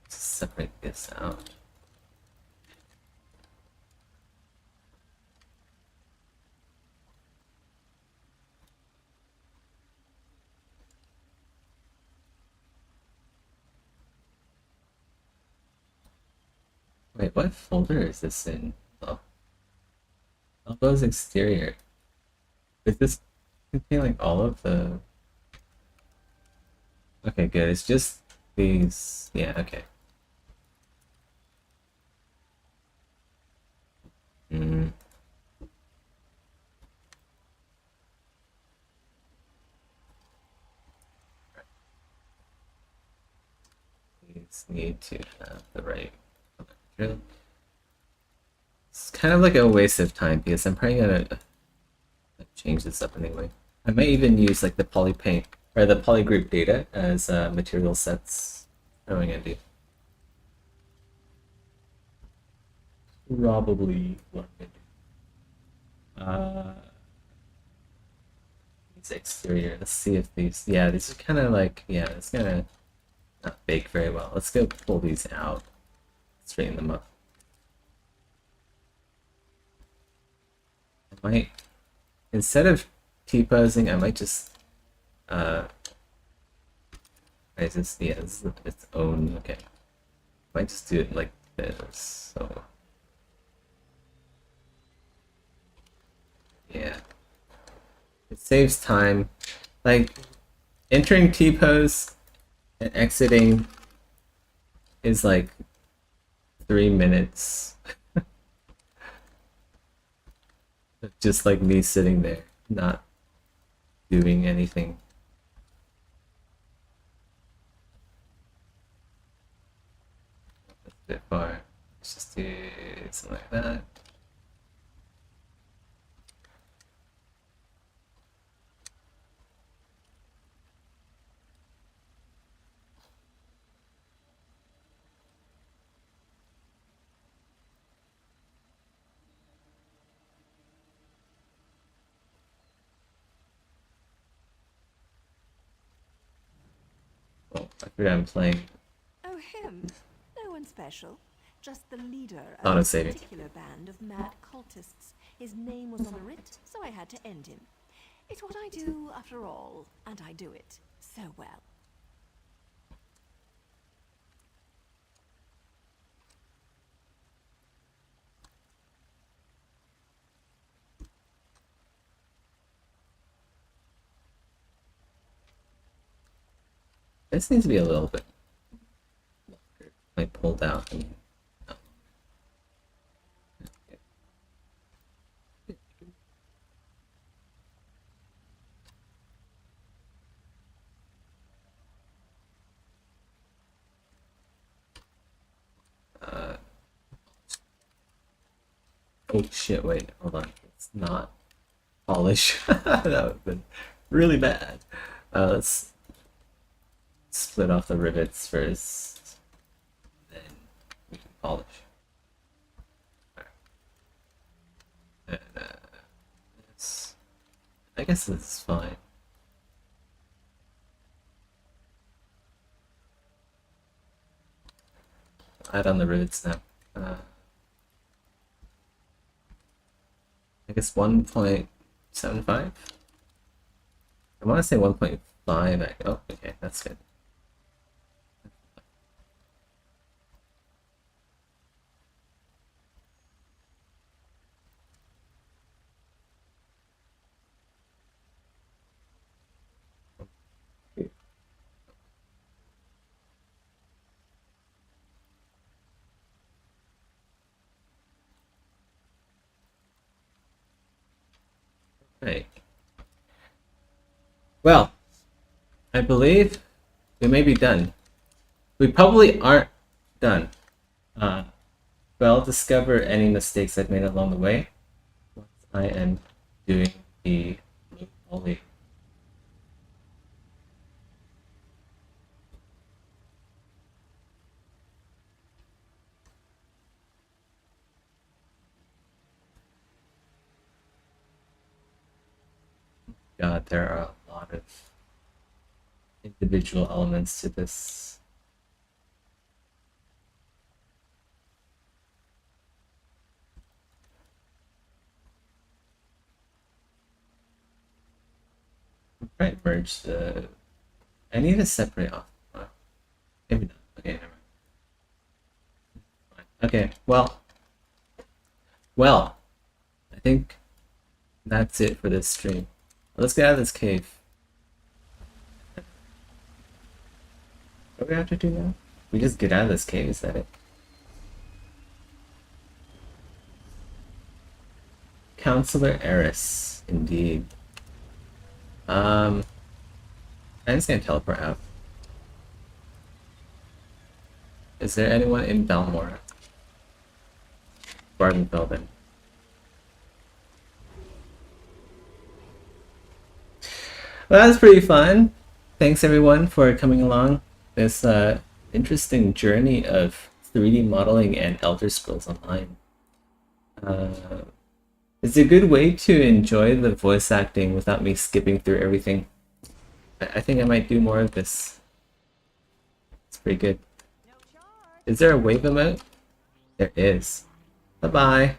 Let's separate this out. Wait, what folder is this in? Oh. Elbows exterior. Does this contain like all of the... Okay, good. It's just these... Yeah, okay. These need to have the right... It's kind of like a waste of time because I'm probably gonna change this up anyway. I might even use like the poly paint or the polygroup data as material sets. Throwing handy. Probably what I'm gonna do. These exterior. Let's see if these. Yeah, these are kind of like it's gonna not bake very well. Let's go pull these out. Straighten them up. I might, instead of T-posing, I might just it's its own. Okay, I might just do it like this. So yeah, it saves time. Like entering T-pose and exiting is like 3 minutes. Just like me sitting there, not doing anything. That's a bit far. Let's just do something like that. Oh, I forgot I'm playing. Oh, him? No one special. Just the leader Auto of a saving. particular band of mad cultists. His name was on the writ, so I had to end him. It's what I do, after all, and I do it so well. This needs to be a little bit longer. I pulled out. Oh shit, wait, hold on. It's not polish. That would have been really bad. Let's split off the rivets first, then we can polish. And, I guess this is fine. Add on the rivets now. I guess 1.75? I want to say 1.5. Oh, okay, that's good. Right. Well, I believe we may be done. We probably aren't done. But I'll discover any mistakes I've made along the way once I am doing the blue poly. God, there are a lot of individual elements to this. Right, merge the. I need to separate off. Well, maybe not. Okay, never mind. Okay, well, I think that's it for this stream. Let's get out of this cave. What do we have to do now? We just get out of this cave, is that it? Counselor Eris, indeed. I'm just gonna teleport out. Is there anyone in Balmora? Bardenfell then. Well, that was pretty fun. Thanks everyone for coming along this interesting journey of 3D modeling and Elder Scrolls Online. It's a good way to enjoy the voice acting without me skipping through everything. I think I might do more of this. It's pretty good. Is there a wave emote? There is. Bye-bye.